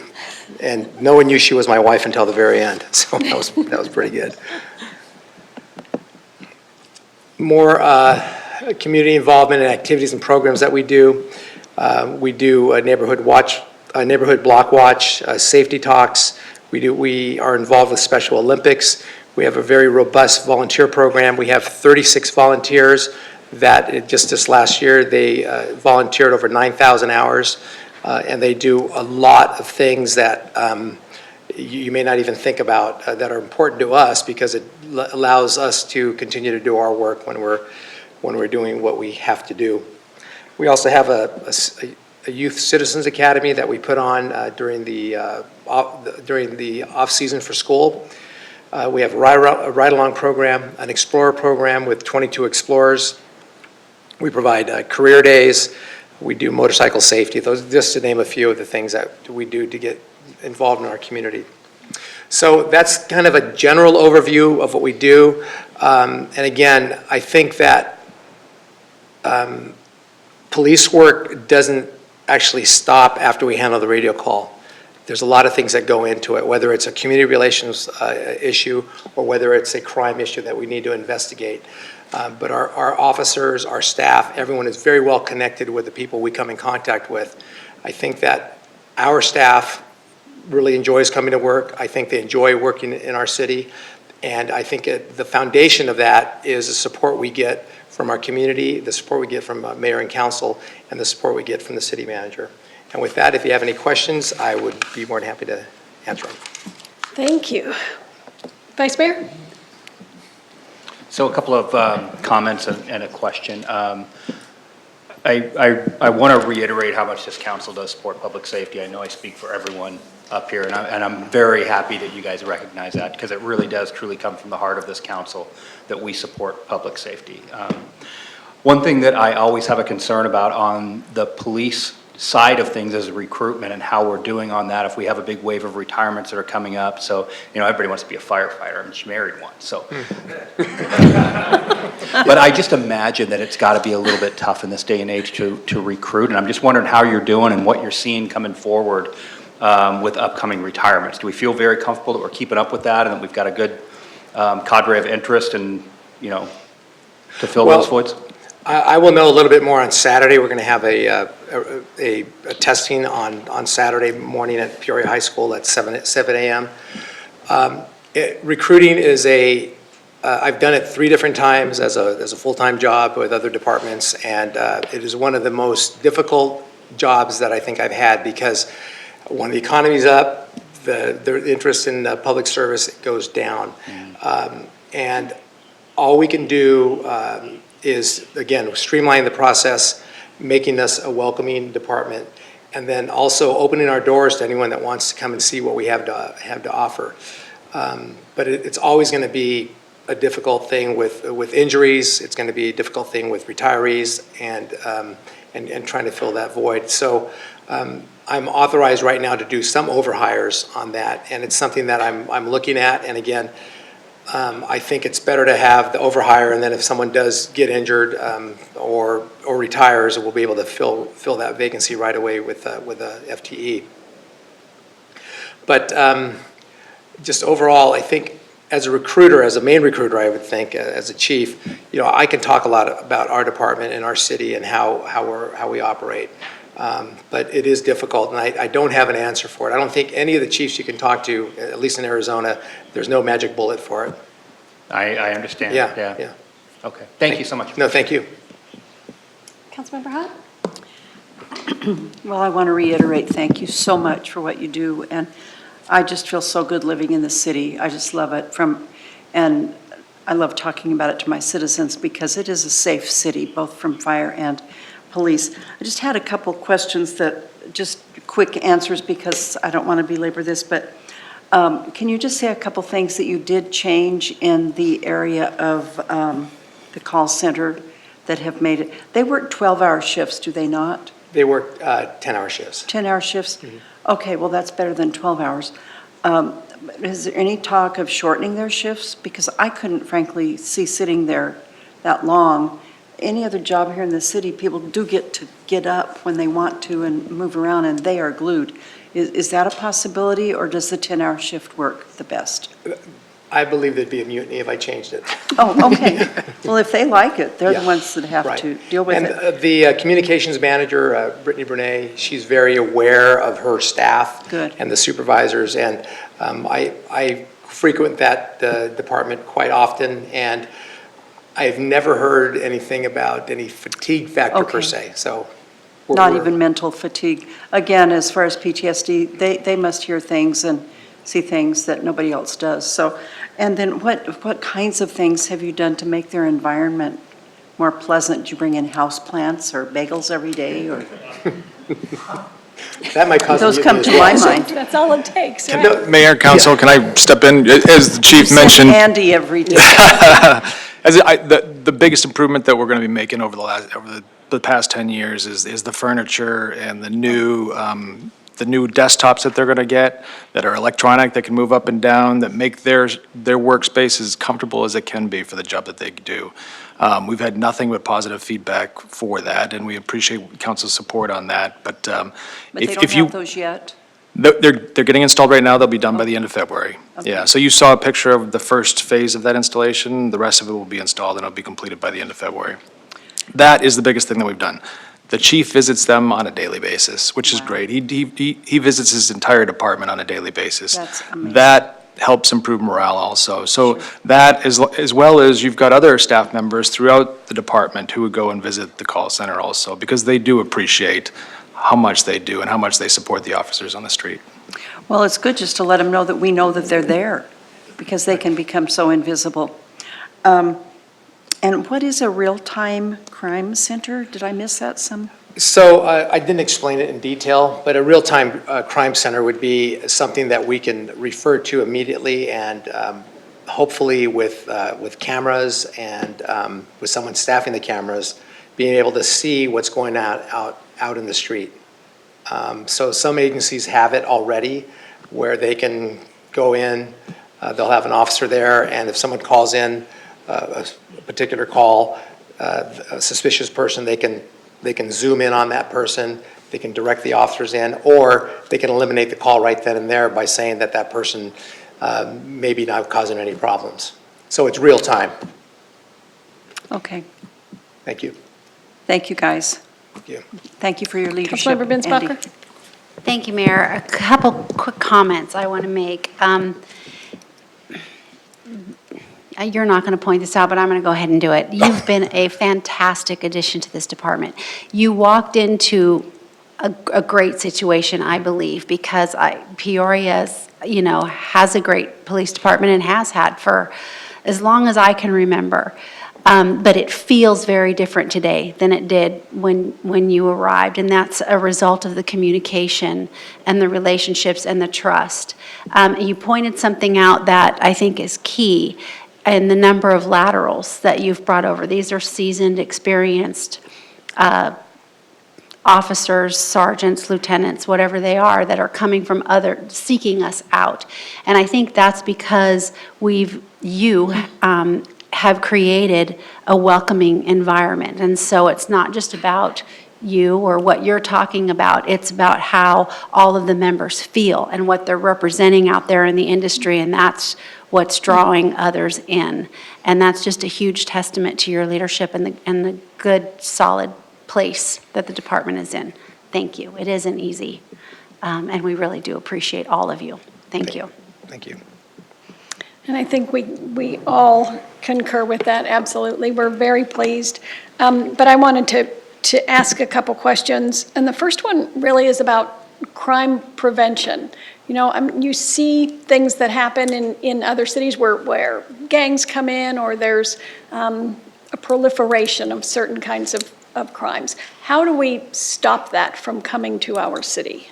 And no one knew she was my wife until the very end. So that was pretty good. More community involvement and activities and programs that we do. We do a neighborhood block watch, safety talks. We are involved with Special Olympics. We have a very robust volunteer program. We have 36 volunteers that just this last year, they volunteered over 9,000 hours. And they do a lot of things that you may not even think about that are important to us, because it allows us to continue to do our work when we're doing what we have to do. We also have a Youth Citizens Academy that we put on during the off-season for school. We have a ride-along program, an Explorer program with 22 Explorers. We provide career days. We do motorcycle safety. Those, just to name a few of the things that we do to get involved in our community. So that's kind of a general overview of what we do. And again, I think that police work doesn't actually stop after we handle the radio call. There's a lot of things that go into it, whether it's a community relations issue or whether it's a crime issue that we need to investigate. But our officers, our staff, everyone is very well connected with the people we come in contact with. I think that our staff really enjoys coming to work. I think they enjoy working in our city. And I think the foundation of that is the support we get from our community, the support we get from mayor and council, and the support we get from the city manager. And with that, if you have any questions, I would be more than happy to answer them. Thank you. Vice Mayor? So a couple of comments and a question. I want to reiterate how much this council does support public safety. I know I speak for everyone up here, and I'm very happy that you guys recognize that, because it really does truly come from the heart of this council that we support public safety. One thing that I always have a concern about on the police side of things is recruitment and how we're doing on that. If we have a big wave of retirements that are coming up, so everybody wants to be a firefighter. I mean, she married one, so. But I just imagine that it's got to be a little bit tough in this day and age to recruit, and I'm just wondering how you're doing and what you're seeing coming forward with upcoming retirements. Do we feel very comfortable that we're keeping up with that and that we've got a good cadre of interest and to fill those voids? I will know a little bit more on Saturday. We're going to have a testing on Saturday morning at Peoria High School at 7 a.m. Recruiting is I've done it 3 different times as a full-time job with other departments, and it is one of the most difficult jobs that I think I've had, because when the economy's up, the interest in public service goes down. And all we can do is, again, streamline the process, making us a welcoming department, and then also opening our doors to anyone that wants to come and see what we have to offer. But it's always going to be a difficult thing with injuries. It's going to be a difficult thing with retirees and trying to fill that void. So I'm authorized right now to do some overhires on that, and it's something that I'm looking at. And again, I think it's better to have the overhire, and then if someone does get injured or retires, we'll be able to fill that vacancy right away with a FTE. But just overall, I think as a recruiter, as a main recruiter, I would think as a chief, I can talk a lot about our department and our city and how we operate. But it is difficult, and I don't have an answer for it. I don't think any of the chiefs you can talk to, at least in Arizona, there's no magic bullet for it. I understand. Yeah. Okay. Thank you so much. No, thank you. Councilmember Hunt? Well, I want to reiterate, thank you so much for what you do, and I just feel so good living in the city. I just love it and I love talking about it to my citizens, because it is a safe city, both from fire and police. I just had a couple questions just quick answers, because I don't want to belabor this, but Can you just say a couple things that you did change in the area of the call center that have made it? They work 12-hour shifts, do they not? They work 10-hour shifts. 10-hour shifts? Okay, well, that's better than 12 hours. Is there any talk of shortening their shifts? Because I couldn't frankly see sitting there that long. Any other job here in the city, people do get to get up when they want to and move around, and they are glued. Is that a possibility, or does the 10-hour shift work the best? I believe there'd be a mutiny if I changed it. Oh, okay. Well, if they like it, they're the Yeah, ones that have right. to deal with And it. the communications manager, Brittany Brunei, she's very aware of her staff. Good. And the supervisors, and I frequent that department quite often, and I've never heard anything about any fatigue factor per Okay. se, so. Not even mental fatigue. Again, as far as PTSD, they must hear things and see things that nobody else does. So, and then what kinds of things have you done to make their environment more pleasant? Do you bring in house plants or bagels every day, or? That might cause. Those come to my mind. That's all it takes, right? No, Mayor and Council, can I step in? As the chief mentioned, Andy every day. the biggest improvement that we're going to be making over the past 10 years is the furniture and the new desktops that they're going to get that are electronic, that can move up and down, that make their workspace as comfortable as it can be for the job that they do. We've had nothing but positive feedback for that, and we appreciate council's support on that. But But they if don't you, have those yet? they're getting installed right now. They'll be done by the end of February. Yeah, so you saw a picture of the first phase of that installation. The rest of it will be installed, and it'll be completed by the end of February. That is the biggest thing that we've done. The chief visits them on a daily basis, which is great. He visits his entire department on a daily basis. That's amazing. That helps improve morale also. So that, as well as you've got other staff members throughout the department who would go and visit the call center also, because they do appreciate how much they do and how much they support the officers on the street. Well, it's good just to let them know that we know that they're there, because they can become so invisible. And what is a real-time crime center? Did I miss that some? So I didn't explain it in detail, but a real-time crime center would be something that we can refer to immediately, and hopefully with cameras and with someone staffing the cameras, being able to see what's going on out in the street. So some agencies have it already where they can go in, they'll have an officer there, and if someone calls in a particular call, a suspicious person, they can zoom in on that person, they can direct the officers in, or they can eliminate the call right then and there by saying that that person may be not causing any problems. So it's real time. Okay. Thank you. Thank you, guys. Thank you. Thank you for your leadership, Councilmember Andy. Binsbacher? Thank you, Mayor. A couple quick comments I want to make. You're not going to point this out, but I'm going to go ahead and do it. You've been a fantastic addition to this department. You walked into a great situation, I believe, because Peoria's, has a great police department and has had for as long as I can remember. But it feels very different today than it did when you arrived, and that's a result of the communication and the relationships and the trust. You pointed something out that I think is key, and the number of laterals that you've brought over. These are seasoned, experienced officers, sergeants, lieutenants, whatever they are, that are coming from seeking us out. And I think that's because you have created a welcoming environment. And so it's not just about you or what you're talking about, it's about how all of the members feel and what they're representing out there in the industry, and that's what's drawing others in. And that's just a huge testament to your leadership and the good, solid place that the department is in. Thank you. It isn't easy, and we really do appreciate all of you. Thank you. Thank you. And I think we all concur with that, absolutely. We're very pleased. But I wanted to ask a couple questions. And the first one really is about crime prevention. You see things that happen in other cities where gangs come in, or there's a proliferation of certain kinds of crimes. How do we stop that from coming to our city?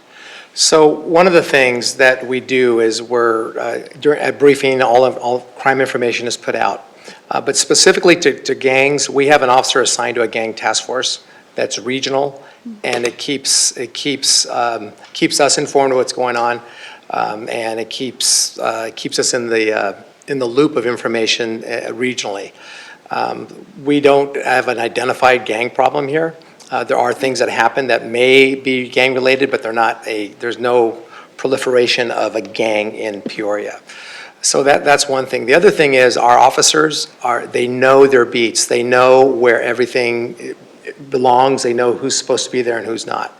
So one of the things that we do is during a briefing, all crime information is put out. But specifically to gangs, we have an officer assigned to a gang task force that's regional, and it keeps us informed of what's going on, and it keeps us in the loop of information regionally. We don't have an identified gang problem here. There are things that happen that may be gang-related, but there's no proliferation of a gang in Peoria. So that's one thing. The other thing is our officers they know their beats. They know where everything belongs. They know who's supposed to be there and who's not.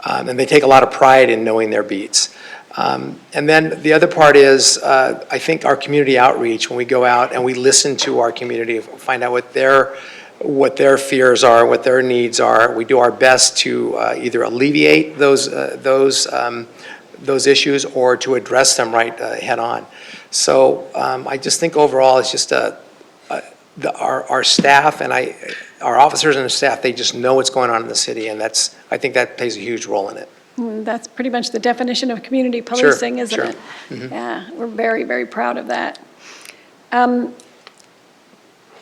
And they take a lot of pride in knowing their beats. And then the other part is, I think our community outreach, when we go out and we listen to our community, find out what their fears are, what their needs are. We do our best to either alleviate those issues or to address them right head on. So I just think overall it's just our staff and our officers and the staff, they just know what's going on in the city, and I think that plays a huge role in it. That's pretty much the definition of community policing, isn't sure. it? Mm-hmm. Yeah, we're very, very proud of that.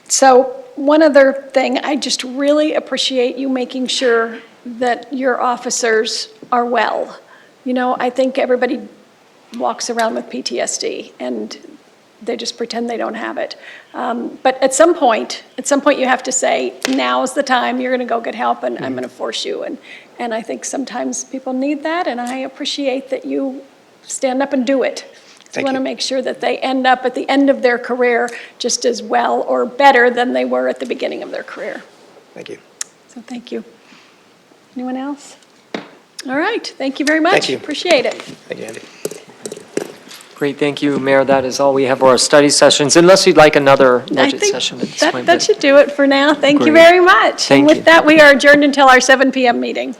So one other thing, I just really appreciate you making sure that your officers are well. You know, I think everybody walks around with PTSD and they just pretend they don't have it. But at some point you have to say, now's the time, you're gonna go get help and I'm gonna force you. And I think sometimes people need that, and I appreciate that you stand up and do it. I want to make sure that they end up at the end of their career just as well or better than they were at the beginning of their career. Thank you. So thank you. Anyone else? All right, thank you very much. Thank you. Appreciate it. Thank you, Andy. Great, thank you, Mayor. That is all we have for our study sessions, unless you'd like another budget session at this point. That should do it for now. Thank you Great. very much. Thank And you. with that, we are adjourned until our 7 p.m. meeting.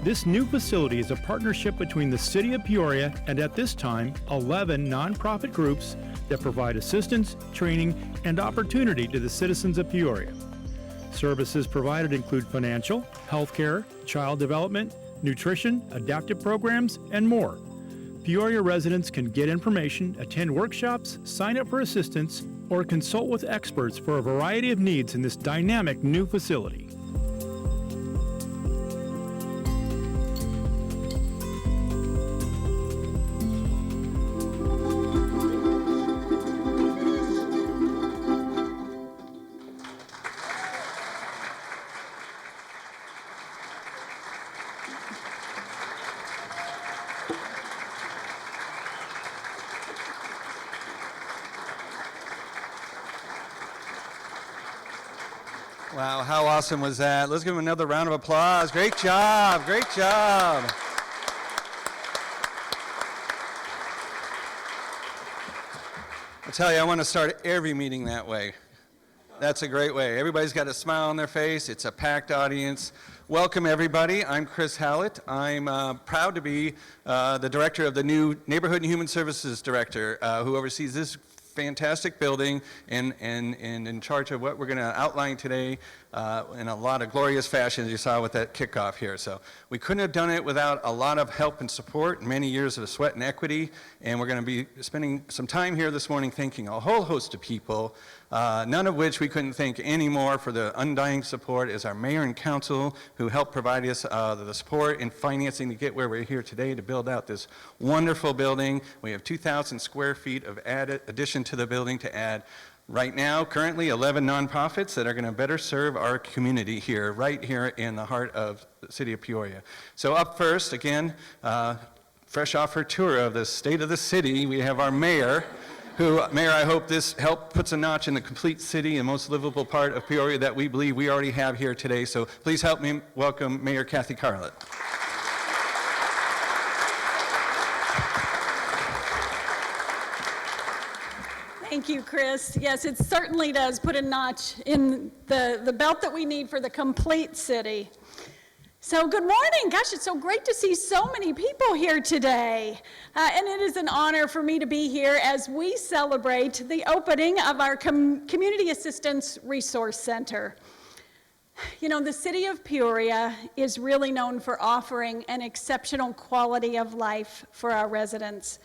This new facility is a partnership between the City of Peoria and, at this time, 11 nonprofit groups that provide assistance, training, and opportunity to the citizens of Peoria. Services provided include financial, healthcare, child development, nutrition, adaptive programs, and more. Peoria residents can get information, attend workshops, sign up for assistance, or consult with experts for a variety of needs in this dynamic new facility. Wow, how awesome was that? Let's give him another round of applause. Great job, great job. I tell you, I want to start every meeting that way. That's a great way. Everybody's got a smile on their face. It's a packed audience. Welcome, everybody. I'm Chris Hallett. I'm proud to be the director of the new Neighborhood and Human Services Director, who oversees this fantastic building and in charge of what we're going to outline today in a lot of glorious fashion, as you saw with that kickoff here. So we couldn't have done it without a lot of help and support, many years of sweat and equity, and we're going to be spending some time here this morning thanking a whole host of people, none of which we couldn't thank anymore for the undying support is our mayor and council who helped provide us the support and financing to get where we're here today to build out this wonderful building. We have 2,000 square feet of addition to the building to add. Right now, currently 11 nonprofits that are going to better serve our community here, right here in the heart of the city of Peoria. So up first, again, fresh off her tour of the state of the city, we have our mayor, who, Mayor, I hope this puts a notch in the complete city and most livable part of Peoria that we believe we already have here today. So please help me welcome Mayor Kathy Carlett. Thank you, Chris. Yes, it certainly does put a notch in the belt that we need for the complete city. So good morning. Gosh, it's so great to see so many people here today. And it is an honor for me to be here as we celebrate the opening of our Community Assistance Resource Center. You know, the city of Peoria is really known for offering an exceptional quality of life for our residents.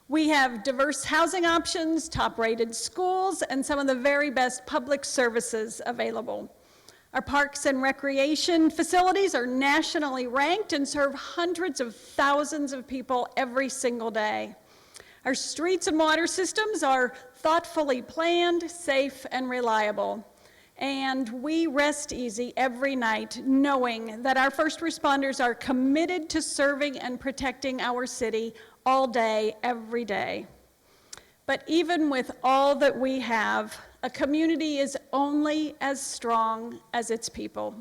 We have diverse housing options, top-rated schools, and some of the very best public services available. Our parks and recreation facilities are nationally ranked and serve hundreds of thousands of people every single day. Our streets and water systems are thoughtfully planned, safe, and reliable. And we rest easy every night knowing that our first responders are committed to serving and protecting our city all day, every day. But even with all that we have, a community is only as strong as its people.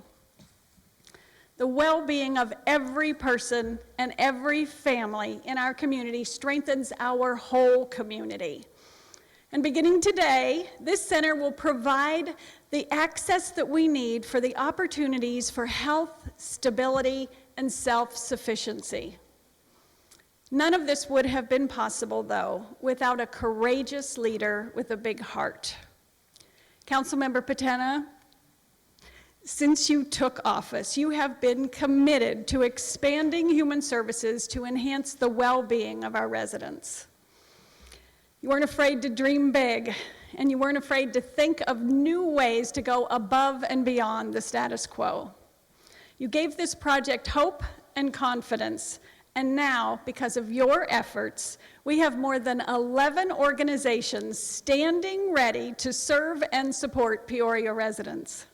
The well-being of every person and every family in our community strengthens our whole community. And beginning today, this center will provide the access that we need for the opportunities for health, stability, and self-sufficiency. None of this would have been possible, though, without a courageous leader with a big heart. Councilmember Patena, since you took office, you have been committed to expanding human services to enhance the well-being of our residents. You weren't afraid to dream big, and you weren't afraid to think of new ways to go above and beyond the status quo. You gave this project hope and confidence. And now, because of your efforts, we have more than 11 organizations standing ready to serve and support Peoria residents.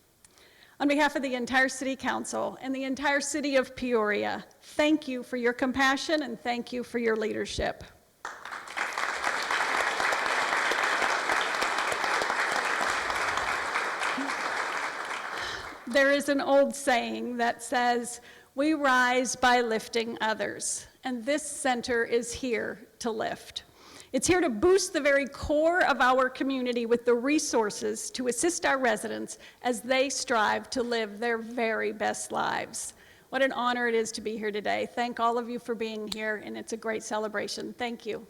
On behalf of the entire City Council and the entire city of Peoria, thank you for your compassion and thank you for your leadership. There is an old saying that says, "We rise by lifting others," and this center is here to lift. It's here to boost the very core of our community with the resources to assist our residents as they strive to live their very best lives. What an honor it is to be here today. Thank all of you for being here, and it's a great celebration. Thank you.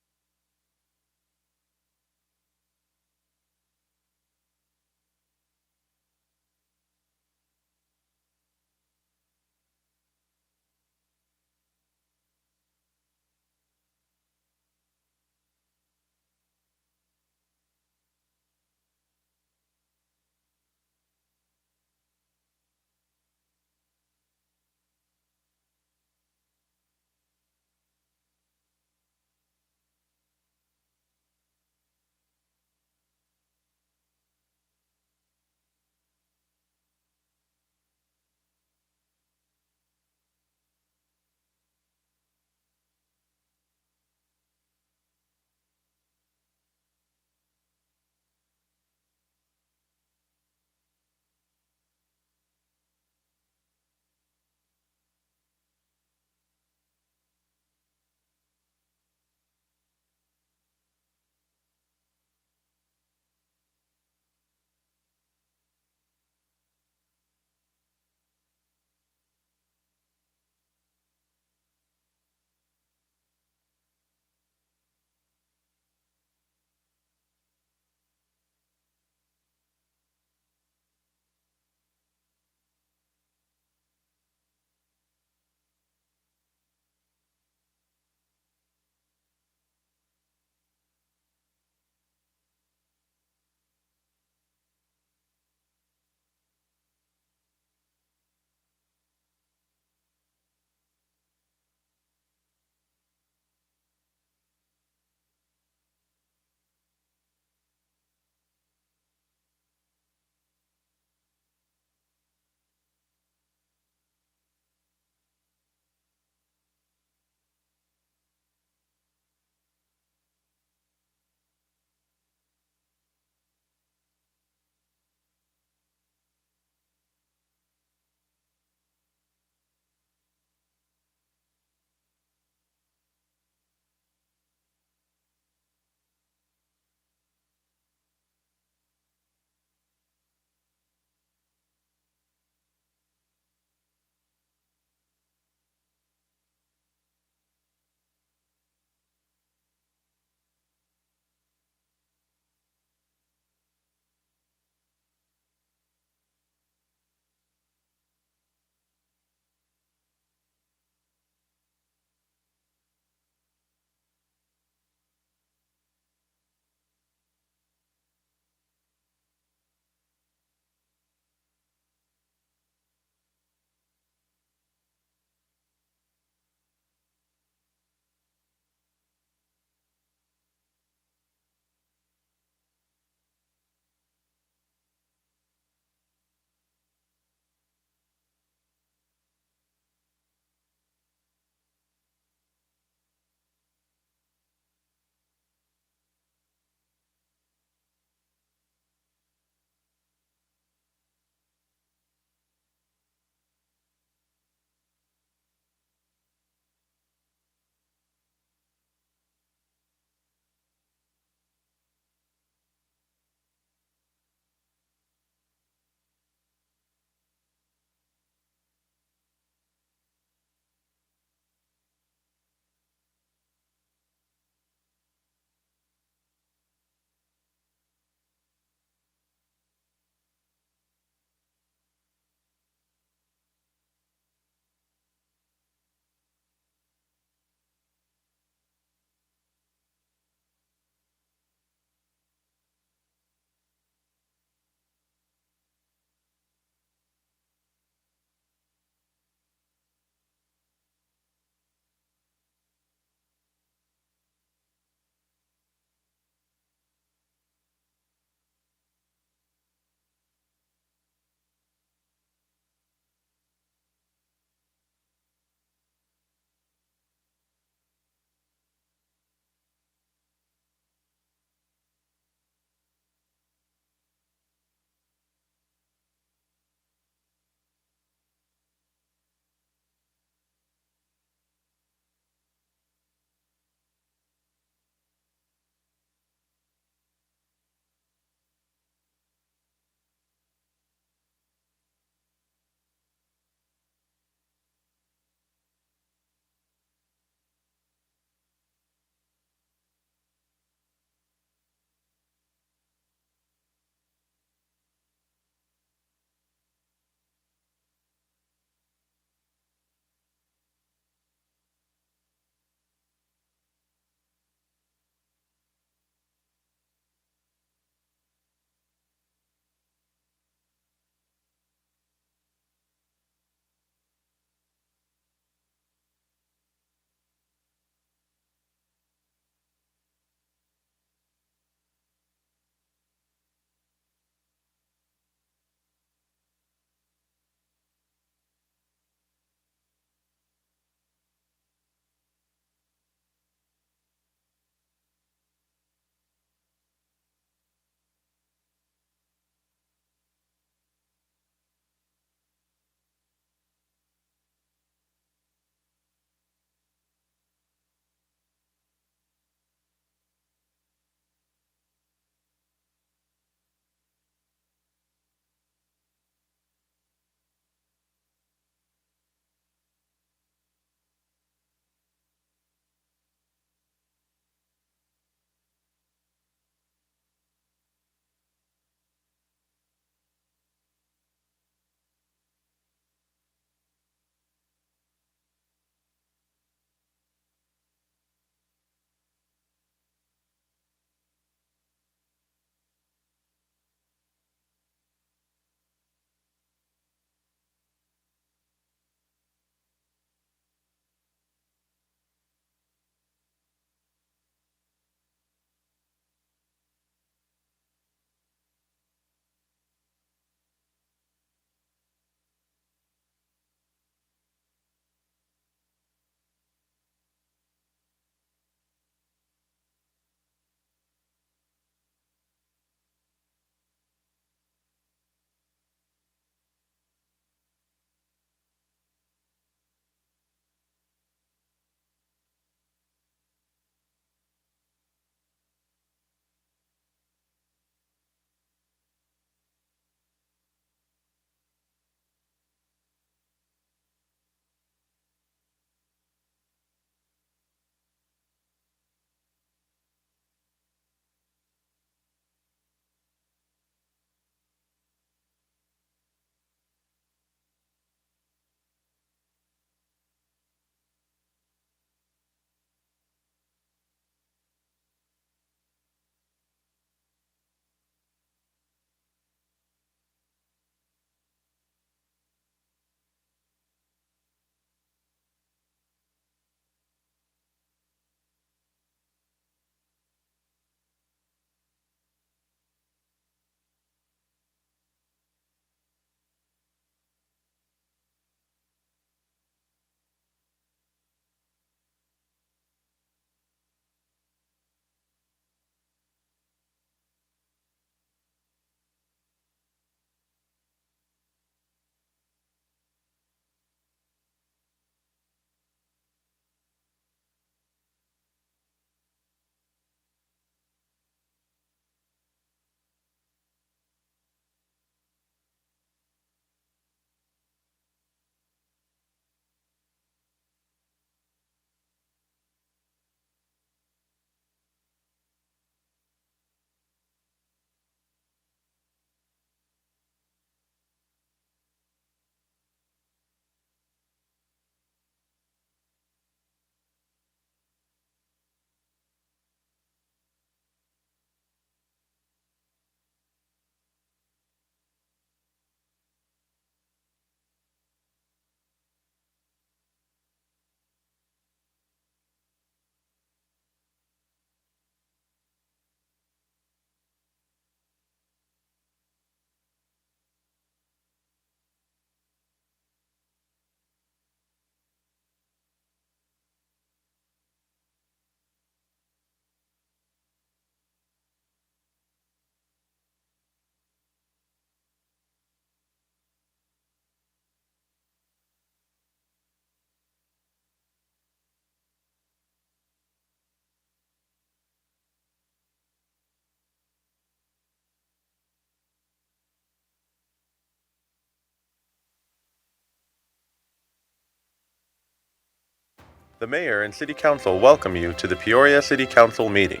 The Mayor and City Council welcome you to the Peoria City Council meeting.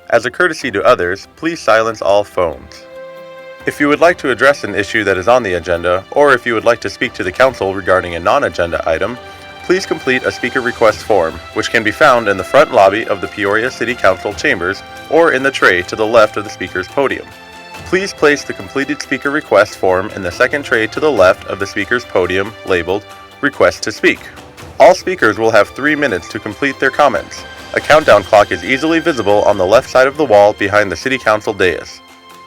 As a courtesy to others, please silence all phones. If you would like to address an issue that is on the agenda, or if you would like to speak to the council regarding a non-agenda item, please complete a speaker request form, which can be found in the front lobby of the Peoria City Council chambers or in the tray to the left of the speaker's podium. Please place the completed speaker request form in the second tray to the left of the speaker's podium labeled Request to Speak. All speakers will have 3 minutes to complete their comments. A countdown clock is easily visible on the left side of the wall behind the City Council dais.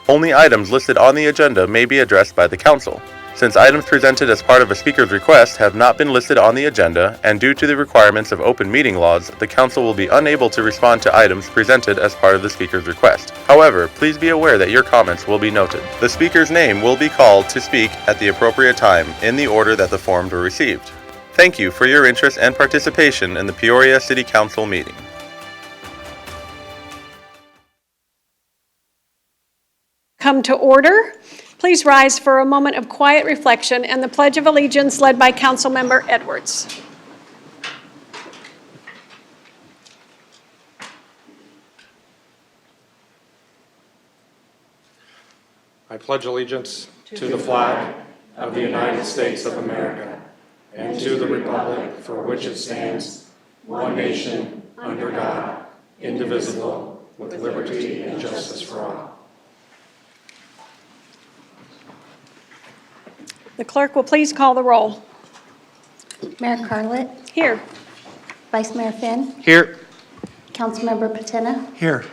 Only items listed on the agenda may be addressed by the Council. Since items presented as part of a speaker's request have not been listed on the agenda, and due to the requirements of open meeting laws, the Council will be unable to respond to items presented as part of the speaker's request. However, please be aware that your comments will be noted. The speaker's name will be called to speak at the appropriate time, in the order that the forms were received. Thank you for your interest and participation in the Peoria City Council meeting. Come to order. Please rise for a moment of quiet reflection and the Pledge of Allegiance led by Councilmember Edwards. I pledge allegiance to the flag of the United States of America and to the republic for which it stands, one nation, under God, indivisible, with liberty and justice for all. The clerk will please call the roll. Mayor Carlett. Here. Vice Mayor Finn. Here. Councilmember Patina. Here.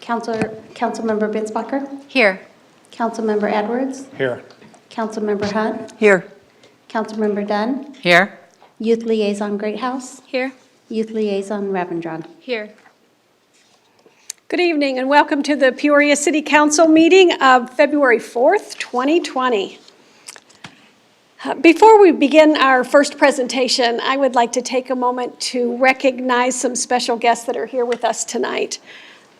Councilmember Bitzbacher. Here. Councilmember Edwards. Here. Councilmember Hunt. Here. Councilmember Dunn. Here. Youth Liaison Greathouse. Here. Youth Liaison Ravendron. Here. Good evening and welcome to the Peoria City Council meeting of February 4th, 2020. Before we begin our first presentation, I would like to take a moment to recognize some special guests that are here with us tonight.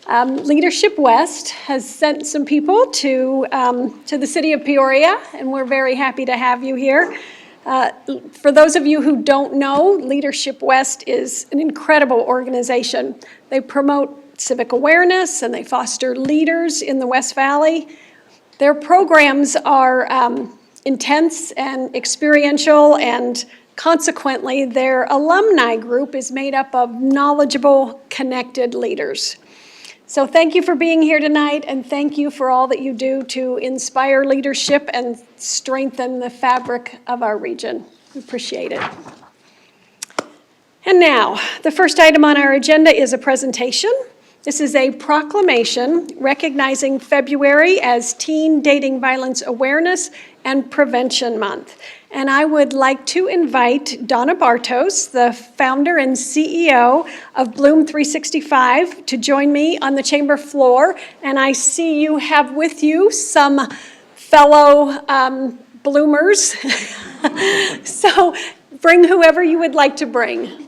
Leadership West has sent some people to the city of Peoria, and we're very happy to have you here. For those of you who don't know, Leadership West is an incredible organization. They promote civic awareness and they foster leaders in the West Valley. Their programs are intense and experiential, and consequently, their alumni group is made up of knowledgeable, connected leaders. So thank you for being here tonight, and thank you for all that you do to inspire leadership and strengthen the fabric of our region. We appreciate it. And now, the first item on our agenda is a presentation. This is a proclamation recognizing February as Teen Dating Violence Awareness and Prevention Month. And I would like to invite Donna Bartos, the founder and CEO of Bloom 365, to join me on the chamber floor. And I see you have with you some fellow bloomers. So bring whoever you would like to bring.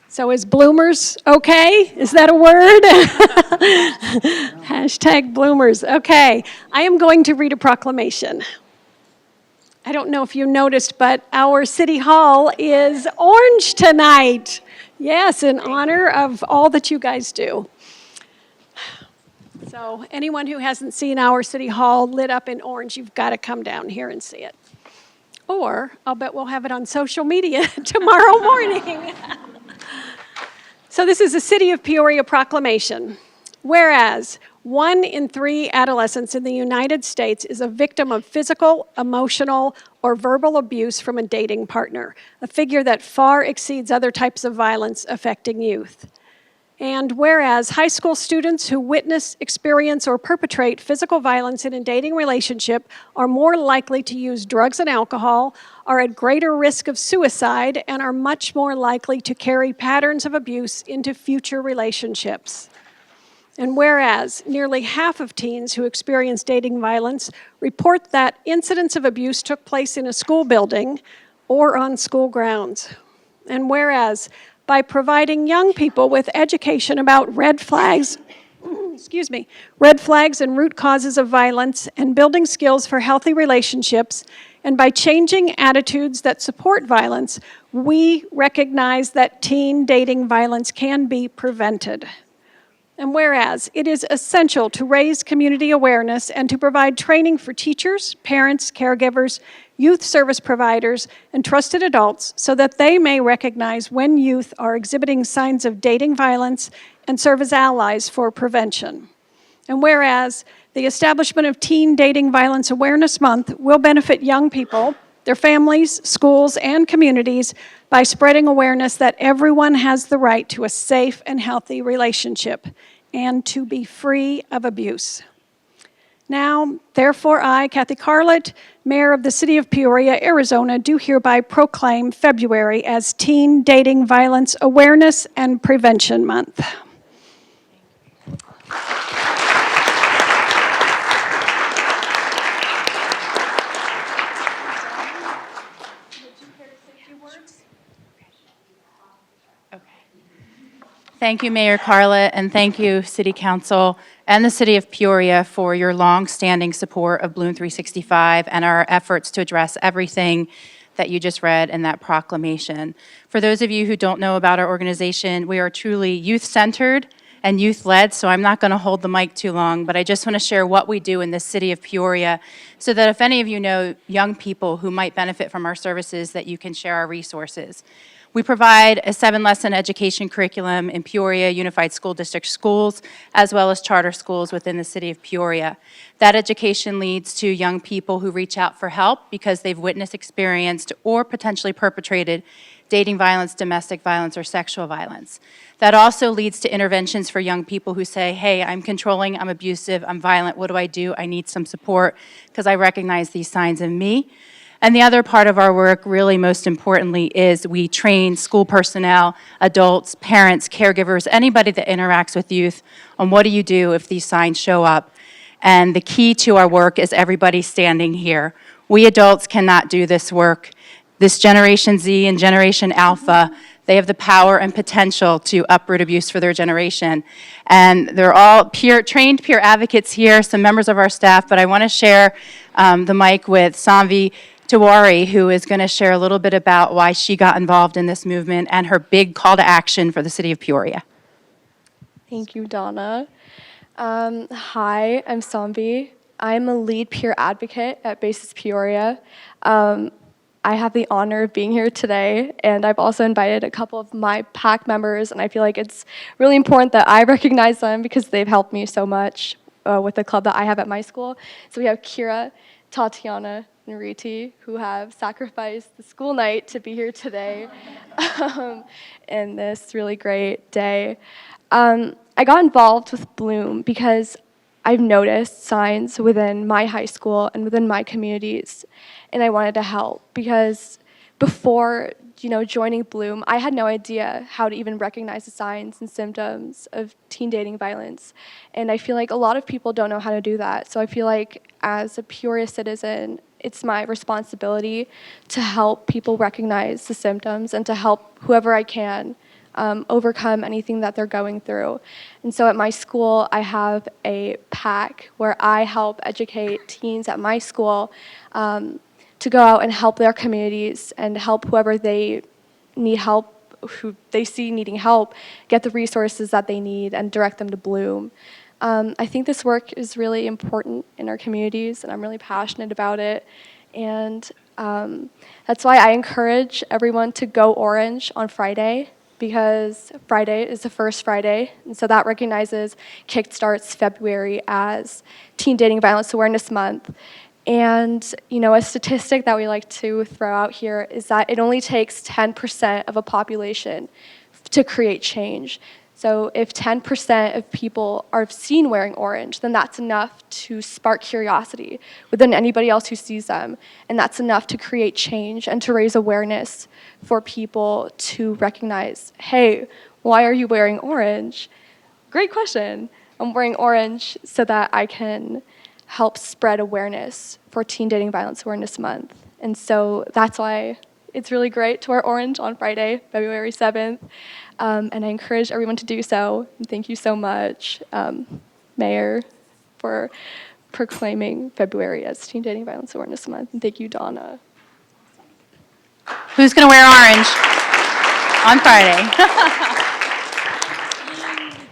So is bloomers okay? Is that a word? Hashtag bloomers. Okay. I am going to read a proclamation. I don't know if you noticed, but our city hall is orange tonight. Yes, in honor of all that you guys do. So anyone who hasn't seen our city hall lit up in orange, you've got to come down here and see it. Or I'll bet we'll have it on social media tomorrow morning. So this is a City of Peoria proclamation. Whereas 1 in 3 adolescents in the United States is a victim of physical, emotional, or verbal abuse from a dating partner, a figure that far exceeds other types of violence affecting youth. And whereas high school students who witness, experience, or perpetrate physical violence in a dating relationship are more likely to use drugs and alcohol, are at greater risk of suicide, and are much more likely to carry patterns of abuse into future relationships. And whereas nearly half of teens who experience dating violence report that incidents of abuse took place in a school building or on school grounds. And whereas by providing young people with education about red flags, red flags and root causes of violence and building skills for healthy relationships, and by changing attitudes that support violence, we recognize that teen dating violence can be prevented. And whereas it is essential to raise community awareness and to provide training for teachers, parents, caregivers, youth service providers, and trusted adults so that they may recognize when youth are exhibiting signs of dating violence and serve as allies for prevention. And whereas the establishment of Teen Dating Violence Awareness Month will benefit young people, their families, schools, and communities by spreading awareness that everyone has the right to a safe and healthy relationship and to be free of abuse. Now, therefore, I, Kathy Carlett, Mayor of the City of Peoria, Arizona, do hereby proclaim February as Teen Dating Violence Awareness and Prevention Month. Thank you, Mayor Carlett, and thank you, City Council and the City of Peoria for your long-standing support of Bloom 365 and our efforts to address everything that you just read in that proclamation. For those of you who don't know about our organization, we are truly youth-centered and youth-led, so I'm not going to hold the mic too long, but I just want to share what we do in the City of Peoria so that if any of you know young people who might benefit from our services, that you can share our resources. We provide a 7-lesson education curriculum in Peoria Unified School District schools, as well as charter schools within the City of Peoria. That education leads to young people who reach out for help because they've witnessed, experienced, or potentially perpetrated dating violence, domestic violence, or sexual violence. That also leads to interventions for young people who say, hey, I'm controlling, I'm abusive, I'm violent, what do? I need some support because I recognize these signs in me. And the other part of our work, really most importantly, is we train school personnel, adults, parents, caregivers, anybody that interacts with youth on what do you do if these signs show up. And the key to our work is everybody standing here. We adults cannot do this work. This Generation Z and Generation Alpha, they have the power and potential to uproot abuse for their generation. And they're all trained peer advocates here, some members of our staff, but I want to share the mic with Sanvi Tiwari, who is going to share a little bit about why she got involved in this movement and her big call to action for the City of Peoria. Thank you, Donna. Hi, I'm Sambi. I'm a lead peer advocate at Basis Peoria. I have the honor of being here today, and I've also invited a couple of my PAC members, and I feel like it's really important that I recognize them because they've helped me so much with the club that I have at my school. So we have Kira, Tatiana, and Riti, who have sacrificed the school night to be here today in this really great day. I got involved with Bloom because I've noticed signs within my high school and within my communities, and I wanted to help because before joining Bloom, I had no idea how to even recognize the signs and symptoms of teen dating violence. And I feel like a lot of people don't know how to do that. So I feel like as a Peoria citizen, it's my responsibility to help people recognize the symptoms and to help whoever I can overcome anything that they're going through. And so at my school, I have a PAC where I help educate teens at my school to go out and help their communities and help whoever they need help, who they see needing help, get the resources that they need and direct them to Bloom. I think this work is really important in our communities, and I'm really passionate about it. And that's why I encourage everyone to go orange on Friday, because Friday is the first Friday, and so that kickstarts February as Teen Dating Violence Awareness Month. And a statistic that we like to throw out here is that it only takes 10% of a population to create change. So if 10% of people are seen wearing orange, then that's enough to spark curiosity within anybody else who sees them. And that's enough to create change and to raise awareness for people to recognize, hey, why are you wearing orange? Great question. I'm wearing orange so that I can help spread awareness for Teen Dating Violence Awareness Month. And so that's why it's really great to wear orange on Friday, February 7th. And I encourage everyone to do so. And thank you so much, Mayor, for proclaiming February as Teen Dating Violence Awareness Month. And thank you, Donna. Who's going to wear orange on Friday?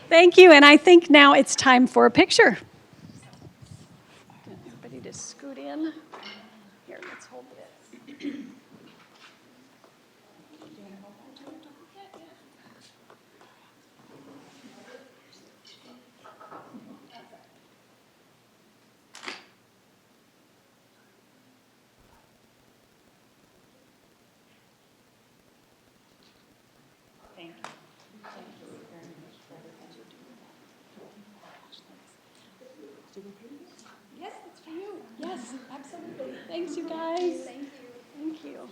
Thank you, and I think now it's time for a picture. Everybody just scoot in. Here, let's hold it. Yes, it's for you. Yes, absolutely. Thanks, you guys. Thank you. Thank you.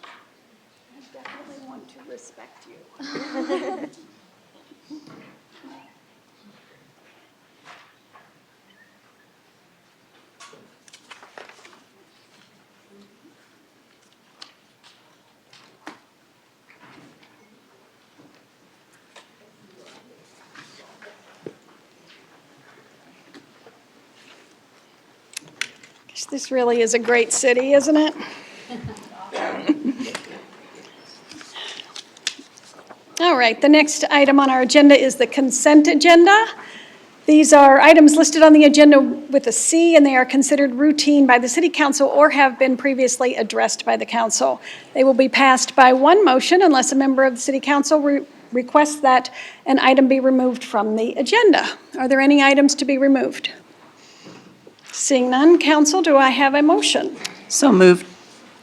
I definitely want to respect you. This really is a great city, isn't it? All right, the next item on our agenda is the consent agenda. These are items listed on the agenda with a C, and they are considered routine by the City Council or have been previously addressed by the Council. They will be passed by one motion unless a member of the City Council requests that an item be removed from the agenda. Are there any items to be removed? Seeing none, Council, do I have a motion? So moved.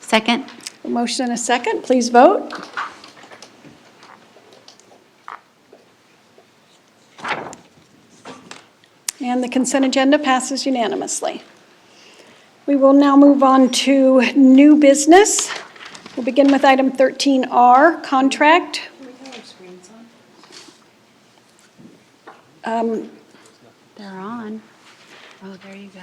Second? A motion and a second. Please vote. And the consent agenda passes unanimously. We will now move on to new business. We'll begin with item 13R, contract. They're on. Oh, there you go.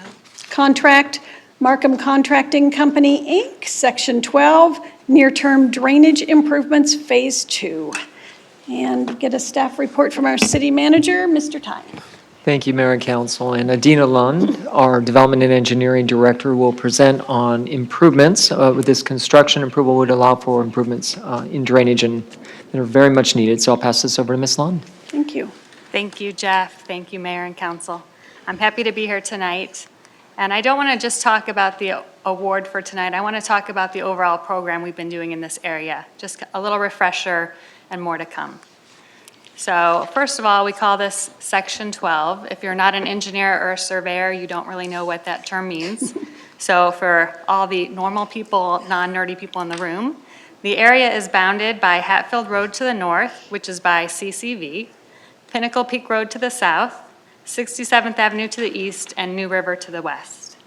Contract, Markham Contracting Company, Inc., Section 12, near-term drainage improvements, Phase 2. And get a staff report from our city manager, Mr. Tyne. Thank you, Mayor and Council. And Adina Lund, our Development and Engineering Director, will present on improvements. With this construction approval would allow for improvements in drainage and that are very much needed. So I'll pass this over to Ms. Lund. Thank you. Thank you, Jeff. Thank you, Mayor and Council. I'm happy to be here tonight. And I don't want to just talk about the award for tonight. I want to talk about the overall program we've been doing in this area. Just a little refresher and more to come. So first of all, we call this Section 12. If you're not an engineer or a surveyor, you don't really know what that term means. So for all the normal people, non-nerdy people in the room, the area is bounded by Hatfield Road to the north, which is by CCV, Pinnacle Peak Road to the south, 67th Avenue to the east, and New River to the west.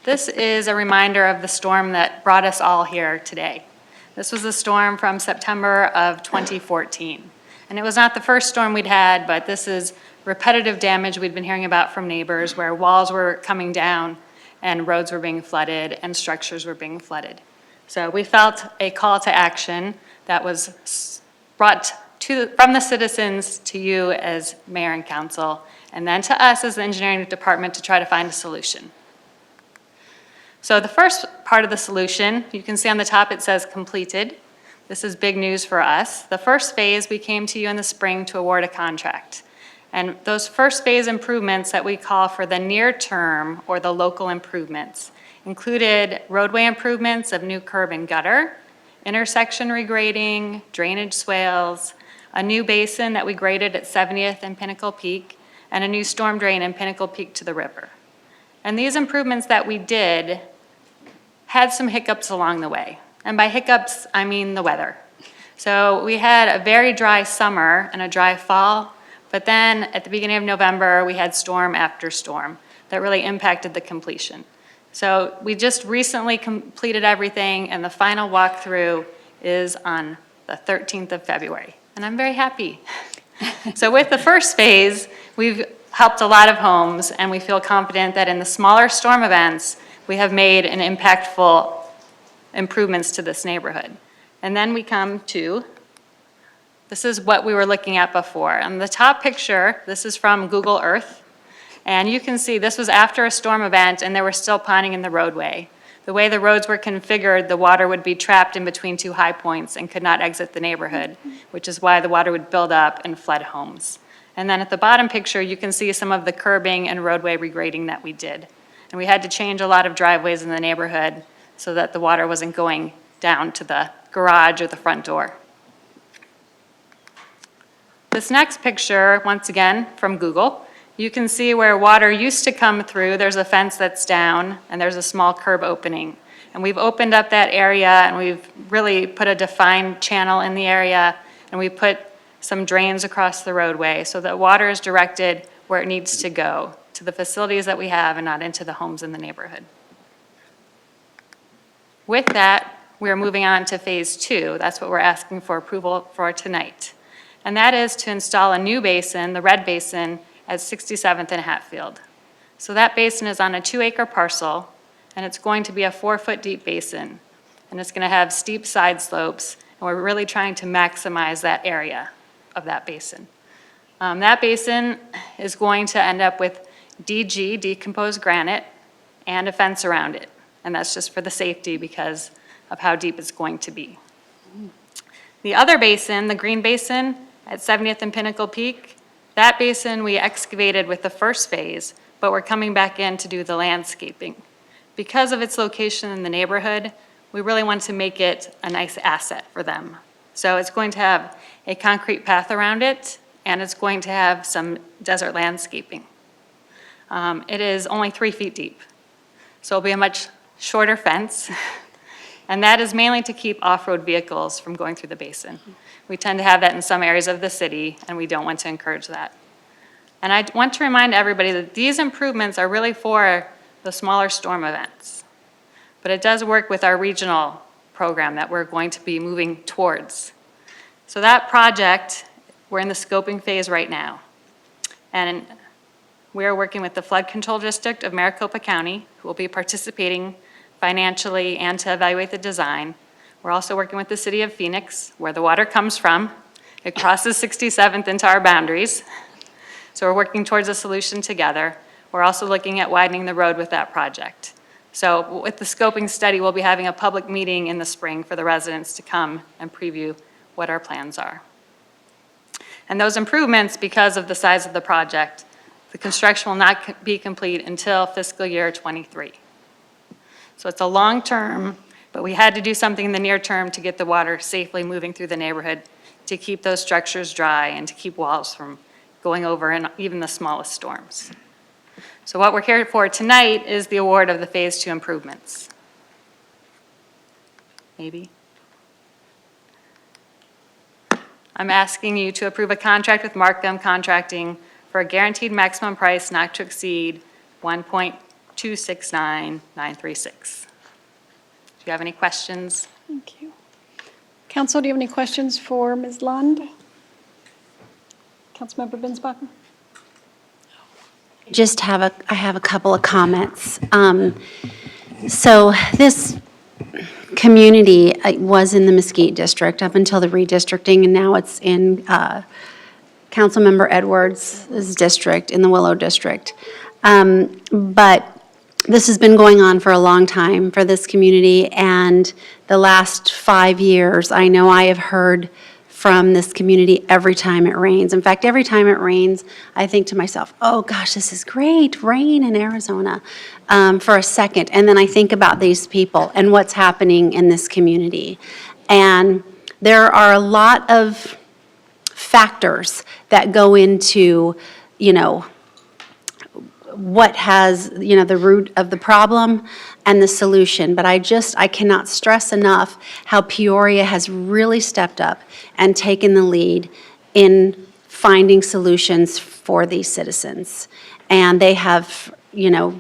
This is a reminder of the storm that brought us all here today. This was a storm from September of 2014. And it was not the first storm we'd had, but this is repetitive damage we'd been hearing about from neighbors where walls were coming down and roads were being flooded and structures were being flooded. So we felt a call to action that was brought from the citizens to you as mayor and council, and then to us as the engineering department to try to find a solution. So the first part of the solution, you can see on the top it says completed. This is big news for us. The first phase, we came to you in the spring to award a contract. And those first phase improvements that we call for the near term or the local improvements included roadway improvements of new curb and gutter, intersection regrading, drainage swales, a new basin that we graded at 70th and Pinnacle Peak, and a new storm drain in Pinnacle Peak to the river. And these improvements that we did had some hiccups along the way. And by hiccups, I mean the weather. So we had a very dry summer and a dry fall, but then at the beginning of November, we had storm after storm that really impacted the completion. So we just recently completed everything, and the final walkthrough is on the 13th of February. And I'm very happy. So with the first phase, we've helped a lot of homes, and we feel confident that in the smaller storm events, we have made an impactful improvements to this neighborhood. And then we come to, this is what we were looking at before. On the top picture, this is from Google Earth, and you can see this was after a storm event, and there was still ponding in the roadway. The way the roads were configured, the water would be trapped in between two high points and could not exit the neighborhood, which is why the water would build up and flood homes. And then at the bottom picture, you can see some of the curbing and roadway regrading that we did. And we had to change a lot of driveways in the neighborhood so that the water wasn't going down to the garage or the front door. This next picture, once again, from Google, you can see where water used to come through. There's a fence that's down, and there's a small curb opening. And we've opened up that area, and we've really put a defined channel in the area, and we put some drains across the roadway so that water is directed where it needs to go, to the facilities that we have and not into the homes in the neighborhood. With that, we're moving on to phase 2. That's what we're asking for approval for tonight. And that is to install a new basin, the red basin, at 67th and Hatfield. So that basin is on a 2-acre parcel, and it's going to be a 4-foot deep basin. And it's gonna have steep side slopes, and we're really trying to maximize that area of that basin. That basin is going to end up with DG, decomposed granite, and a fence around it. And that's just for the safety because of how deep it's going to be. The other basin, the green basin at 70th and Pinnacle Peak, that basin we excavated with the first phase, but we're coming back in to do the landscaping. Because of its location in the neighborhood, we really want to make it a nice asset for them. So it's going to have a concrete path around it, and it's going to have some desert landscaping. It is only 3 feet deep, so it'll be a much shorter fence, and that is mainly to keep off-road vehicles from going through the basin. We tend to have that in some areas of the city, and we don't want to encourage that. And I want to remind everybody that these improvements are really for the smaller storm events. But it does work with our regional program that we're going to be moving towards. So that project, we're in the scoping phase right now. And we are working with the Flood Control District of Maricopa County, who will be participating financially and to evaluate the design. We're also working with the city of Phoenix, where the water comes from. It crosses 67th into our boundaries. So we're working towards a solution together. We're also looking at widening the road with that project. So with the scoping study, we'll be having a public meeting in the spring for the residents to come and preview what our plans are. And those improvements, because of the size of the project, the construction will not be complete until fiscal year '23. So it's a long term, but we had to do something in the near term to get the water safely moving through the neighborhood, to keep those structures dry and to keep walls from going over in even the smallest storms. So what we're here for tonight is the award of the Phase 2 improvements. Maybe. I'm asking you to approve a contract with Markham Contracting for a guaranteed maximum price not to exceed $1.269936. Do you have any questions? Thank you. Council, do you have any questions for Ms. Lund? Councilmember Binsbacher? I have a couple of comments. So this community was in the Mesquite District up until the redistricting, and now it's in Councilmember Edwards' district, in the Willow District. But this has been going on for a long time for this community, and the last 5 years, I know I have heard from this community every time it rains. In fact, every time it rains, I think to myself, oh gosh, this is great, rain in Arizona, for a second. And then I think about these people and what's happening in this community. And there are a lot of factors that go into, what has, the root of the problem and the solution. But I cannot stress enough how Peoria has really stepped up and taken the lead in finding solutions for these citizens. And they have,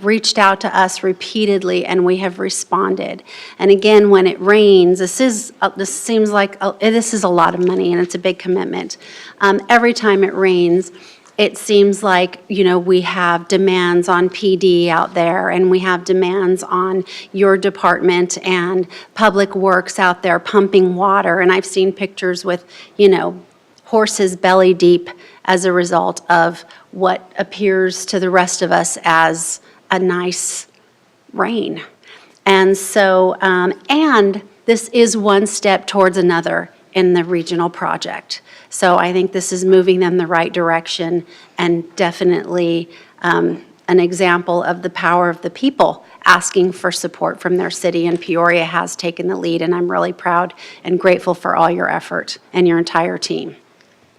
reached out to us repeatedly, and we have responded. And again, when it rains, this seems like, this is a lot of money, and it's a big commitment. Every time it rains, it seems like, we have demands on PD out there, and we have demands on your department and Public Works out there pumping water. And I've seen pictures with, horses belly deep as a result of what appears to the rest of us as a nice rain. And so, and this is one step towards another in the regional project. So I think this is moving them the right direction, and definitely an example of the power of the people asking for support from their city, and Peoria has taken the lead, and I'm really proud and grateful for all your effort and your entire team.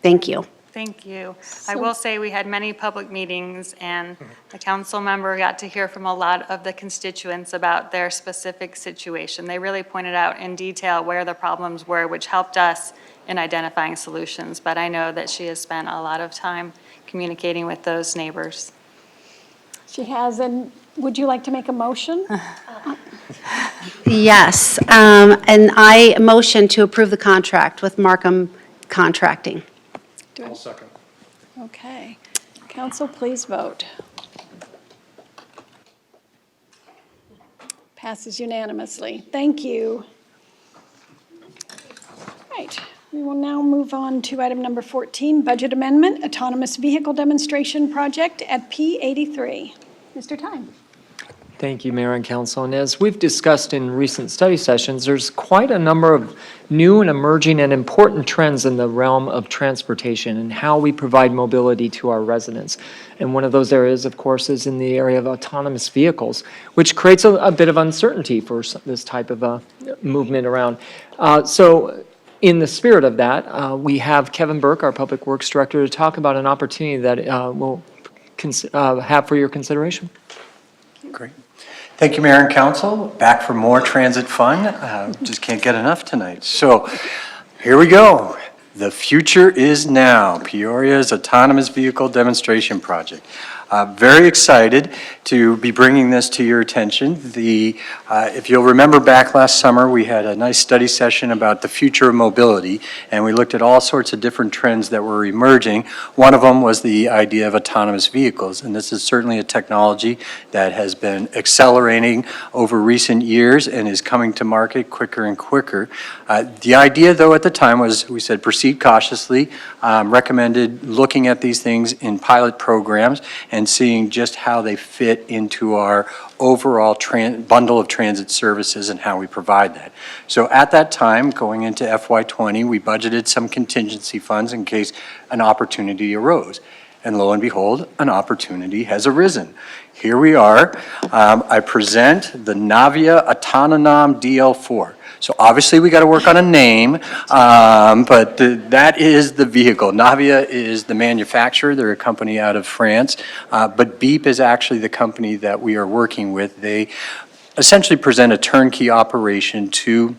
Thank you. Thank you. I will say we had many public meetings, and the council member got to hear from a lot of the constituents about their specific situation. They really pointed out in detail where the problems were, which helped us in identifying solutions. But I know that she has spent a lot of time communicating with those neighbors. She has, and would you like to make a motion? Yes, and I motion to approve the contract with Markham Contracting. I'll second. Okay. Council, please vote. Passes unanimously. Thank you. Right. We will now move on to item number 14, budget amendment, autonomous vehicle demonstration project at P83. Mr. Time. Thank you, Mayor and Council. And as we've discussed in recent study sessions, there's quite a number of new and emerging and important trends in the realm of transportation and how we provide mobility to our residents. And one of those areas, of course, is in the area of autonomous vehicles, which creates a bit of uncertainty for this type of movement around. So in the spirit of that, we have Kevin Burke, our Public Works Director, to talk about an opportunity that we'll have for your consideration. Great. Thank you, Mayor and Council. Back for more transit fun. Just can't get enough tonight. So here we go. The future is now. Peoria's autonomous vehicle demonstration project. Very excited to be bringing this to your attention. If you'll remember back last summer, we had a nice study session about the future of mobility, and we looked at all sorts of different trends that were emerging. One of them was the idea of autonomous vehicles, and this is certainly a technology that has been accelerating over recent years and is coming to market quicker and quicker. The idea, though, at the time was, we said, proceed cautiously, recommended looking at these things in pilot programs and seeing just how they fit into our overall bundle of transit services and how we provide that. So at that time, going into FY20, we budgeted some contingency funds in case an opportunity arose. And lo and behold, an opportunity has arisen. Here we are. I present the Navia Autononom DL4. So obviously we got to work on a name, but that is the vehicle. Navia is the manufacturer. They're a company out of France, but Beep is actually the company that we are working with. They essentially present a turnkey operation to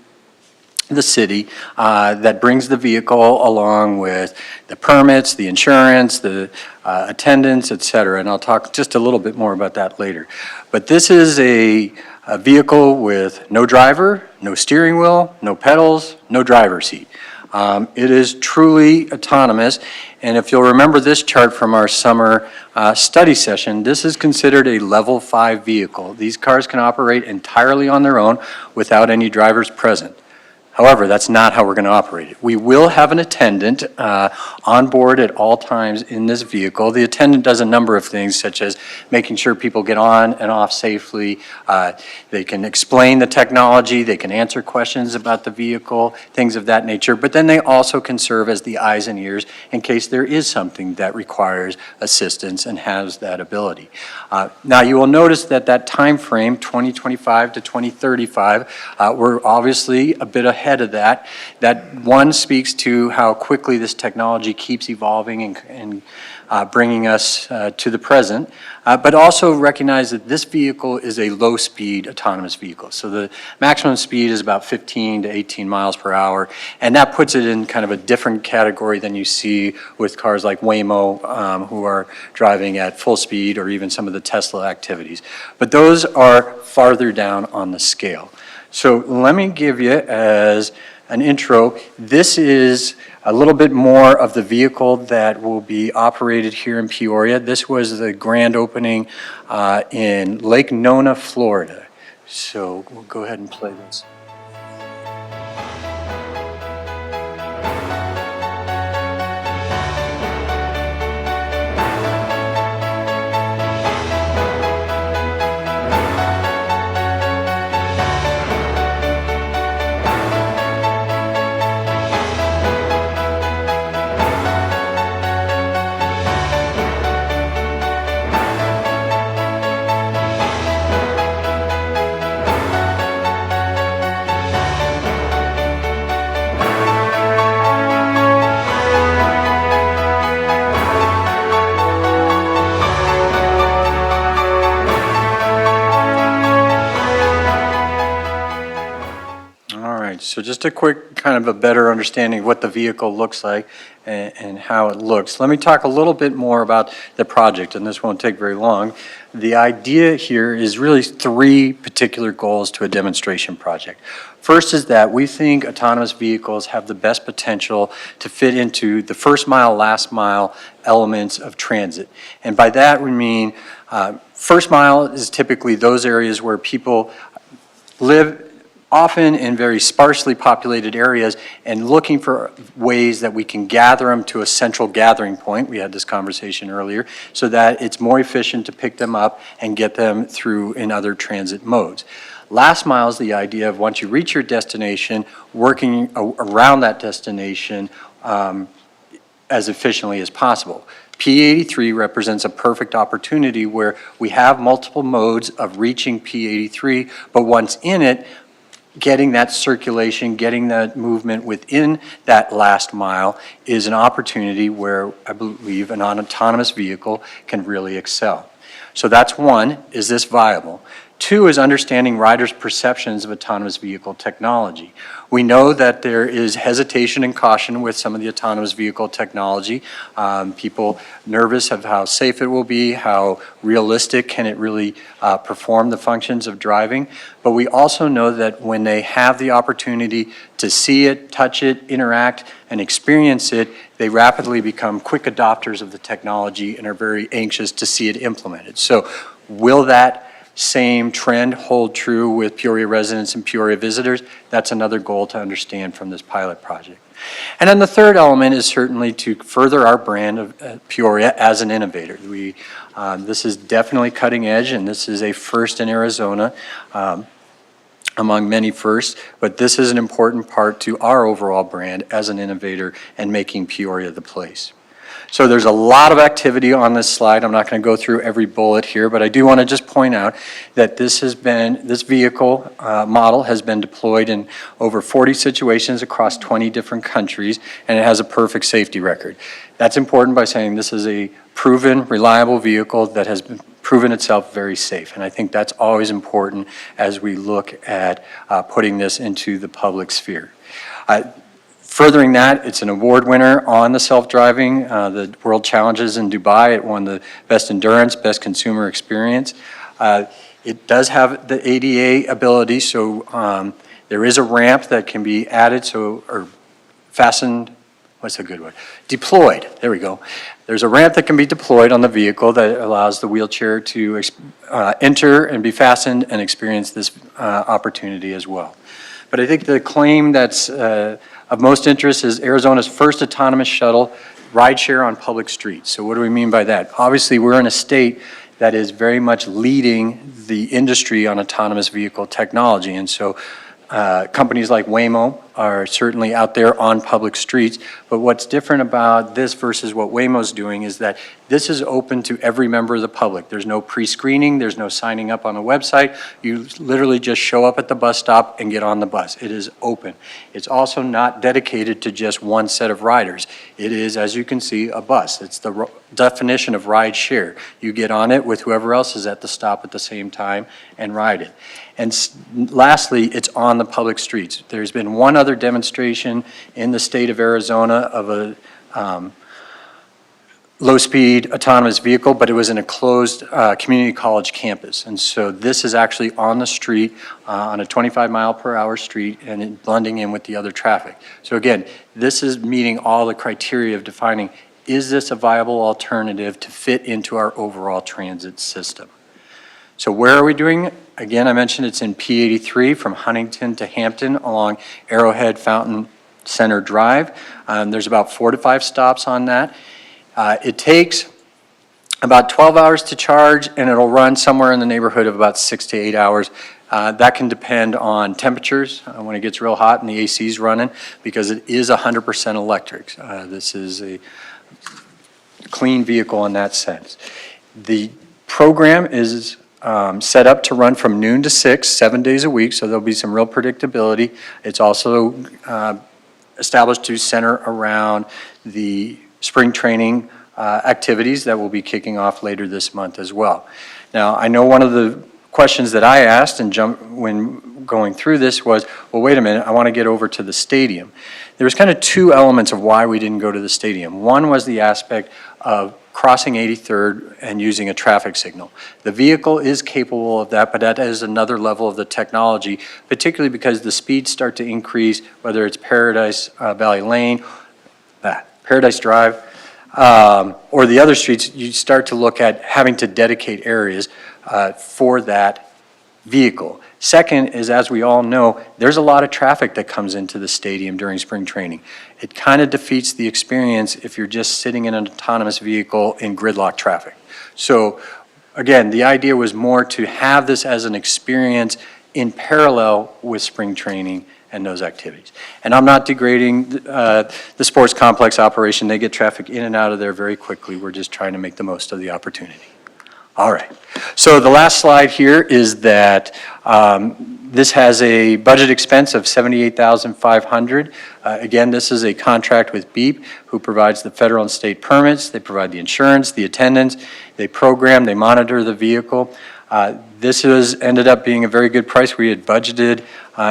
the city that brings the vehicle along with the permits, the insurance, the attendants, et cetera. And I'll talk just a little bit more about that later. But this is a vehicle with no driver, no steering wheel, no pedals, no driver's seat. It is truly autonomous, and if you'll remember this chart from our summer study session, this is considered a level 5 vehicle. These cars can operate entirely on their own without any drivers present. However, that's not how we're going to operate it. We will have an attendant on board at all times in this vehicle. The attendant does a number of things, such as making sure people get on and off safely. They can explain the technology. They can answer questions about the vehicle, things of that nature. But then they also can serve as the eyes and ears in case there is something that requires assistance and has that ability. Now, you will notice that time frame, 2025 to 2035, we're obviously a bit ahead ahead of that. That, one, speaks to how quickly this technology keeps evolving and bringing us to the present, but also recognize that this vehicle is a low-speed autonomous vehicle. So the maximum speed is about 15 to 18 miles per hour, and that puts it in kind of a different category than you see with cars like Waymo, who are driving at full speed, or even some of the Tesla activities. But those are farther down on the scale. So let me give you, as an intro, this is a little bit more of the vehicle that will be operated here in Peoria. This was the grand opening in Lake Nona, Florida. So we'll go ahead and play this. So just a quick kind of a better understanding of what the vehicle looks like and how it looks. Let me talk a little bit more about the project, and this won't take very long. The idea here is really three particular goals to a demonstration project. First is that we think autonomous vehicles have the best potential to fit into the first mile, last mile elements of transit. And by that we mean first mile is typically those areas where people live often in very sparsely populated areas, and looking for ways that we can gather them to a central gathering point. We had this conversation earlier, so that it's more efficient to pick them up and get them through in other transit modes. Last mile is the idea of once you reach your destination, working around that destination as efficiently as possible. P83 represents a perfect opportunity where we have multiple modes of reaching P83, but once in it, getting that circulation, getting that movement within that last mile is an opportunity where I believe an autonomous vehicle can really excel. So that's one, is this viable? Two is understanding riders' perceptions of autonomous vehicle technology. We know that there is hesitation and caution with some of the autonomous vehicle technology. People nervous of how safe it will be, how realistic can it really perform the functions of driving. But we also know that when they have the opportunity to see it, touch it, interact, and experience it, they rapidly become quick adopters of the technology and are very anxious to see it implemented. So will that same trend hold true with Peoria residents and Peoria visitors? That's another goal to understand from this pilot project. And then the third element is certainly to further our brand of Peoria as an innovator. This is definitely cutting edge, and this is a first in Arizona, among many firsts, but this is an important part to our overall brand as an innovator and making Peoria the place. So there's a lot of activity on this slide. I'm not going to go through every bullet here, but I do want to just point out that this vehicle model has been deployed in over 40 situations across 20 different countries, and it has a perfect safety record. That's important by saying this is a proven, reliable vehicle that has been proven itself very safe, and I think that's always important as we look at putting this into the public sphere. Furthering that, it's an award winner on the self-driving, the World Challenges in Dubai. It won the Best Endurance, Best Consumer Experience. It does have the ADA ability, so there is a ramp that can be added, or fastened, what's a good word? Deployed, there we go. There's a ramp that can be deployed on the vehicle that allows the wheelchair to enter and be fastened and experience this opportunity as well. But I think the claim that's of most interest is Arizona's first autonomous shuttle rideshare on public streets. So what do we mean by that? Obviously, we're in a state that is very much leading the industry on autonomous vehicle technology. And so companies like Waymo, are certainly out there on public streets. But what's different about this versus what Waymo's doing is that this is open to every member of the public. There's no pre-screening, there's no signing up on the website. You literally just show up at the bus stop and get on the bus. It is open. It's also not dedicated to just one set of riders. It is, as you can see, a bus. It's the definition of ride share. You get on it with whoever else is at the stop at the same time and ride it. And lastly, it's on the public streets. There's been one other demonstration in the state of Arizona of a low-speed autonomous vehicle, but it was in a closed community college campus. And so this is actually on the street, on a 25-mile-per-hour street, and it blending in with the other traffic. So again, this is meeting all the criteria of defining, is this a viable alternative to fit into our overall transit system? So where are we doing it? Again, I mentioned it's in P83 from Huntington to Hampton along Arrowhead Fountain Center Drive. There's about 4 to 5 stops on that. It takes about 12 hours to charge, and it'll run somewhere in the neighborhood of about 6 to 8 hours. That can depend on temperatures when it gets real hot and the AC's running, because it is 100% electric. This is a clean vehicle in that sense. The program is set up to run from noon to 6, 7 days a week, so there'll be some real predictability. It's also established to center around the spring training activities that will be kicking off later this month as well. Now, I know one of the questions that I asked when going through this was, well, wait a minute, I want to get over to the stadium. There was kind of 2 elements of why we didn't go to the stadium. One was the aspect of crossing 83rd and using a traffic signal. The vehicle is capable of that, but that is another level of the technology, particularly because the speeds start to increase, whether it's Paradise Valley Lane, Paradise Drive, or the other streets. You start to look at having to dedicate areas for that vehicle. Second is, as we all know, there's a lot of traffic that comes into the stadium during spring training. It kind of defeats the experience if you're just sitting in an autonomous vehicle in gridlock traffic. So again, the idea was more to have this as an experience in parallel with spring training and those activities. And I'm not degrading the sports complex operation. They get traffic in and out of there very quickly. We're just trying to make the most of the opportunity. All right. So the last slide here is that this has a budget expense of $78,500. Again, this is a contract with BEEP, who provides the federal and state permits. They provide the insurance, the attendance, they program, they monitor the vehicle. This has ended up being a very good price. We had budgeted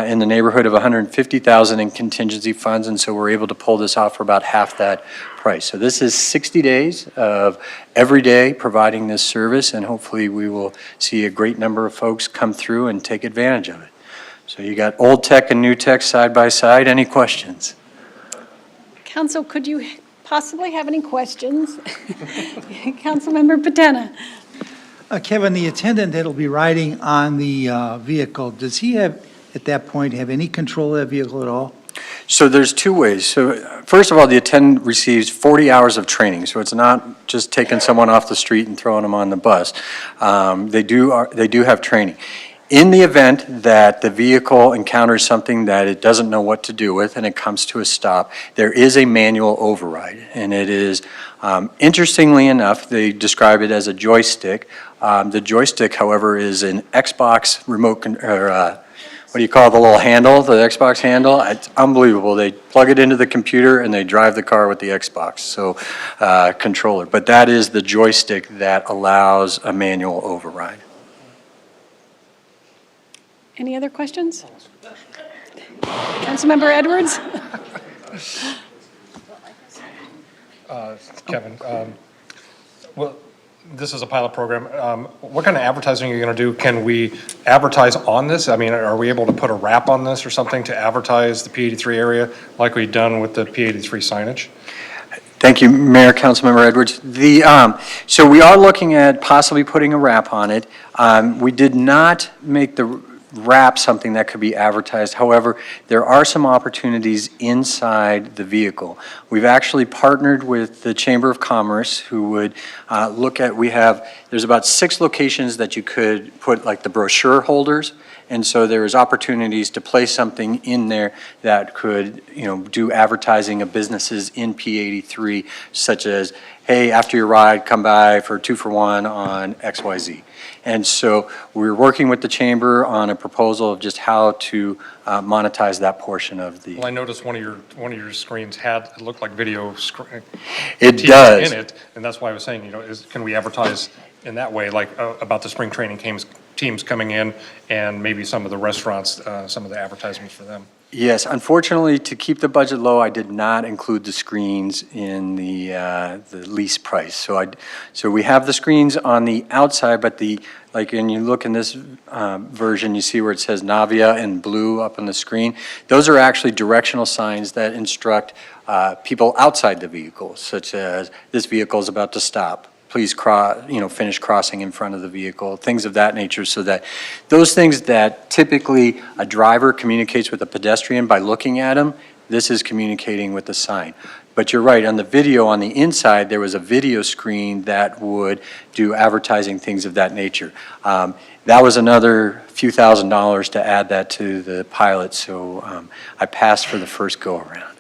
in the neighborhood of $150,000 in contingency funds, and so we're able to pull this off for about half that price. So this is 60 days of every day providing this service, and hopefully we will see a great number of folks come through and take advantage of it. So you got old tech and new tech side by side. Any questions? Council, could you possibly have any questions? Councilmember Patena. Kevin, the attendant that'll be riding on the vehicle, does he have, at that point, have any control of that vehicle at all? So there's 2 ways. So first of all, the attendant receives 40 hours of training. So it's not just taking someone off the street and throwing them on the bus. They do have training. In the event that the vehicle encounters something that it doesn't know what to do with and it comes to a stop, there is a manual override. And it is, interestingly enough, they describe it as a joystick. The joystick, however, is an Xbox remote, what do you call the little handle, the Xbox handle? It's unbelievable. They plug it into the computer and they drive the car with the Xbox, so controller. But that is the joystick that allows a manual override. Any other questions? Councilmember Edwards? Kevin, well, this is a pilot program. What kind of advertising are you going to do? Can we advertise on this? I mean, are we able to put a wrap on this or something to advertise the P83 area like we've done with the P83 signage? Thank you, Mayor, Councilmember Edwards. So we are looking at possibly putting a wrap on it. We did not make the wrap something that could be advertised. However, there are some opportunities inside the vehicle. We've actually partnered with the Chamber of Commerce, who would look at, we have there's about 6 locations that you could put like the brochure holders. And so there was opportunities to place something in there that could, do advertising of businesses in P83, such as, hey, after your ride, come by for 2 for 1 on XYZ. And so we're working with the chamber on a proposal of just how to monetize that portion of the. Well, I noticed one of your screens it looked like video screen. It does. In it, and that's why I was saying, can we advertise in that way, like about the spring training teams coming in, and maybe some of the restaurants, some of the advertisements for them? Yes, unfortunately, to keep the budget low, I did not include the screens in the lease price. So we have the screens on the outside, but when you look in this version, you see where it says Navia in blue up on the screen. Those are actually directional signs that instruct people outside the vehicle, such as this vehicle is about to stop. Please finish crossing in front of the vehicle, things of that nature, so that those things that typically a driver communicates with a pedestrian by looking at them, this is communicating with the sign. But you're right, on the video on the inside, there was a video screen that would do advertising, things of that nature. That was another few $1,000s to add that to the pilot, so I passed for the first go-around.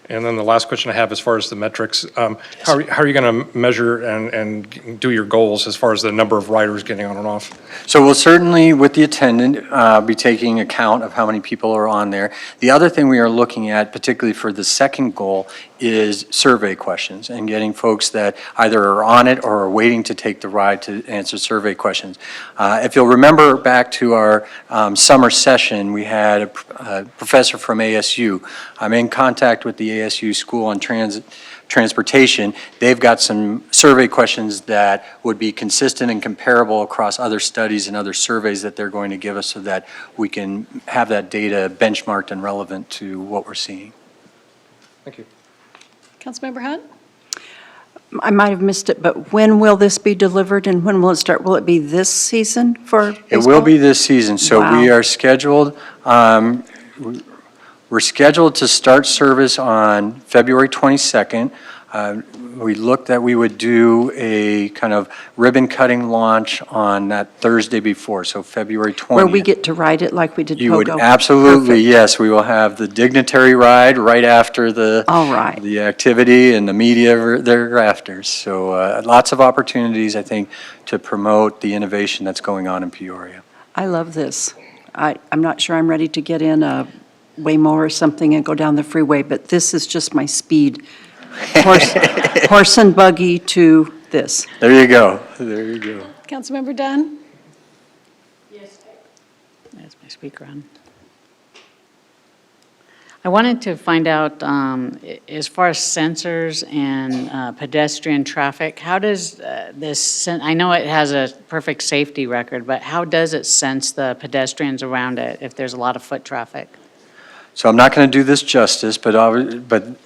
And then the last question I have, as far as the metrics, how are you going to measure and do your goals as far as the number of riders getting on and off? So we'll certainly, with the attendant, be taking account of how many people are on there. The other thing we are looking at, particularly for the second goal, is survey questions and getting folks that either are on it or are waiting to take the ride to answer survey questions. If you'll remember back to our summer session, we had a professor from ASU. I'm in contact with the ASU School on Transportation. They've got some survey questions that would be consistent and comparable across other studies and other surveys that they're going to give us, so that we can have that data benchmarked and relevant to what we're seeing. Thank you. Councilmember Hunt? I might have missed it, but when will this be delivered and when will it start? Will it be this season for baseball? It will be this season, so we Wow. are scheduled, we're scheduled to start service on February 22nd. We looked that we would do a kind of ribbon cutting launch on that Thursday before, so February 20th. Where we get to ride it like we did Pogo? You would absolutely, Perfect. yes. We will have the dignitary ride right after the activity and the media thereafter. So lots of opportunities, I think, to promote the innovation that's going on in Peoria. I love this. I'm not sure I'm ready to get in a Waymo or something and go down the freeway, but this is just my speed. Horse and buggy to this. There you go. There you go. Councilmember Dunn? Yes. There's my speaker on. I wanted to find out, as far as sensors and pedestrian traffic, how does I know it has a perfect safety record, but how does it sense the pedestrians around it if there's a lot of foot traffic? So I'm not going to do this justice, but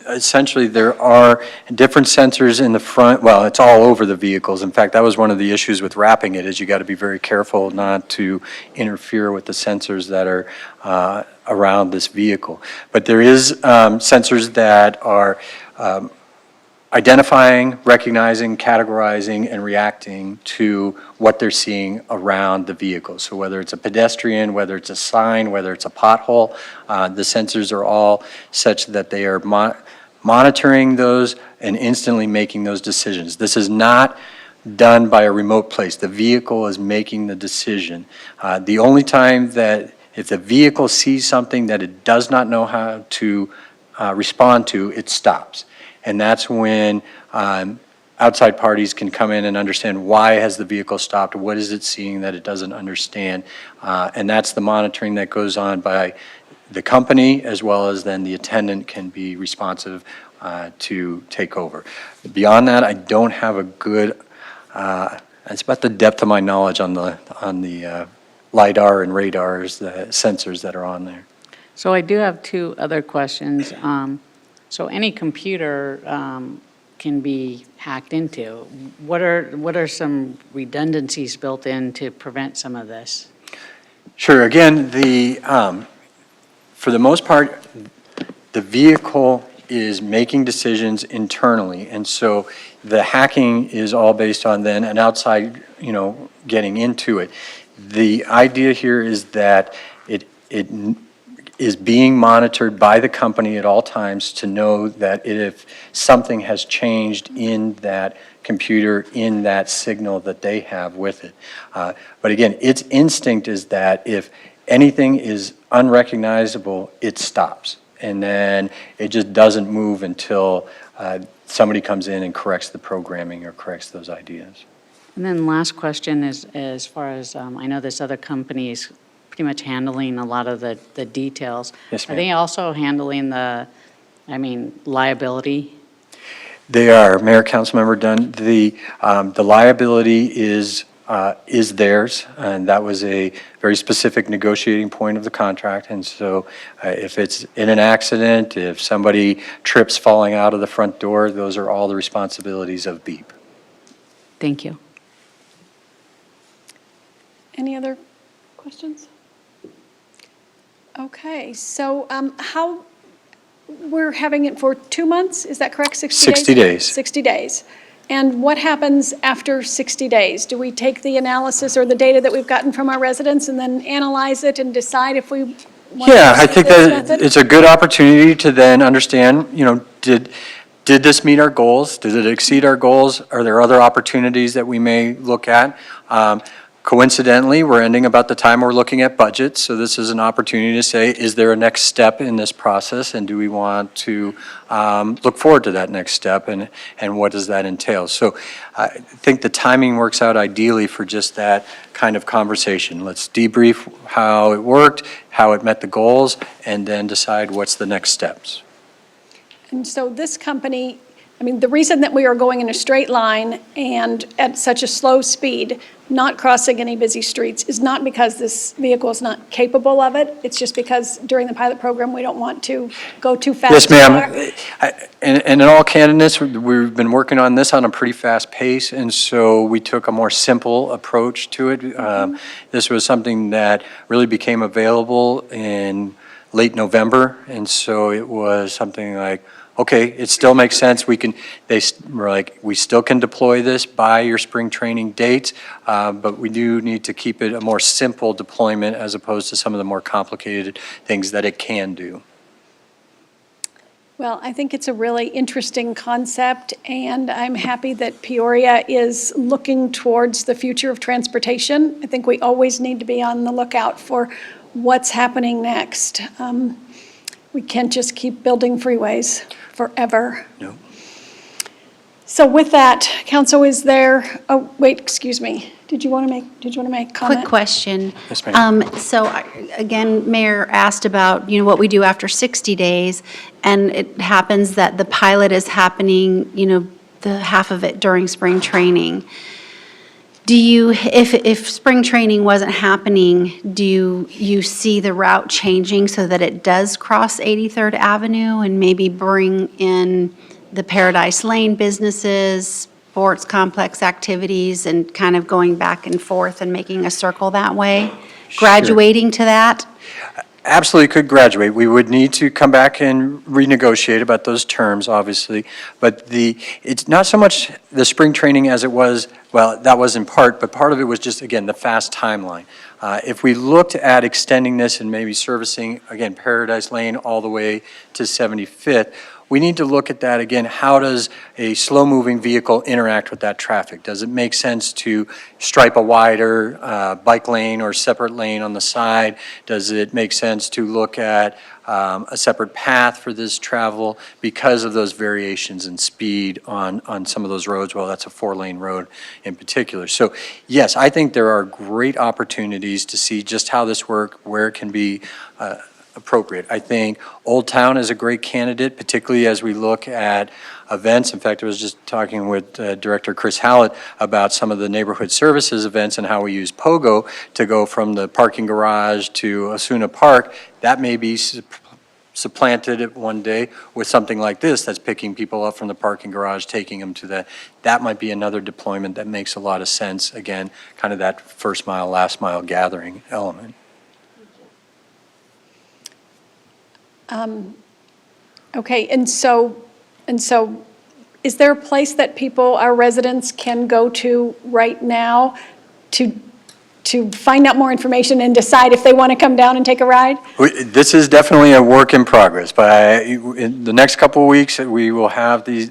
essentially there are different sensors in the front. Well, it's all over the vehicles. In fact, that was one of the issues with wrapping it, is you got to be very careful not to interfere with the sensors that are around this vehicle. But there is sensors that are identifying, recognizing, categorizing, and reacting to what they're seeing around the vehicle. So whether it's a pedestrian, whether it's a sign, whether it's a pothole, the sensors are all such that they are monitoring those and instantly making those decisions. This is not done by a remote place. The vehicle is making the decision. The only time that if the vehicle sees something that it does not know how to respond to, it stops. And that's when outside parties can come in and understand, why has the vehicle stopped? What is it seeing that it doesn't understand? And that's the monitoring that goes on by the company, as well as then the attendant can be responsive to take over. Beyond that, I don't have a good, it's about the depth of my knowledge on the LiDAR and radars, the sensors that are on there. So I do have two other questions. So any computer can be hacked into. What are some redundancies built in to prevent some of this? Sure. Again, for the most part, the vehicle is making decisions internally. And so the hacking is all based on then an outside, getting into it. The idea here is that it is being monitored by the company at all times to know that if something has changed in that computer, in that signal that they have with it. But again, its instinct is that if anything is unrecognizable, it stops. And then it just doesn't move until somebody comes in and corrects the programming or corrects those ideas. And then last question is, as far as, I know this other company is pretty much handling a lot of the details. Yes, Are ma'am. they also handling liability? They are, Mayor, Councilmember Dunn. The liability is theirs, and that was a very specific negotiating point of the contract. And so if it's in an accident, if somebody trips falling out of the front door, those are all the responsibilities of BEEP. Thank you. Any other questions? Okay, so we're having it for 2 months, is that correct? 60 days? 60 days. 60 days. And what happens after 60 days? Do we take the analysis or the data that we've gotten from our residents and then analyze it and decide if we want to Yeah, I proceed think this that method? it's a good opportunity to then understand, did this meet our goals? Did it exceed our goals? Are there other opportunities that we may look at? Coincidentally, we're ending about the time we're looking at budgets, so this is an opportunity to say, is there a next step in this process, and do we want to look forward to that next step, and what does that entail? So I think the timing works out ideally for just that kind of conversation. Let's debrief how it worked, how it met the goals, and then decide what's the next steps. And so this company, the reason that we are going in a straight line and at such a slow speed, not crossing any busy streets, is not because this vehicle is not capable of it. It's just because during the pilot program, we don't want to go too fast. Yes, ma'am. And in all candidness, we've been working on this on a pretty fast pace, and so we took a more simple approach to it. This was something that really became available in late November, and so it was something like, okay, it still makes sense. We still can deploy this by your spring training dates, but we do need to keep it a more simple deployment as opposed to some of the more complicated things that it can do. Well, I think it's a really interesting concept, and I'm happy that Peoria is looking towards the future of transportation. I think we always need to be on the lookout for what's happening next. We can't just keep building freeways forever. No. So with that, council, is there, oh, wait, excuse me. Did you want to make a comment? Quick question. Yes, ma'am. Again, Mayor asked about, what we do after 60 days, and it happens that the pilot is happening, the half of it during spring training. Do you, if spring training wasn't happening, do you see the route changing so that it does cross 83rd Avenue and maybe bring in the Paradise Lane businesses, sports complex activities, and kind of going back and forth and making a circle that way? Graduating to that? Absolutely could graduate. We would need to come back and renegotiate about those terms, obviously. But it's not so much the spring training as it was, well, that was in part, but part of it was just, again, the fast timeline. If we looked at extending this and maybe servicing, again, Paradise Lane all the way to 75th, we need to look at that again. How does a slow-moving vehicle interact with that traffic? Does it make sense to stripe a wider bike lane or separate lane on the side? Does it make sense to look at a separate path for this travel because of those variations in speed on some of those roads? Well, that's a 4-lane road in particular. So yes, I think there are great opportunities to see just how this works, where it can be appropriate. I think Old Town is a great candidate, particularly as we look at events. In fact, I was just talking with Director Chris Hallett about some of the neighborhood services events and how we use POGO to go from the parking garage to Osuna Park. That may be supplanted one day with something like this that's picking people up from the parking garage, taking them to that might be another deployment that makes a lot of sense. Again, kind of that first mile, last mile gathering element. Okay, and so, is there a place that people, our residents, can go to right now to find out more information and decide if they want to come down and take a ride? This is definitely a work in progress, but in the next couple of weeks, we will have the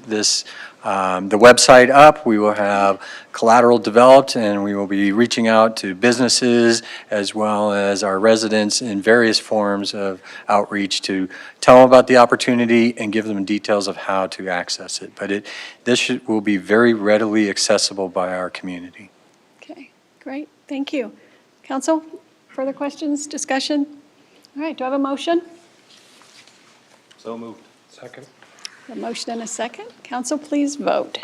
website up, we will have collateral developed, and we will be reaching out to businesses as well as our residents in various forms of outreach to tell them about the opportunity and give them details of how to access it. But will be very readily accessible by our community. Okay, great, thank you. Council, further questions, discussion? All right, do I have a motion? So moved. Second. A motion and a second. Council, please vote.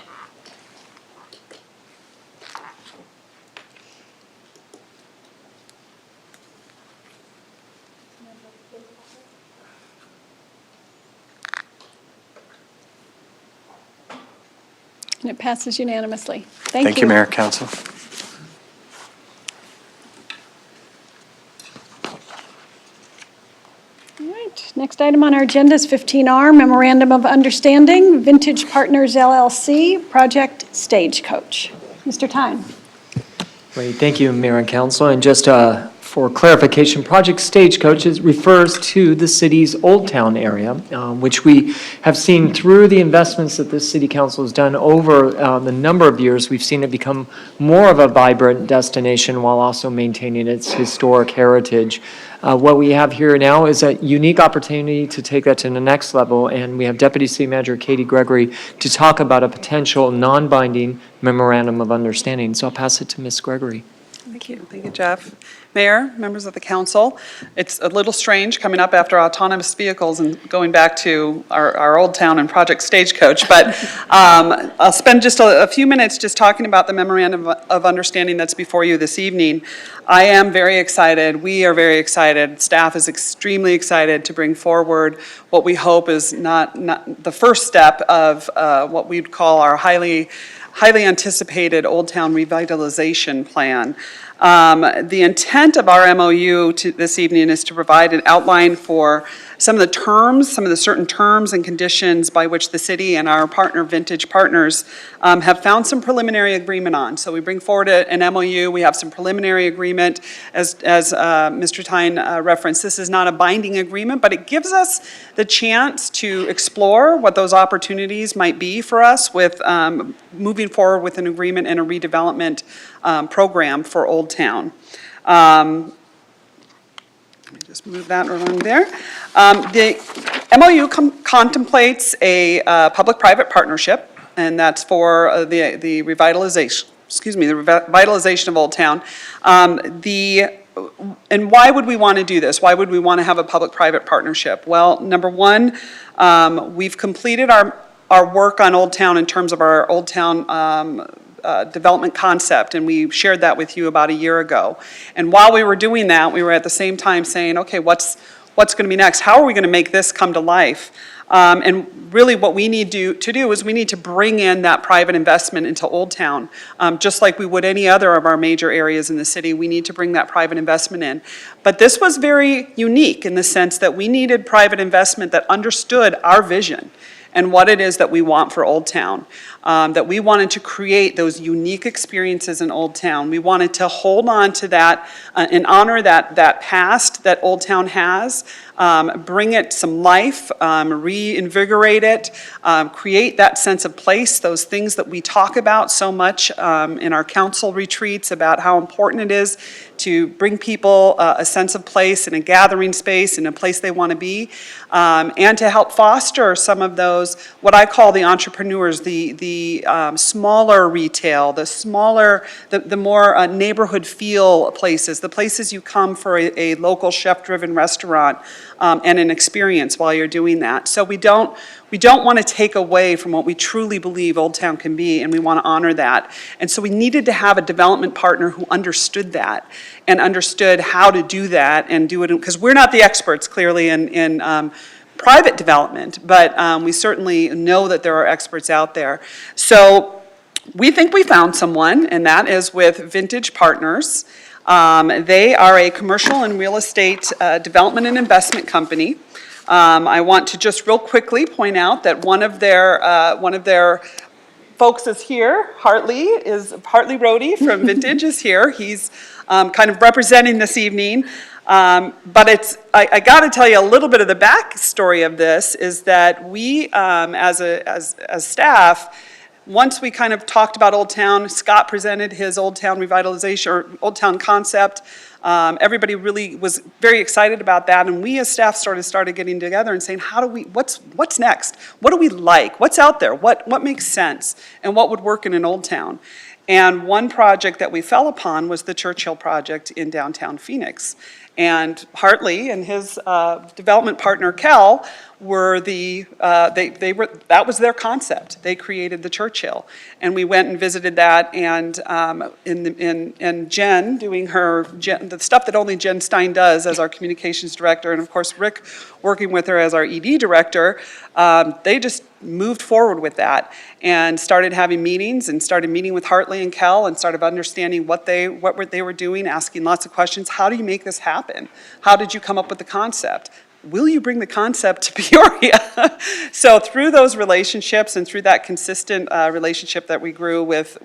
And it passes unanimously. Thank you. Thank you, Mayor, Council. All right, next item on our agenda is 15R, Memorandum of Understanding, Vintage Partners LLC, Project Stagecoach. Mr. Tyne. Great, thank you, Mayor and Council. And just for clarification, Project Stagecoach refers to the city's Old Town area, which we have seen through the investments that the City Council has done over the number of years. We've seen it become more of a vibrant destination while also maintaining its historic heritage. What we have here now is a unique opportunity to take that to the next level, and we have Deputy City Manager Katie Gregory to talk about a potential non-binding memorandum of understanding. So I'll pass it to Ms. Gregory. Thank you, Jeff. Mayor, members of the council, it's a little strange coming up after autonomous vehicles and going back to our Old Town and Project Stagecoach, but I'll spend just a few minutes just talking about the memorandum of understanding that's before you this evening. I am very excited. We are very excited. Staff is extremely excited to bring forward what we hope is not the first step of what we'd call our highly anticipated Old Town revitalization plan. The intent of our MOU this evening is to provide an outline for some of the certain terms and conditions by which the city and our partner, Vintage Partners, have found some preliminary agreement on. So we bring forward an MOU, we have some preliminary agreement. As Mr. Tyne referenced, this is not a binding agreement, but it gives us the chance to explore what those opportunities might be for us with moving forward with an agreement and a redevelopment program for Old Town. Let me just move that along there. The MOU contemplates a public-private partnership, and that's for the revitalization, the revitalization of Old Town. And why would we want to do this? Why would we want to have a public-private partnership? Well, number one, we've completed our work on Old Town in terms of our Old Town development concept, and we shared that with you about a year ago. And while we were doing that, we were at the same time saying, okay, what's going to be next? How are we going to make this come to life? And really what we need to do is we need to bring in that private investment into Old Town. Just like we would any other of our major areas in the city, we need to bring that private investment in. But this was very unique in the sense that we needed private investment that understood our vision and what it is that we want for Old Town. That we wanted to create those unique experiences in Old Town. We wanted to hold on to that and honor that past that Old Town has, bring it some life, reinvigorate it, create that sense of place, those things that we talk about so much in our council retreats about how important it is to bring people a sense of place and a gathering space and a place they want to be, and to help foster some of those, what I call the entrepreneurs, the smaller retail, the more neighborhood feel places, the places you come for a local chef-driven restaurant and an experience while you're doing that. So we don't want to take away from what we truly believe Old Town can be, and we want to honor that. And so we needed to have a development partner who understood that and understood how to do that and do it, because we're not the experts clearly in private development, but we certainly know that there are experts out there. So we think we found someone, and that is with Vintage Partners. They are a commercial and real estate development and investment company. I want to just real quickly point out that one of their folks is here. Hartley Rohde from Vintage is here. He's kind of representing this evening. But I got to tell you a little bit of the backstory of this is that we, as staff, once we kind of talked about Old Town, Scott presented his Old Town revitalization or Old Town concept. Everybody really was very excited about that, and we as staff started getting together and saying, what's next? What do we like? What's out there? What makes sense? And what would work in an Old Town? And one project that we fell upon was the Churchill project in downtown Phoenix. And Hartley and his development partner, Cal, that was their concept. They created the Churchill. And we went and visited that, and Jen doing the stuff that only Jen Stein does as our communications director, and of course Rick working with her as our ED director, they just moved forward with that and started having meetings and started meeting with Hartley and Cal and started understanding what they were doing, asking lots of questions. How do you make this happen? How did you come up with the concept? Will you bring the concept to Peoria? So through those relationships and through that consistent relationship that we grew with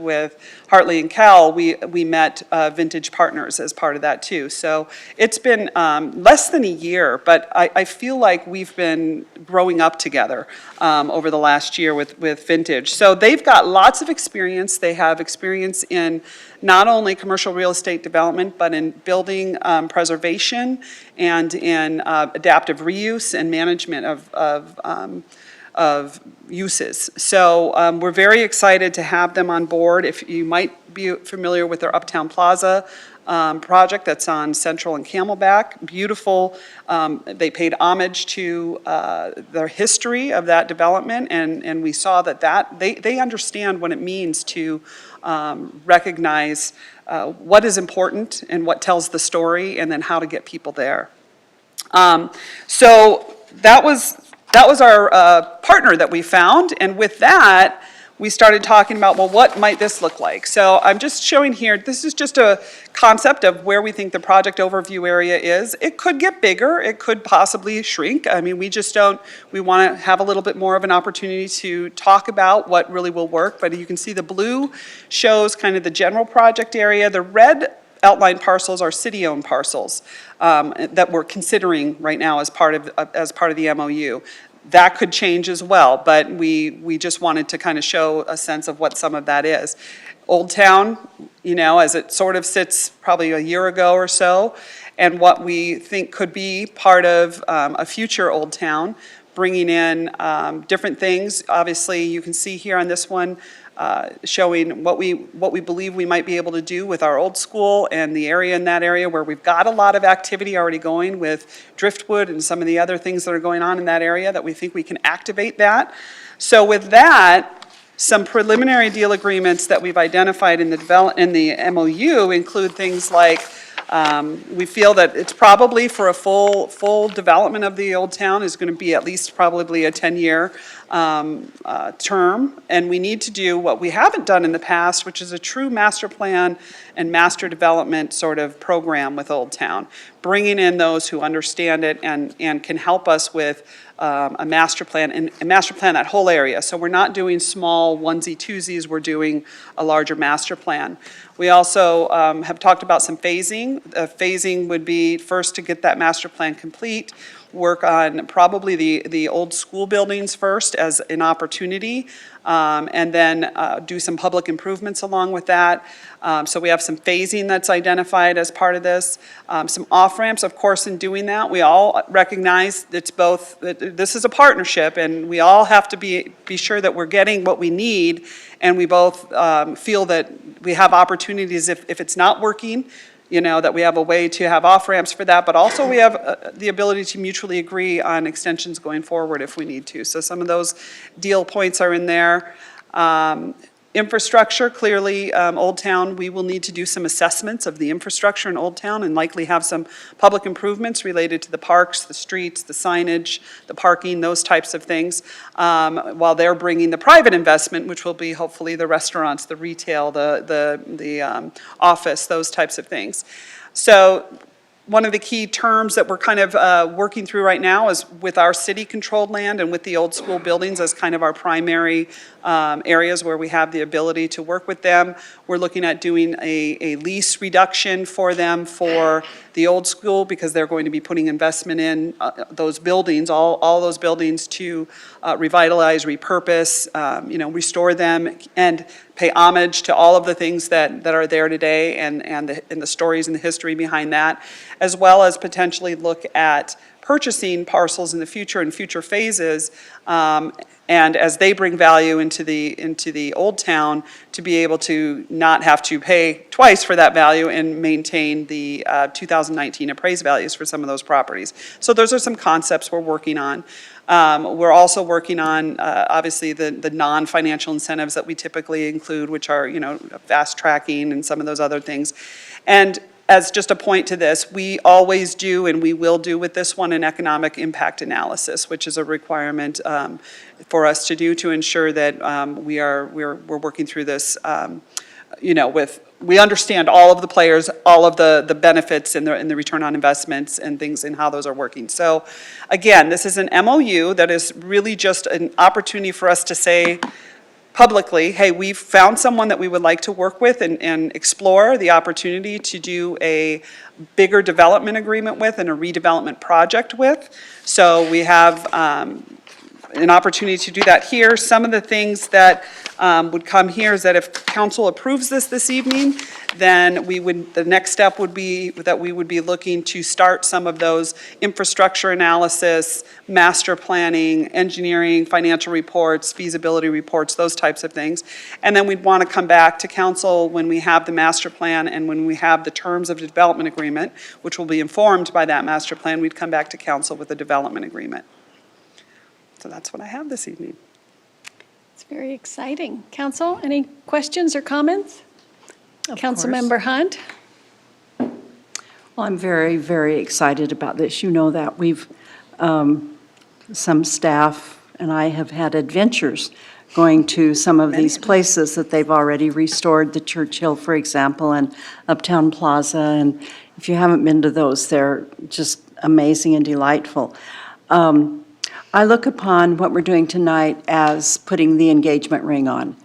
Hartley and Cal, we met Vintage Partners as part of that too. So it's been less than a year, but I feel like we've been growing up together over the last year with Vintage. So they've got lots of experience. They have experience in not only commercial real estate development, but in building preservation and in adaptive reuse and management of uses. So we're very excited to have them on board. If you might be familiar with their Uptown Plaza project that's on Central and Camelback, beautiful. They paid homage to the history of that development, and we saw that they understand what it means to recognize what is important and what tells the story, and then how to get people there. So that was our partner that we found, and with that, we started talking about, well, what might this look like? So I'm just showing here, this is just a concept of where we think the project overview area is. It could get bigger, it could possibly shrink. I mean, we want to have a little bit more of an opportunity to talk about what really will work, but you can see the blue shows kind of the general project area. The red outline parcels are city-owned parcels that we're considering right now as part of the MOU. That could change as well, but we just wanted to kind of show a sense of what some of that is. Old Town, as it sort of sits probably a year ago or so, and what we think could be part of a future Old Town, bringing in different things. Obviously, you can see here on this one, showing what we believe we might be able to do with our old school and the area in that area where we've got a lot of activity already going with Driftwood and some of the other things that are going on in that area that we think we can activate that. So with that, some preliminary deal agreements that we've identified in the MOU include things like we feel that it's probably for a full development of the Old Town is going to be at least probably a 10-year term, and we need to do what we haven't done in the past, which is a true master plan and master development sort of program with Old Town, bringing in those who understand it and can help us with a master plan and master plan that whole area. So we're not doing small onesie-twosies, we're doing a larger master plan. We also have talked about some phasing. Phasing would be first to get that master plan complete, work on probably the old school buildings first as an opportunity, and then do some public improvements along with that. So we have some phasing that's identified as part of this. Some off-ramps, of course, in doing that. We all recognize this is a partnership, and we all have to be sure that we're getting what we need, and we both feel that we have opportunities if it's not working, that we have a way to have off-ramps for that, but also we have the ability to mutually agree on extensions going forward if we need to. So some of those deal points are in there. Infrastructure, clearly, Old Town, we will need to do some assessments of the infrastructure in Old Town and likely have some public improvements related to the parks, the streets, the signage, the parking, those types of things, while they're bringing the private investment, which will be hopefully the restaurants, the retail, the office, those types of things. So one of the key terms that we're kind of working through right now is with our city-controlled land and with the old school buildings as kind of our primary areas where we have the ability to work with them. We're looking at doing a lease reduction for them for the old school because they're going to be putting investment in those buildings, all those buildings to revitalize, repurpose, restore them and pay homage to all of the things that are there today and the stories and the history behind that, as well as potentially look at purchasing parcels in the future and future phases, and as they bring value into the old town, to be able to not have to pay twice for that value and maintain the 2019 appraised values for some of those properties. So those are some concepts we're working on. We're also working on, obviously, the non-financial incentives that we typically include, which are, fast tracking and some of those other things. And as just a point to this, we always do, and we will do with this one, an economic impact analysis, which is a requirement for us to do to ensure that we're working through this, we understand all of the players, all of the benefits and the return on investments and things and how those are working. So again, this is an MOU that is really just an opportunity for us to say publicly, hey, we've found someone that we would like to work with and explore the opportunity to do a bigger development agreement with and a redevelopment project with. So we have an opportunity to do that here. Some of the things that would come here is that if council approves this evening, then the next step would be that we would be looking to start some of those infrastructure analysis, master planning, engineering, financial reports, feasibility reports, those types of things. And then we'd want to come back to council when we have the master plan and when we have the terms of the development agreement, which will be informed by that master plan. We'd come back to council with a development agreement. So that's what I have this evening. It's very exciting. Council, any questions or comments? Councilmember Hunt? Well, I'm very, very excited about this. You know that we've, some staff and I have had adventures going to some of these places that they've already restored, the Churchill, for example, and Uptown Plaza. And if you haven't been to those, they're just amazing and delightful. I look upon what we're doing tonight as putting the engagement ring on.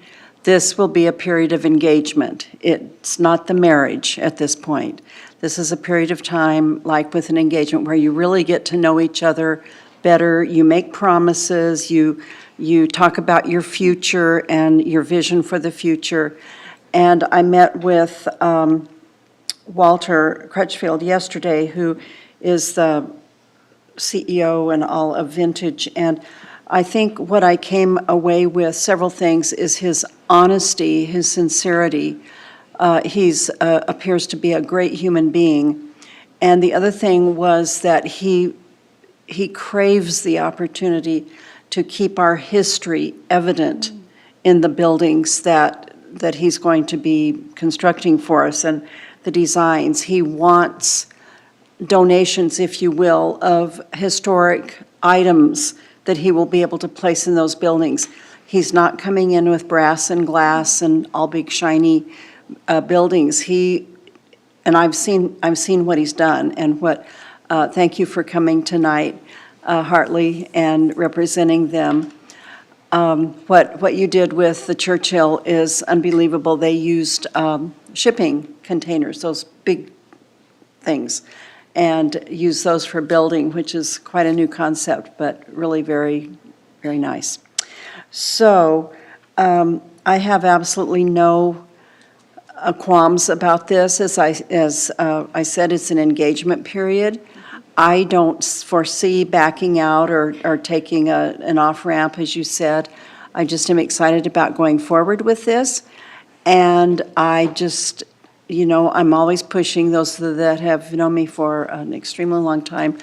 This will be a period of engagement. It's not the marriage at this point. This is a period of time, like with an engagement, where you really get to know each other better. You make promises. You talk about your future and your vision for the future. And I met with Walter Crutchfield yesterday, who is the CEO and all of Vintage, and I think what I came away with, several things, is his honesty, his sincerity. He's appears to be a great human being. And the other thing was that he craves the opportunity to keep our history evident in the buildings that he's going to be constructing for us and the designs. He wants donations, if you will, of historic items that he will be able to place in those buildings. He's not coming in with brass and glass and all big shiny buildings. And I've seen what he's done and what. Thank you for coming tonight, Hartley, and representing them. What you did with the Churchill is unbelievable. They used shipping containers, those big things, and use those for building, which is quite a new concept, but really very, very nice. So I have absolutely no qualms about this. As I said, it's an engagement period. I don't foresee backing out or taking an off-ramp, as you said. I just am excited about going forward with this. And I just, I'm always pushing. Those that have known me for an extremely long time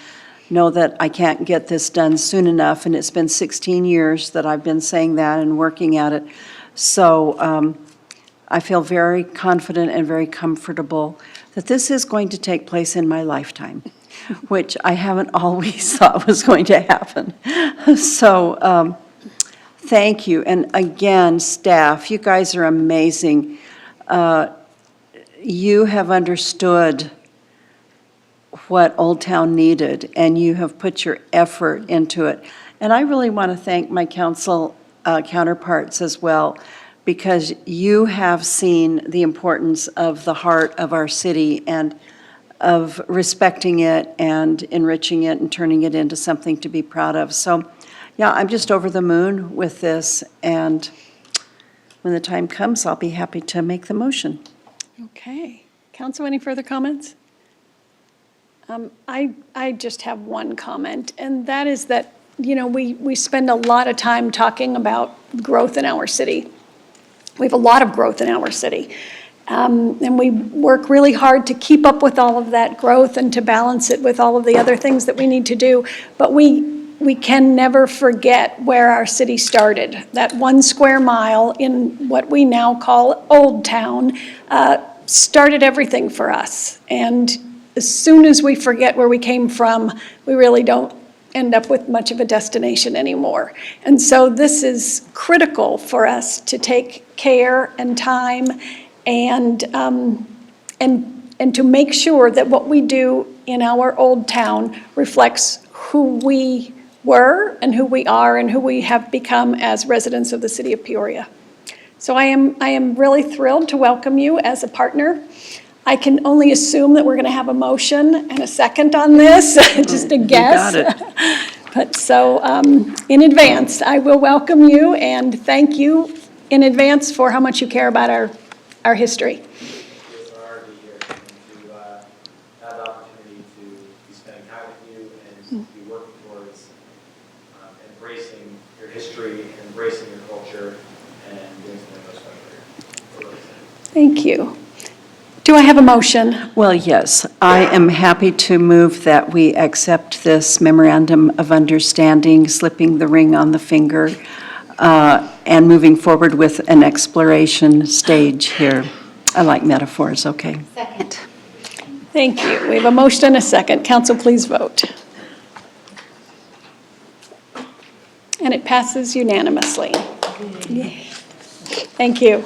know that I can't get this done soon enough, and it's been 16 years that I've been saying that and working at it. So I feel very confident and very comfortable that this is going to take place in my lifetime, which I haven't always thought was going to happen. So thank you. And again, staff, you guys are amazing. You have understood what Old Town needed, and you have put your effort into it. And I really want to thank my council counterparts as well, because you have seen the importance of the heart of our city and of respecting it and enriching it and turning it into something to be proud of. So, yeah, I'm just over the moon with this, and when the time comes, I'll be happy to make the motion. Okay. Council, any further comments? I just have one comment, and that is that, you know, we spend a lot of time talking about growth in our city. We have a lot of growth in our city. And we work really hard to keep up with all of that growth and to balance it with all of the other things that we need to do. But we can never forget where our city started. That 1 square mile in what we now call Old Town started everything for us. And as soon as we forget where we came from, we really don't end up with much of a destination anymore. And so this is critical for us to take care and time and to make sure that what we do in our Old Town reflects who we were and who we are and who we have become as residents of the city of Peoria. So I am really thrilled to welcome you as a partner. I can only assume that we're going to have a motion and a second on this, just a guess. You got it. But so in advance, I will welcome you and thank you in advance for how much you care about our history. It's an honor to be here and to have the opportunity to be spending time with you and to be working towards embracing your history, embracing your culture, and doing something most fun for you. Thank you. Do I have a motion? Well, yes, I am happy to move that we accept this memorandum of understanding, slipping the ring on the finger, and moving forward with an exploration stage here. I like metaphors, okay. Second. Thank you. We have a motion and a second. Council, please vote. And it passes unanimously. Thank you.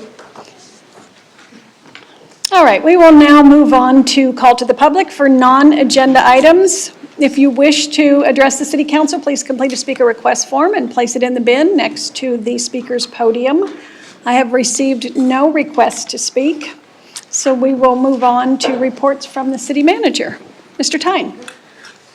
All right, we will now move on to call to the public for non-agenda items. If you wish to address the city council, please complete a speaker request form and place it in the bin next to the speaker's podium. I have received no requests to speak, so we will move on to reports from the city manager. Mr. Tyne.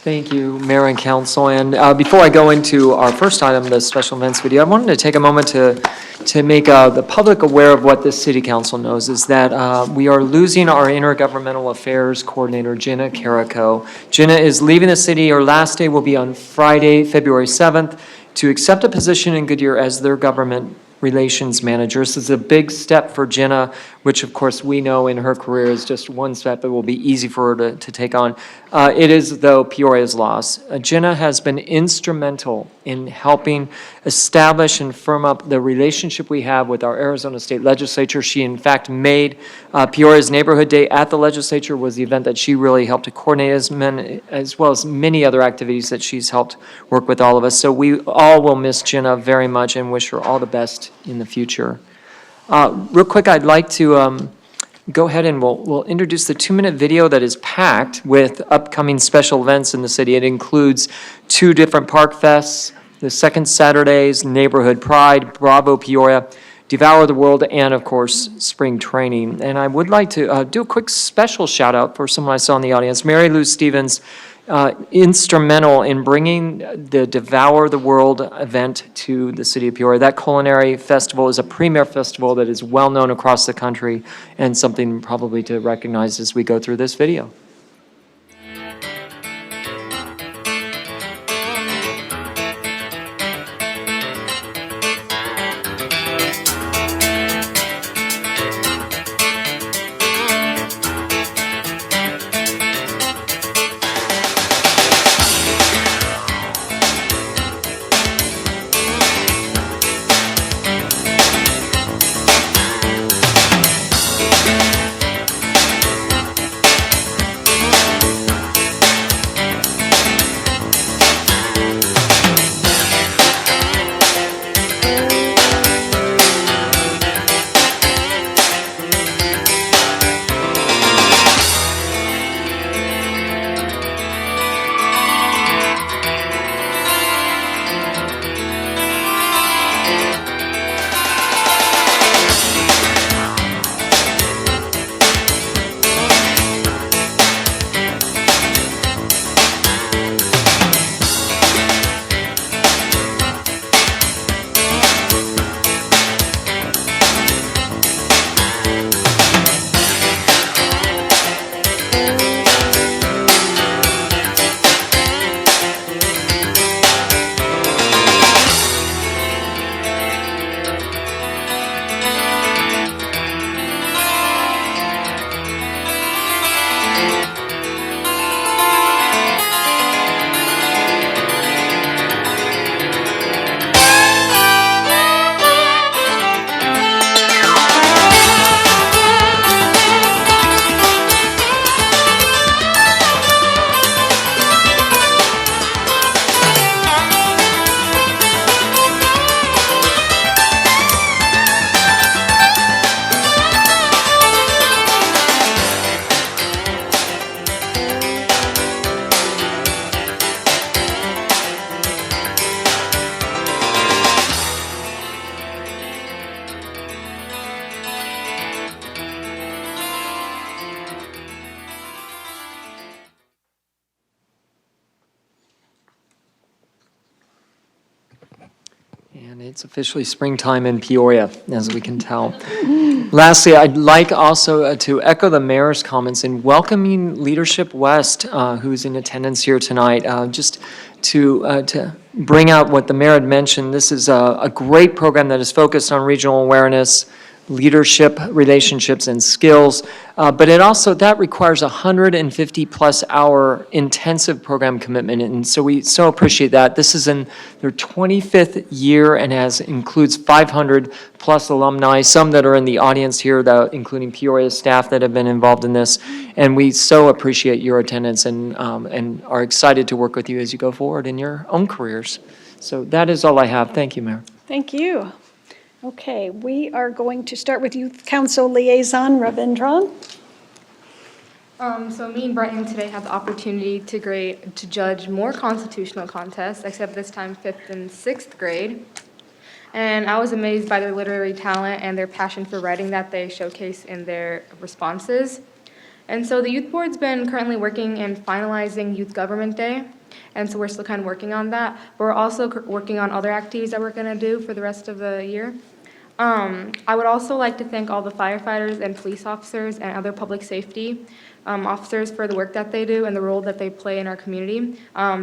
Thank you, Mayor and Council. And before I go into our first item, the special events video, I wanted to take a moment to make the public aware of what this city council knows, is that we are losing our intergovernmental affairs coordinator, Jenna Carico. Jenna is leaving the city. Her last day will be on Friday, February 7th, to accept a position in Goodyear as their government relations manager. This is a big step for Jenna, which of course we know in her career is just one step. It will be easy for her to take on. It is, though, Peoria's loss. Jenna has been instrumental in helping establish and firm up the relationship we have with our Arizona State Legislature. She, in fact, made Peoria's Neighborhood Day at the legislature was the event that she really helped to coordinate, as well as many other activities that she's helped work with all of us. So we all will miss Jenna very much and wish her all the best in the future. Real quick, I'd like to go ahead and we'll introduce the 2-minute video that is packed with upcoming special events in the city. It includes 2 different park fests, the Second Saturday's Neighborhood Pride, Bravo Peoria, Devour the World, and of course, spring training. And I would like to do a quick special shout out for someone I saw in the audience, Mary Lou Stevens, instrumental in bringing the Devour the World event to the city of Peoria. That culinary festival is a premier festival that is well known across the country and something probably to recognize as we go through this video. And it's officially springtime in Peoria, as we can tell. Lastly, I'd like also to echo the mayor's comments in welcoming Leadership West, who's in attendance here tonight. Just to bring out what the mayor had mentioned, this is a great program that is focused on regional awareness, leadership, relationships, and skills. But it also, that requires 150-plus hour intensive program commitment, and so we so appreciate that. This is in their 25th year and includes 500-plus alumni, some that are in the audience here, including Peoria staff that have been involved in this, and we so appreciate your attendance and are excited to work with you as you go forward in your own careers. So that is all I have. Thank you, Mayor. Thank you. Okay, we are going to start with Youth Council Liaison Ravindran. So me and Brighton today had the opportunity to judge more constitutional contests, except this time 5th and 6th grade. And I was amazed by their literary talent and their passion for writing that they showcase in their responses. And so the youth board's been currently working and finalizing Youth Government Day. And so we're still kind of working on that. But we're also working on other activities that we're going to do for the rest of the year. I would also like to thank all the firefighters and police officers and other public safety officers for the work that they do and the role that they play in our community.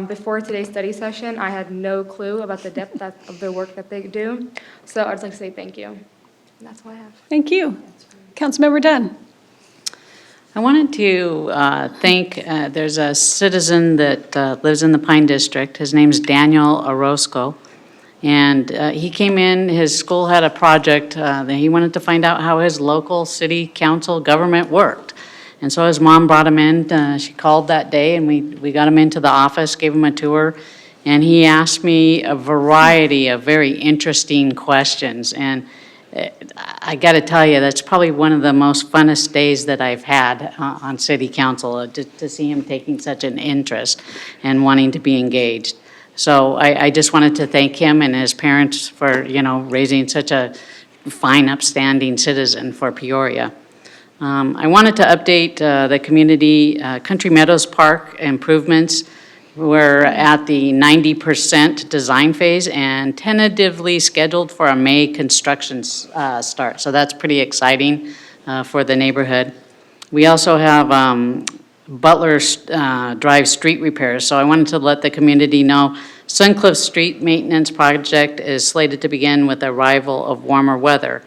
Before today's study session, I had no clue about the depth of the work that they do. So I'd just like to say thank you. And that's all I have. Thank you. Councilmember Dunn. I wanted to thank, there's a citizen that lives in the Pine District. His name's Daniel Orozco. And he came in, his school had a project that he wanted to find out how his local city council government worked. And so his mom brought him in, she called that day, and we got him into the office, gave him a tour, and he asked me a variety of very interesting questions. And I got to tell you, that's probably one of the most funnest days that I've had on city council, to see him taking such an interest and wanting to be engaged. So I just wanted to thank him and his parents for, raising such a fine, upstanding citizen for Peoria. I wanted to update the community Country Meadows Park improvements. We're at the 90% design phase and tentatively scheduled for a May construction start. So that's pretty exciting for the neighborhood. We also have Butler Drive street repairs. So I wanted to let the community know Suncliff Street maintenance project is slated to begin with the arrival of warmer weather,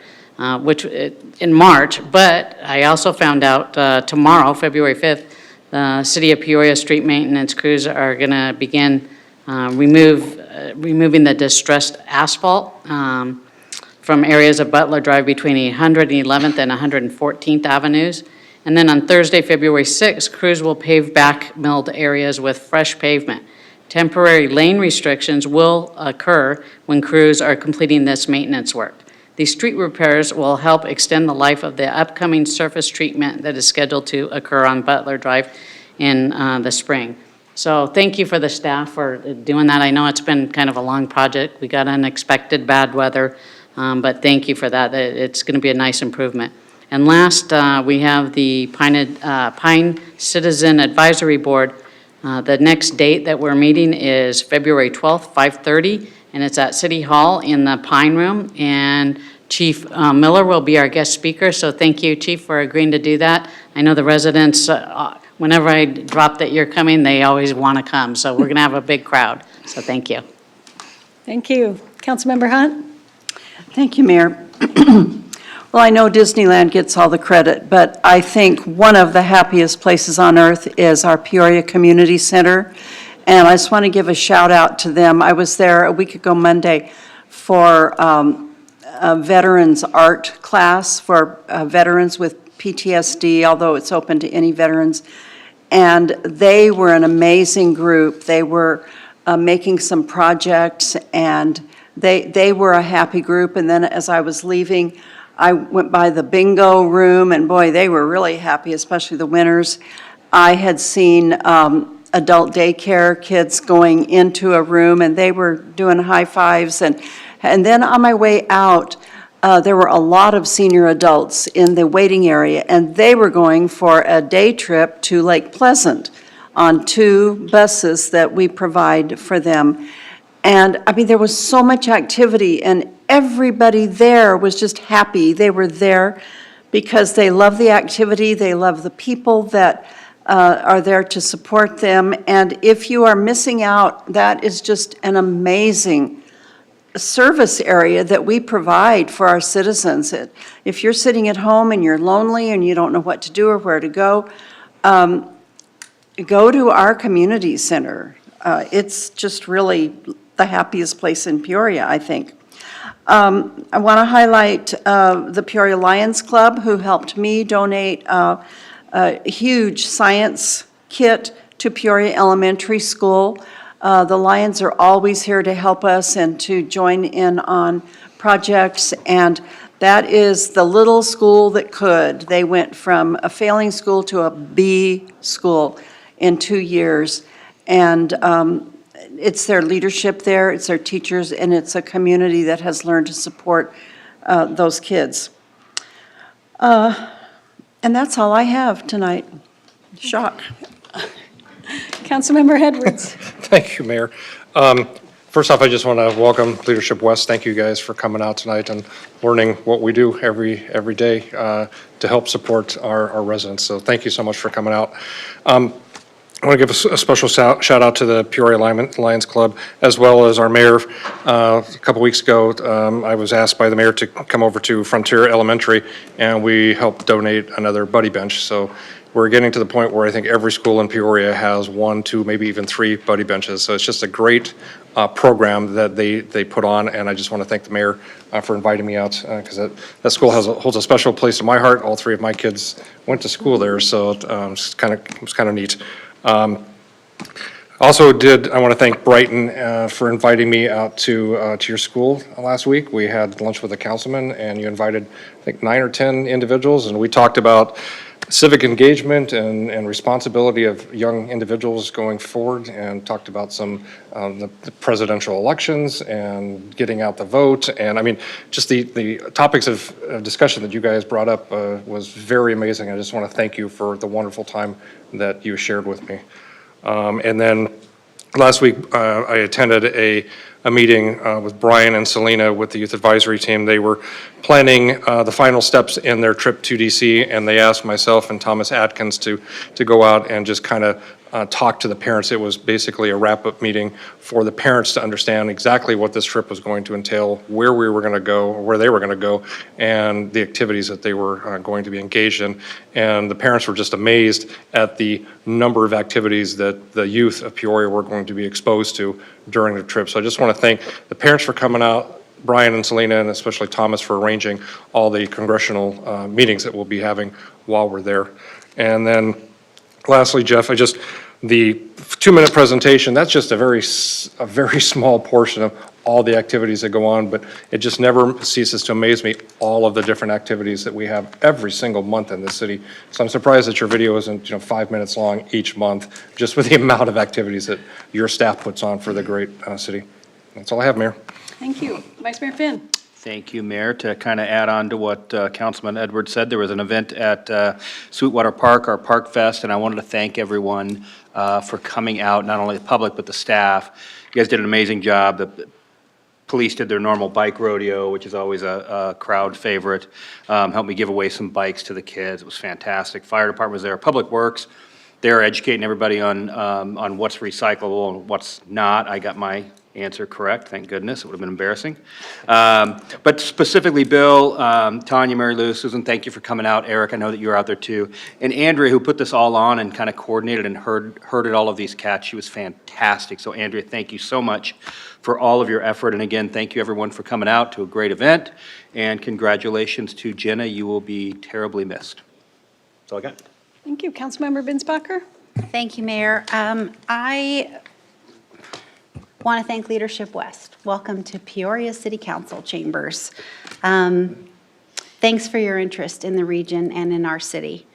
which in March. But I also found out tomorrow, February 5th, the City of Peoria street maintenance crews are going to begin removing the distressed asphalt from areas of Butler Drive between 111th and 114th Avenues. And then on Thursday, February 6th, crews will pave back milled areas with fresh pavement. Temporary lane restrictions will occur when crews are completing this maintenance work. These street repairs will help extend the life of the upcoming surface treatment that is scheduled to occur on Butler Drive in the spring. So thank you for the staff for doing that. I know it's been kind of a long project. We got unexpected bad weather, but thank you for that. It's going to be a nice improvement. And last, we have the Pine Citizen Advisory Board. The next date that we're meeting is February 12th, 5:30, and it's at City Hall in the Pine Room. And Chief Miller will be our guest speaker, so thank you, Chief, for agreeing to do that. I know the residents, whenever I drop that you're coming, they always want to come, so we're going to have a big crowd, so thank you. Thank you. Councilmember Hunt? Thank you, Mayor. Well, I know Disneyland gets all the credit, but I think one of the happiest places on earth is our Peoria Community Center, and I just want to give a shout out to them. I was there a week ago Monday for a veterans art class for veterans with PTSD, although it's open to any veterans, and they were an amazing group. They were making some projects, and they were a happy group. And then as I was leaving, I went by the bingo room, and boy, they were really happy, especially the winners. I had seen adult daycare kids going into a room, and they were doing high fives. And then on my way out, there were a lot of senior adults in the waiting area, and they were going for a day trip to Lake Pleasant on 2 buses that we provide for them. And, I mean, there was so much activity, and everybody there was just happy. They were there because they love the activity, they love the people that are there to support them. And if you are missing out, that is just an amazing service area that we provide for our citizens. If you're sitting at home and you're lonely and you don't know what to do or where to go to our community center. It's just really the happiest place in Peoria, I think. I want to highlight the Peoria Lions Club, who helped me donate a huge science kit to Peoria Elementary School. The Lions are always here to help us and to join in on projects, and that is the little school that could. They went from a failing school to a B school in 2 years, and it's their leadership there, it's their teachers, and it's a community that has learned to support those kids. And that's all I have tonight. Shock. Councilmember Edwards. Thank you, Mayor. First off, I just want to welcome Leadership West. Thank you guys for coming out tonight and learning what we do every day to help support our residents. So thank you so much for coming out. I want to give a special shout out to the Peoria Lions Club, as well as our mayor. A couple weeks ago, I was asked by the mayor to come over to Frontier Elementary, and we helped donate another buddy bench. So we're getting to the point where I think every school in Peoria has 1, 2, maybe even 3 buddy benches. So it's just a great program that they put on, and I just want to thank the mayor for inviting me out, because that school holds a special place in my heart. All 3 of my kids went to school there, so it was kind of neat. Also I want to thank Brighton for inviting me out to your school last week. We had lunch with a councilman, and you invited, I think, 9 or 10 individuals, and we talked about civic engagement and responsibility of young individuals going forward, and talked about some the presidential elections and getting out the vote. And I mean, just the topics of discussion that you guys brought up was very amazing. I just want to thank you for the wonderful time that you shared with me. And then last week, I attended a meeting with Brian and Selena with the Youth Advisory Team. They were planning the final steps in their trip to DC, and they asked myself and Thomas Atkins to go out and just kind of talk to the parents. It was basically a wrap-up meeting for the parents to understand exactly what this trip was going to entail, where we were going to go, or where they were going to go, and the activities that they were going to be engaged in. And the parents were just amazed at the number of activities that the youth of Peoria were going to be exposed to during the trip. So I just want to thank the parents for coming out, Brian and Selena, and especially Thomas for arranging all the congressional meetings that we'll be having while we're there. And then lastly, Jeff, the 2-minute presentation, that's just a very small portion of all the activities that go on, but it just never ceases to amaze me, all of the different activities that we have every single month in the city. So I'm surprised that your video isn't 5 minutes long each month, just with the amount of activities that your staff puts on for the great city. That's all I have, Mayor. Thank you. Vice Mayor Finn. Thank you, Mayor. To kind of add on to what Councilman Edwards said, there was an event at Sweetwater Park, our Park Fest, and I wanted to thank everyone for coming out, not only the public, but the staff. You guys did an amazing job. The police did their normal bike rodeo, which is always a crowd favorite. Helped me give away some bikes to the kids. It was fantastic. Fire department was there. Public Works, they're educating everybody on what's recyclable and what's not. I got my answer correct, thank goodness. It would have been embarrassing. But specifically, Bill, Tanya, Mary Lou, Susan, thank you for coming out. Eric, I know that you were out there too. And Andrea, who put this all on and kind of coordinated and herded all of these cats, she was fantastic. So Andrea, thank you so much for all of your effort. And again, thank you everyone for coming out to a great event. And congratulations to Jenna, you will be terribly missed. That's all I got. Thank you. Councilmember Binsbacher. Thank you, Mayor. I want to thank Leadership West. Welcome to Peoria City Council chambers. Thanks for your interest in the region and in our city.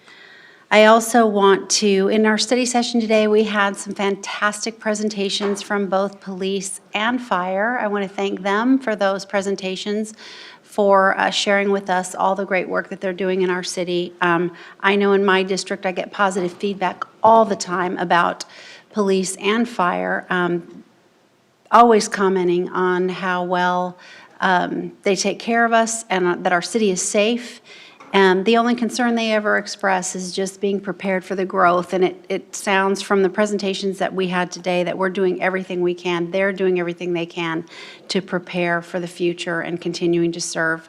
I also want to, in our study session today, we had some fantastic presentations from both police and fire. I want to thank them for those presentations, for sharing with us all the great work that they're doing in our city. I know in my district I get positive feedback all the time about police and fire. always commenting on how well they take care of us and that our city is safe. And the only concern they ever express is just being prepared for the growth. And it sounds from the presentations that we had today that we're doing everything we can. They're doing everything they can to prepare for the future and continuing to serve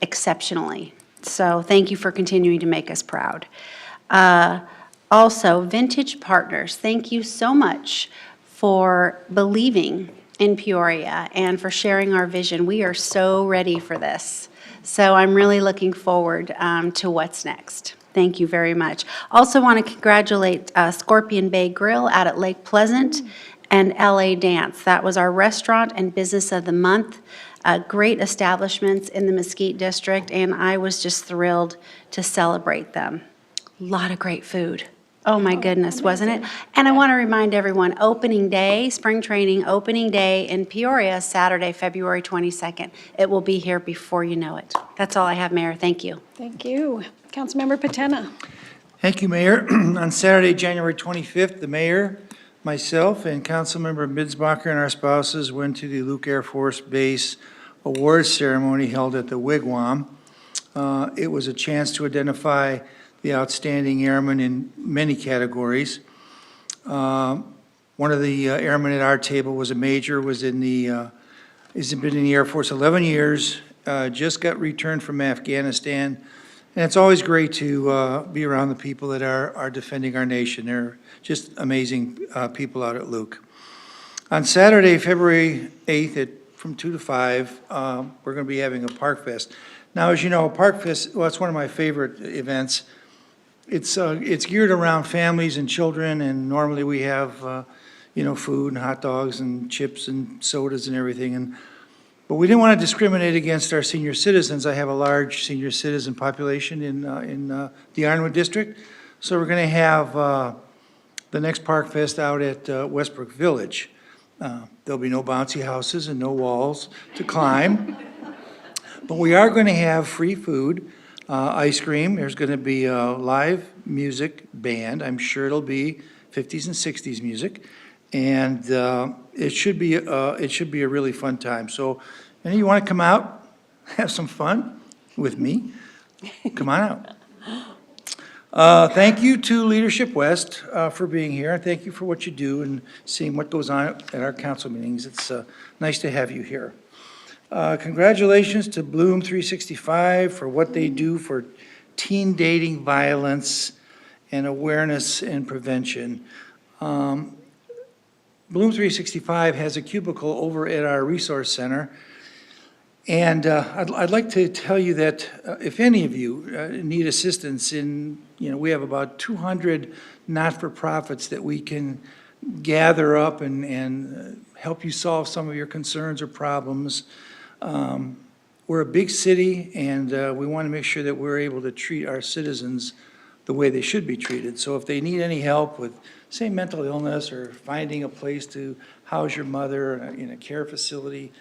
exceptionally. So thank you for continuing to make us proud. Also, Vintage Partners, thank you so much for believing in Peoria and for sharing our vision. We are so ready for this. So I'm really looking forward to what's next. Thank you very much. Also want to congratulate Scorpion Bay Grill out at Lake Pleasant and LA Dance. That was our restaurant and business of the month. Great establishments in the Mesquite District, and I was just thrilled to celebrate them. A lot of great food. Oh my goodness, wasn't it? And I want to remind everyone, opening day, spring training opening day in Peoria, Saturday, February 22nd. It will be here before you know it. That's all I have, Mayor. Thank you. Thank you. Councilmember Patena. Thank you, Mayor. On Saturday, January 25th, the mayor, myself, and Councilmember Midsbacher and our spouses went to the Luke Air Force Base awards ceremony held at the Wigwam. It was a chance to identify the outstanding airmen in many categories. One of the airmen at our table was a major, has been in the Air Force 11 years, just got returned from Afghanistan. And it's always great to be around the people that are defending our nation. They're just amazing people out at Luke. On Saturday, February 8th from 2 to 5, we're going to be having a Park Fest. Now, as you know, Park Fest, well, it's one of my favorite events. It's geared around families and children, and normally we have, food and hot dogs and chips and sodas and everything. But we didn't want to discriminate against our senior citizens. I have a large senior citizen population in the Ironwood District. So we're going to have the next Park Fest out at Westbrook Village. There'll be no bouncy houses and no walls to climb. But we are going to have free food. Ice cream, there's going to be a live music band. I'm sure it'll be 50s and 60s music. And it should be a really fun time. So if you want to come out, have some fun with me, come on out. Thank you to Leadership West for being here. Thank you for what you do and seeing what goes on at our council meetings. It's nice to have you here. Congratulations to Bloom 365 for what they do for teen dating violence and awareness and prevention. Bloom 365 has a cubicle over at our resource center. And I'd like to tell you that if any of you need assistance we have about 200 not-for-profits that we can gather up and help you solve some of your concerns or problems. We're a big city, and we want to make sure that we're able to treat our citizens the way they should be treated. So if they need any help with, say, mental illness or finding a place to house your mother in a care facility,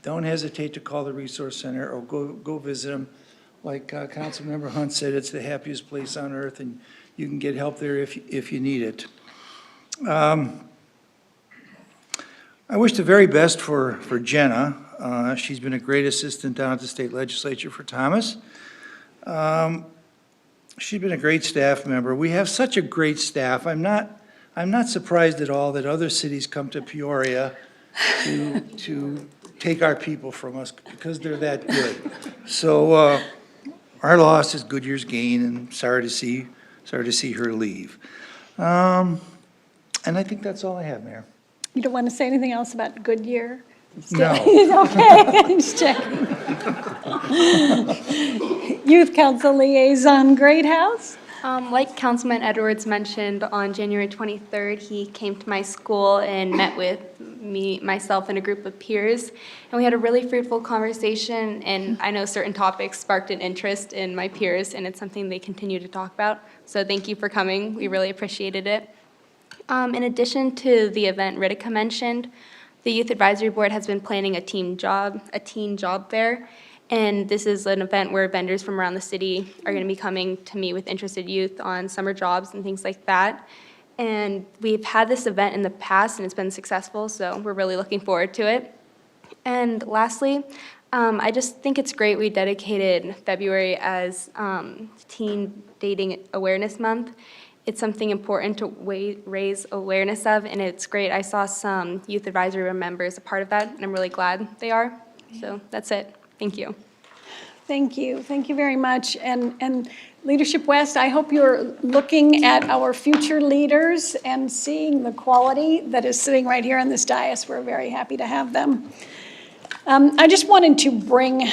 don't hesitate to call the Resource Center or go visit them. Like Councilmember Hunt said, it's the happiest place on earth, and you can get help there if you need it. I wish the very best for Jenna. She's been a great assistant down at the state legislature for Thomas. She's been a great staff member. We have such a great staff. I'm not surprised at all that other cities come to Peoria to take our people from us because they're that good. So our loss is Goodyear's gain, and sorry to see her leave. And I think that's all I have, Mayor. You don't want to say anything else about Goodyear? No. Okay, I'm just checking. Youth Council Liaison Greathouse? Like Councilman Edwards mentioned, on January 23rd, he came to my school and met with myself, and a group of peers, and we had a really fruitful conversation, and I know certain topics sparked an interest in my peers, and it's something they continue to talk about. So thank you for coming. We really appreciated it. In addition to the event Ritika mentioned, the Youth Advisory Board has been planning a teen job fair, and this is an event where vendors from around the city are going to be coming to meet with interested youth on summer jobs and things like that. And we've had this event in the past, and it's been successful, so we're really looking forward to it. And lastly, I just think it's great we dedicated February as Teen Dating Awareness Month. It's something important to raise awareness of, and it's great. I saw some youth advisory members a part of that, and I'm really glad they are. So that's it. Thank you. Thank you. Thank you very much. And Leadership West, I hope you're looking at our future leaders and seeing the quality that is sitting right here on this dais. We're very happy to have them. I just wanted to bring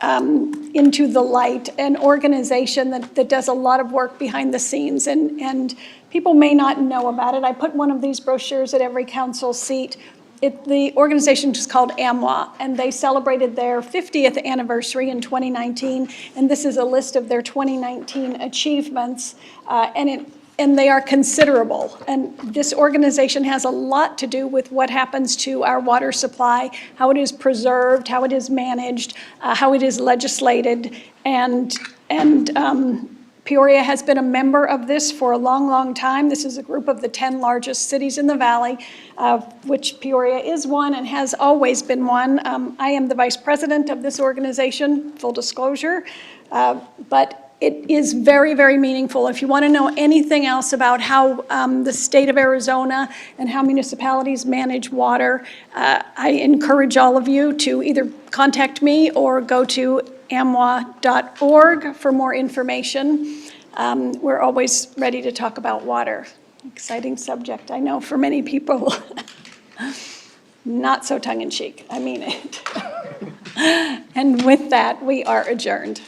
into the light an organization that does a lot of work behind the scenes, and people may not know about it. I put one of these brochures at every council seat. The organization is called AMWA, and they celebrated their 50th anniversary in 2019, and this is a list of their 2019 achievements, and they are considerable. And this organization has a lot to do with what happens to our water supply, how it is preserved, how it is managed, how it is legislated, and Peoria has been a member of this for a long, long time. This is a group of the 10 largest cities in the valley, which Peoria is one and has always been one. I am the vice president of this organization, full disclosure, but it is very, very meaningful. If you want to know anything else about how the state of Arizona and how municipalities manage water, I encourage all of you to either contact me or go to amwa.org for more information. We're always ready to talk about water. Exciting subject, I know, for many people. Not so tongue-in-cheek, I mean it. And with that, we are adjourned.